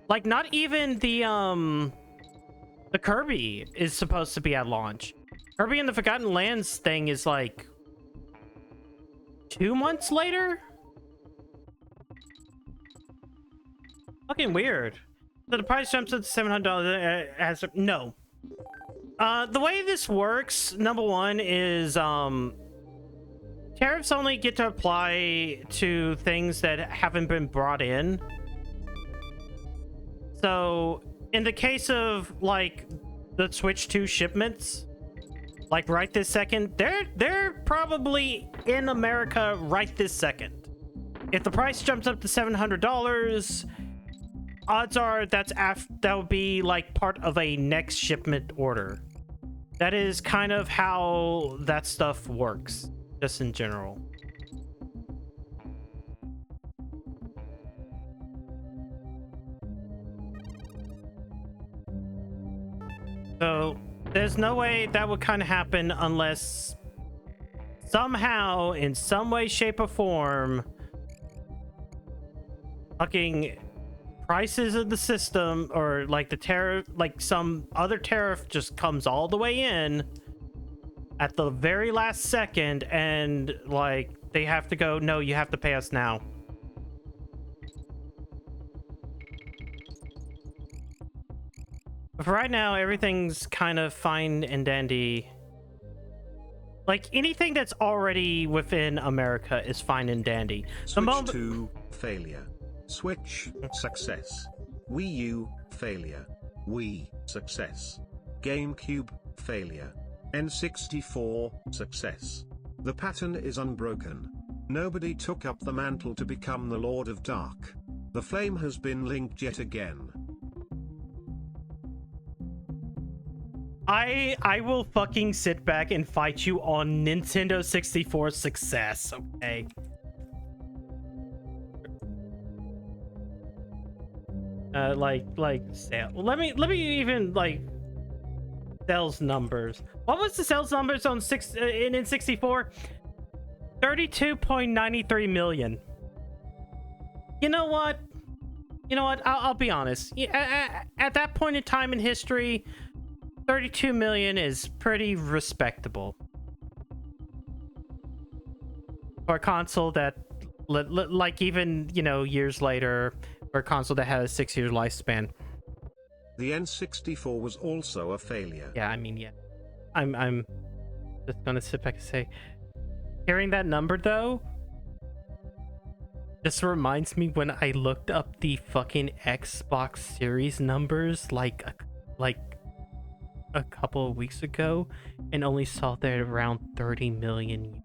Like not even the Kirby is supposed to be at launch. Kirby and the Forgotten Lands thing is like 2 months later? Fucking weird. So the price jumps up to $700 as no. The way this works, number one, is tariffs only get to apply to things that haven't been brought in. So in the case of like the Switch 2 shipments, like right this second, they're probably in America right this second. If the price jumps up to $700, odds are that would be like part of a next shipment order. That is kind of how that stuff works, just in general. So there's no way that would kind of happen unless somehow, in some way, shape, or form, fucking prices of the system or like the tariff, like some other tariff just comes all the way in at the very last second, and like they have to go, no, you have to pay us now. But for right now, everything's kind of fine and dandy. Like anything that's already within America is fine and dandy. Switch 2 failure. Switch success. Wii U failure. Wii success. GameCube failure. N64 success. The pattern is unbroken. Nobody took up the mantle to become the Lord of Dark. The flame has been linked yet again. I will fucking sit back and fight you on Nintendo 64 success, okay? Like sale. Let me even like sales numbers. What was the sales numbers on in N64? 32.93 million. You know what? I'll be honest. At that point in time in history, 32 million is pretty respectable for a console that, like, even years later, for a console that had a 6-year lifespan. The N64 was also a failure. Yeah, I mean, yeah. I'm just gonna sit back and say, hearing that number though, just reminds me when I looked up the fucking Xbox Series numbers like a couple of weeks ago, and only saw that around 30 million.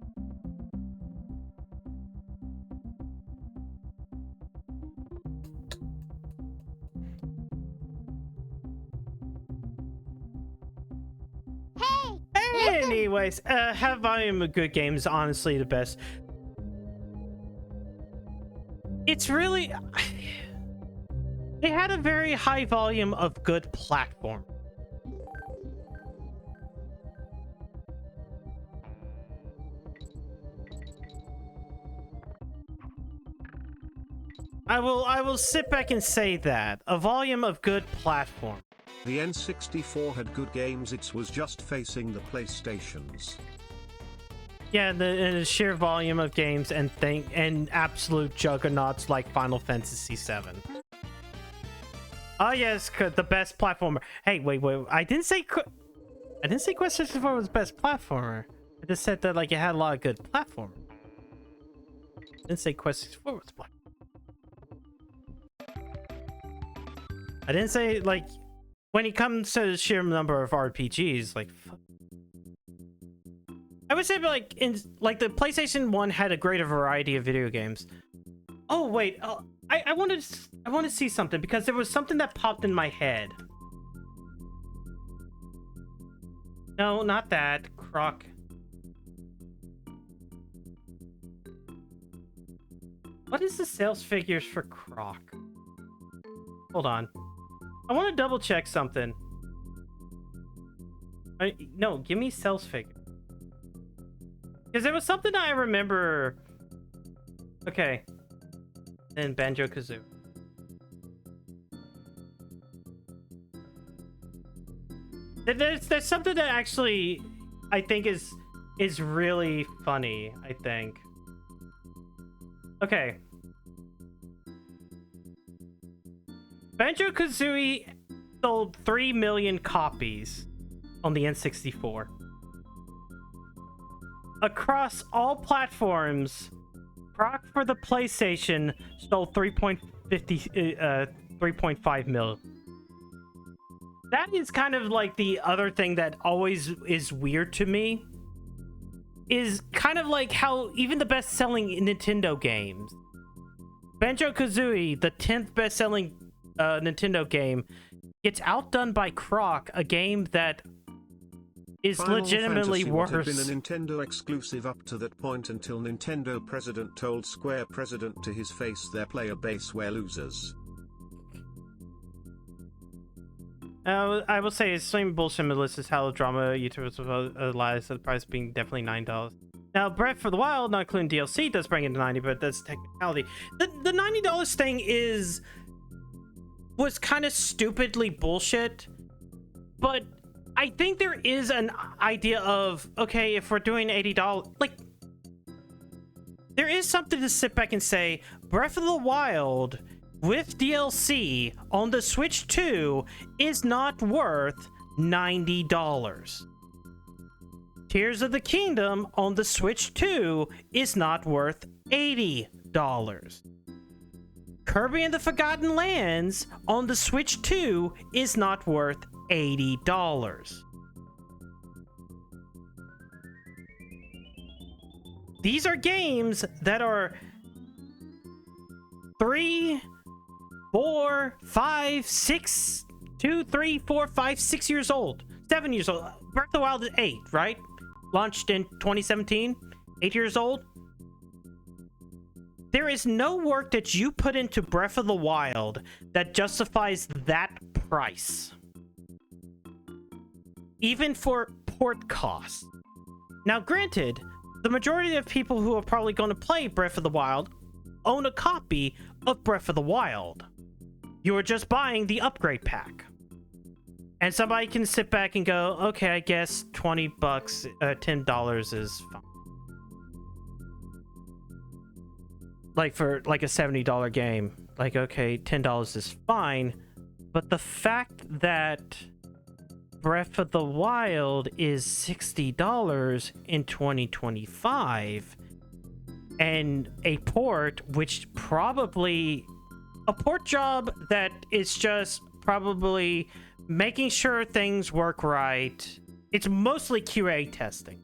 Anyways, have volume of good games, honestly the best. It's really, they had a very high volume of good platform. I will sit back and say that a volume of good platform. The N64 had good games, it was just facing the PlayStations. Yeah, the sheer volume of games and absolute juggernauts like Final Fantasy VII. Oh yes, the best platformer. Hey, wait, I didn't say Quest 64 was the best platformer. I just said that like it had a lot of good platform. I didn't say Quest 64 was platformer. I didn't say like when it comes to the sheer number of RPGs, like, I would say, like, the PlayStation 1 had a greater variety of video games. Oh wait, I want to see something because there was something that popped in my head. No, not that. Croc. What is the sales figures for Croc? Hold on. I want to double check something. No, give me sales figure. Because there was something I remember. Okay. And Banjo-Kazooie. There's something that actually I think is really funny, I think. Okay. Banjo-Kazooie sold 3 million copies on the N64. Across all platforms, Croc for the PlayStation sold 3.5 mil. That is kind of like the other thing that always is weird to me. Is kind of like how even the best-selling Nintendo games, Banjo-Kazooie, the 10th best-selling Nintendo game, gets outdone by Croc, a game that is Final legitimately Fantasy worse. would have been a Nintendo exclusive up to that point until Nintendo president told Square president to his face their player base were losers. I will say, it's same bullshit Melissa Hello Drama YouTubers lies, the price being definitely $9. Now, Breath of the Wild, not including DLC, does bring it to 90, but that's technicality. The $90 thing was kind of stupidly bullshit, but I think there is an idea of, okay, if we're doing $80, like, there is something to sit back and say, Breath of the Wild with DLC on the Switch 2 is not worth $90. Tears of the Kingdom on the Switch 2 is not worth $80. Kirby and the Forgotten Lands on the Switch 2 is not worth $80. These are games that are 3, 4, 5, 6, 2, 3, 4, 5, 6 years old. 7 years old. Breath of the Wild is 8, right? Launched in 2017. 8 years old. There is no work that you put into Breath of the Wild that justifies that price. Even for port costs. Now, granted, the majority of people who are probably going to play Breath of the Wild own a copy of Breath of the Wild. You are just buying the upgrade pack. And somebody can sit back and go, okay, I guess $20, $10 is fine. Like for like a $70 game. Like, okay, $10 is fine. But the fact that Breath of the Wild is $60 in 2025 and a port which probably a port job that is just probably making sure things work right. It's mostly QA testing.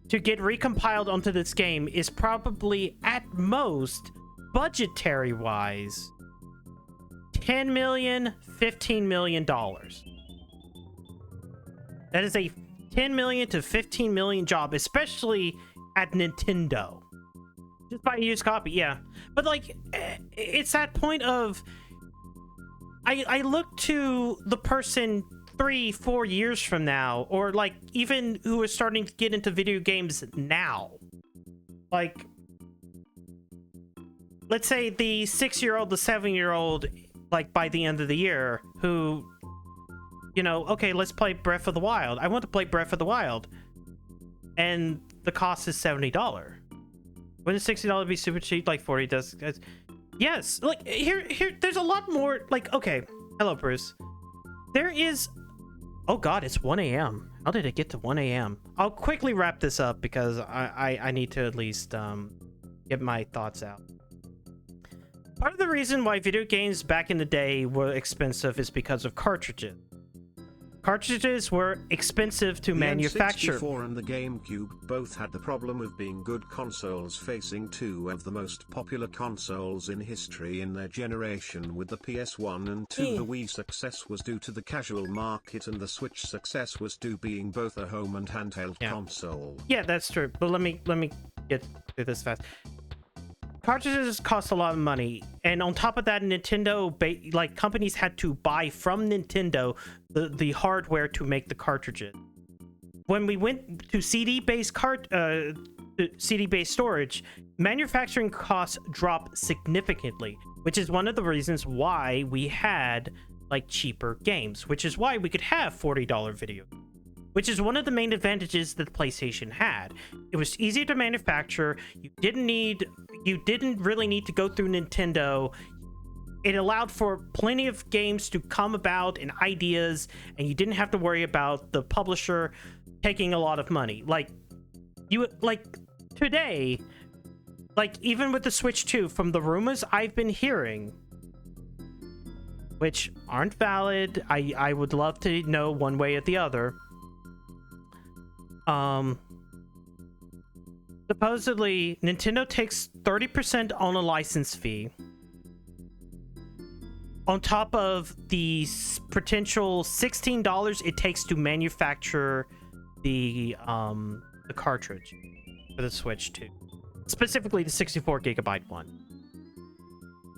To get recompiled onto this game is probably at most, budgetary wise, $10 million, $15 million. That is a $10 million to $15 million job, especially at Nintendo. Just buy a used copy, yeah. But like, it's that point of, I look to the person 3-4 years from now, or like even who is starting to get into video games now. Like, let's say the 6-year-old, the 7-year-old, like by the end of the year, who, you know, okay, let's play Breath of the Wild. I want to play Breath of the Wild. And the cost is $70. Wouldn't $60 be super cheap? Like 40 does. Yes, like here, there's a lot more. Like, okay, hello, Bruce. There is. Oh God, it's 1 a.m. How did it get to 1 a.m.? I'll quickly wrap this up because I need to at least get my thoughts out. Part of the reason why video games back in the day were expensive is because of cartridges. Cartridges were expensive to manufacture. The N64 and the GameCube both had the problem of being good consoles, facing two of the most popular consoles in history in their generation. With the PS1 and 2, the Wii success was due to the casual market, and the Switch success was due being both a home and handheld console. Yeah, that's true. But let me get through this fast. Cartridges cost a lot of money, and on top of that, Nintendo, companies had to buy from Nintendo the hardware to make the cartridges. When we went to CD-based CD-based storage, manufacturing costs dropped significantly, which is one of the reasons why we had like cheaper games, which is why we could have $40 video. Which is one of the main advantages that the PlayStation had. It was easier to manufacture. You didn't really need to go through Nintendo. It allowed for plenty of games to come about and ideas, and you didn't have to worry about the publisher taking a lot of money. Today, even with the Switch 2, from the rumors I've been hearing, which aren't valid, I would love to know one way or the other. Supposedly, Nintendo takes 30% on a license fee, on top of the potential $16 it takes to manufacture the cartridge for the Switch 2, specifically the 64GB one.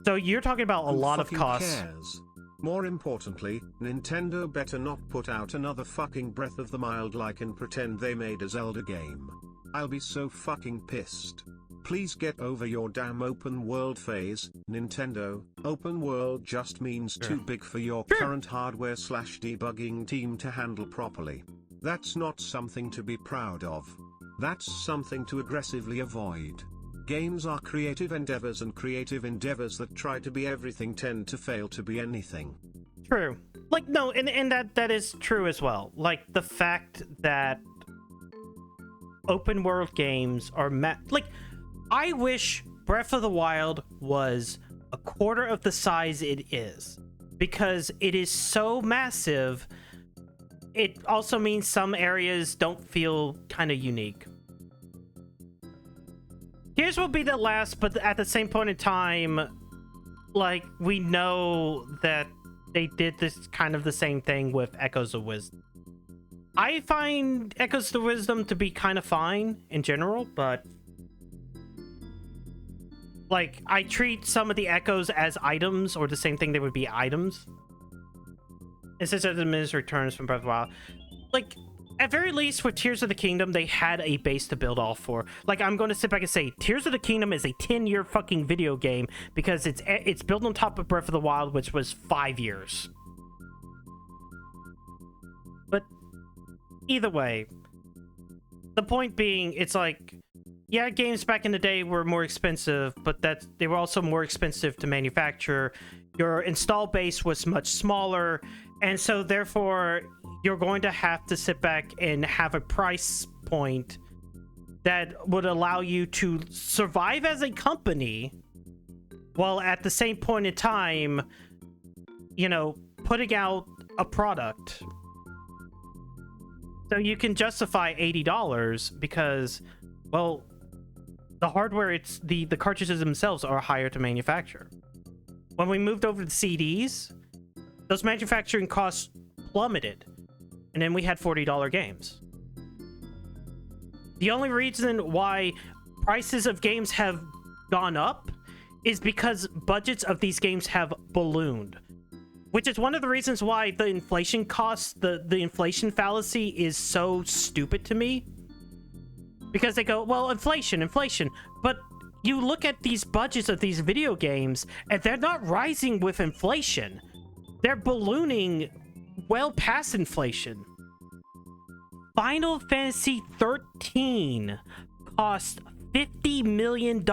So you're talking about a lot of costs. Cares? More importantly, Nintendo better not put out another fucking Breath of the Wild and pretend they made a Zelda game. I'll be so fucking pissed. Please get over your damn open world phase, Nintendo. Open world just means too big for your current hardware/debugging team to handle properly. That's not something to be proud of. That's something to aggressively avoid. Games are creative endeavors, and creative endeavors that try to be everything tend to fail to be anything. True. No, and that is true as well. The fact that open world games are I wish Breath of the Wild was a quarter of the size it is, because it is so massive. It also means some areas don't feel kind of unique. Here's will be the last, but at the same point in time, we know that they did this kind of the same thing with Echoes of Wisdom. I find Echoes of Wisdom to be kind of fine in general, but I treat some of the echoes as items, or the same thing they would be items. It says that the Miz returns from Breath of the Wild. At very least, with Tears of the Kingdom, they had a base to build off for. I'm going to sit back and say, Tears of the Kingdom is a 10-year fucking video game, because it's built on top of Breath of the Wild, which was 5 years. But either way, the point being, it's yeah, games back in the day were more expensive, but they were also more expensive to manufacture. Your install base was much smaller, and so therefore you're going to have to sit back and have a price point that would allow you to survive as a company, while at the same point in time, putting out a product. So you can justify $80 because, well, the hardware, the cartridges themselves are higher to manufacture. When we moved over to CDs, those manufacturing costs plummeted, and then we had $40 games. The only reason why prices of games have gone up is because budgets of these games have ballooned, which is one of the reasons why the inflation costs, the inflation fallacy is so stupid to me. Because they go, well, inflation, but you look at these budgets of these video games, and they're not rising with inflation. They're ballooning well past inflation. Final Fantasy 13 cost $50 million.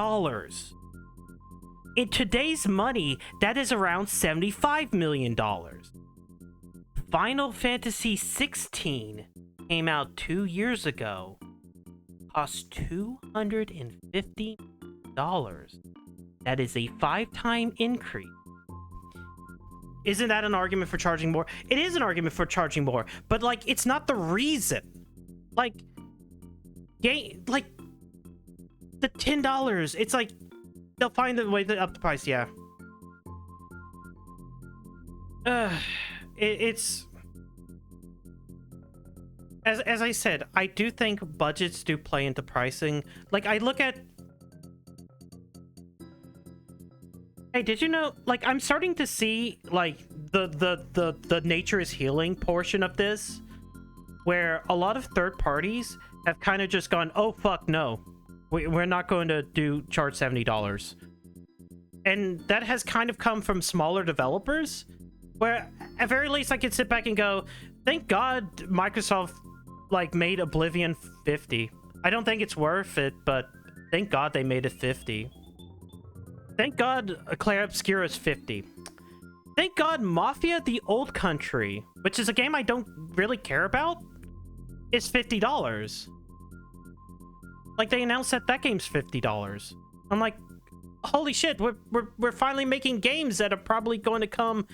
In today's money, that is around $75 million. Final Fantasy 16 came out 2 years ago. Cost $250. That is a 5-time increase. Isn't that an argument for charging more? It is an argument for charging more, but like it's not the reason. Like the $10, it's like they'll find the way to up the price, yeah. It's as I said, I do think budgets do play into pricing. Like I look at, hey, did you know, like I'm starting to see like the nature is healing portion of this, where a lot of third parties have kind of just gone, oh fuck no, we're not going to charge $70. And that has kind of come from smaller developers, where at very least I can sit back and go, thank God Microsoft like made Oblivion 50. I don't think it's worth it, but thank God they made it 50. Thank God Claire Obscura is 50. Thank God Mafia: The Old Country, which is a game I don't really care about, is $50. Like they announced that game's $50. I'm like, holy shit, we're finally making games that are probably going to come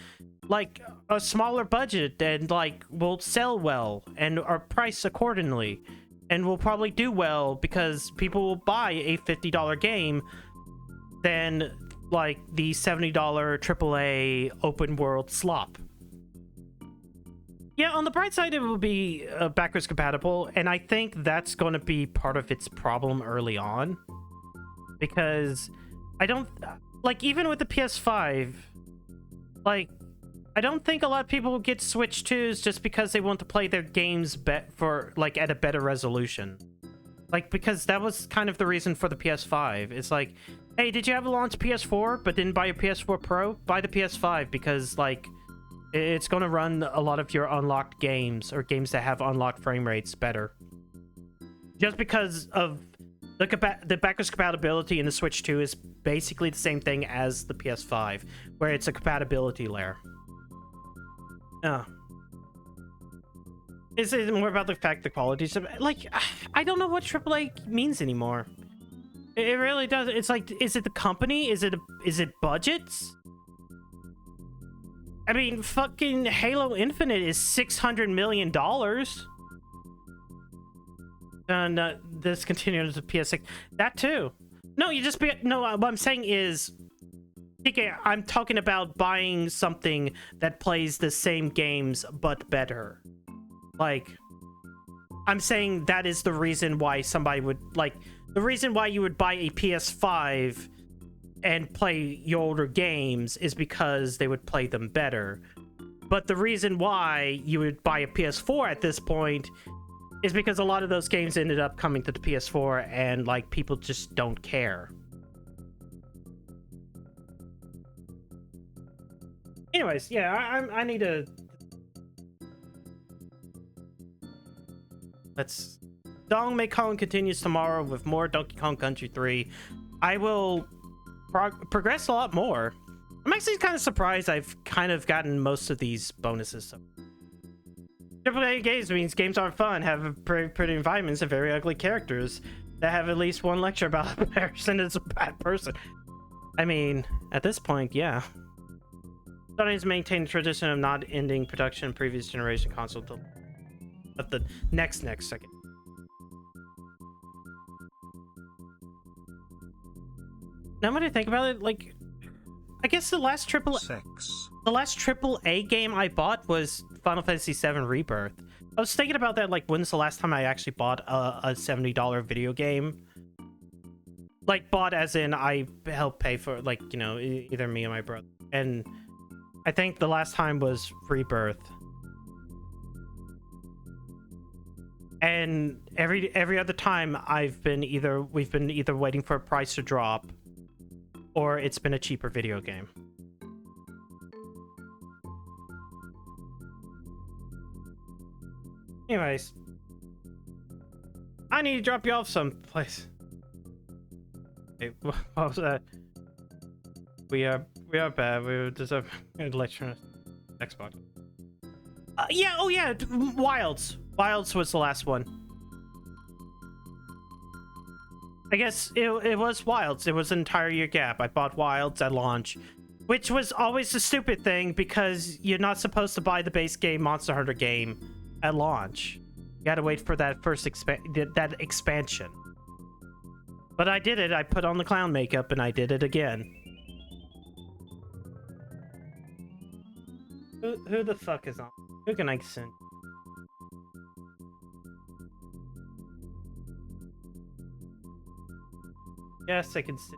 like a smaller budget and like will sell well and are priced accordingly and will probably do well because people will buy a $50 game than like the $70 AAA open world slop. Yeah, on the bright side, it will be backwards compatible, and I think that's going to be part of its problem early on, because I don't like, even with the PS5, like I don't think a lot of people will get Switch 2s just because they want to play their games for like at a better resolution. Like, because that was kind of the reason for the PS5. It's like, hey, did you have a launch PS4 but didn't buy your PS4 Pro? Buy the PS5 because like it's going to run a lot of your unlocked games or games that have unlocked frame rates better. Just because of the backwards compatibility in the Switch 2 is basically the same thing as the PS5, where it's a compatibility layer. Is it more about the fact the quality is like, I don't know what AAA means anymore. It really does. It's like, is it the company? Is it budgets? I mean, fucking Halo Infinite is $600 million. And this continues to PS6. That too. No, what I'm saying is, okay, I'm talking about buying something that plays the same games but better. Like, I'm saying that is the reason why somebody would, like, the reason why you would buy a PS5 and play your older games is because they would play them better. But the reason why you would buy a PS4 at this point is because a lot of those games ended up coming to the PS4 and, like, people just don't care. Anyways, yeah, I need to... Dong May Kong continues tomorrow with more Donkey Kong Country 3. I will progress a lot more. I'm actually kind of surprised I've kind of gotten most of these bonuses. So. AAA games means games aren't fun, have pretty environments, and very ugly characters that have at least one lecture about a person is a bad person. I mean, at this point, yeah. Sony has maintained the tradition of not ending production in previous generation console till of the next second. Now when I think about it, like, I guess the last AAA game I bought was Final Fantasy VII Rebirth. I was thinking about that, like, when's the last time I actually bought a $70 video game? Like, bought as in I helped pay for, like, you know, either me or my brother. And I think the last time was Rebirth. And every other time we've been either waiting for a price to drop, or it's been a cheaper video game. Anyways, I need to drop you off someplace. Hey, what was that? We are bad. We deserve an electronic Xbox. Yeah. Oh yeah. Wilds was the last one. I guess it was Wilds. It was an entire year gap. I bought Wilds at launch, which was always a stupid thing because you're not supposed to buy the base game Monster Hunter game at launch. You gotta wait for that first expansion. But I did it. I put on the clown makeup and I did it again. Who the fuck is on? Who can I send? Yes, I can see.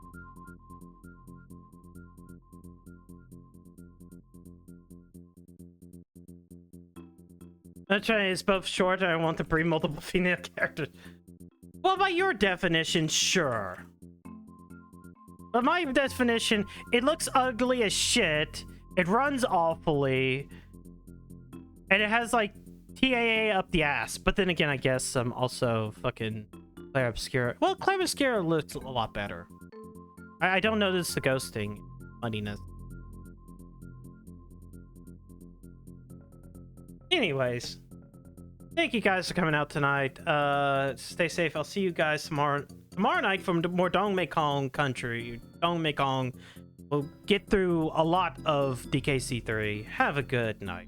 I'm trying. It's both short and I want to bring multiple female characters. Well, by your definition, sure. But my definition, it looks ugly as shit. It runs awfully. And it has, like, TAA up the ass. But then again, I guess also fucking Claire Obscura. Well, Claire Obscura looks a lot better. I don't notice the ghosting muddiness. Anyways, thank you guys for coming out tonight. Stay safe. I'll see you guys tomorrow night from more Dong Mekong country. Dong Mekong. We'll get through a lot of DKC3. Have a good night.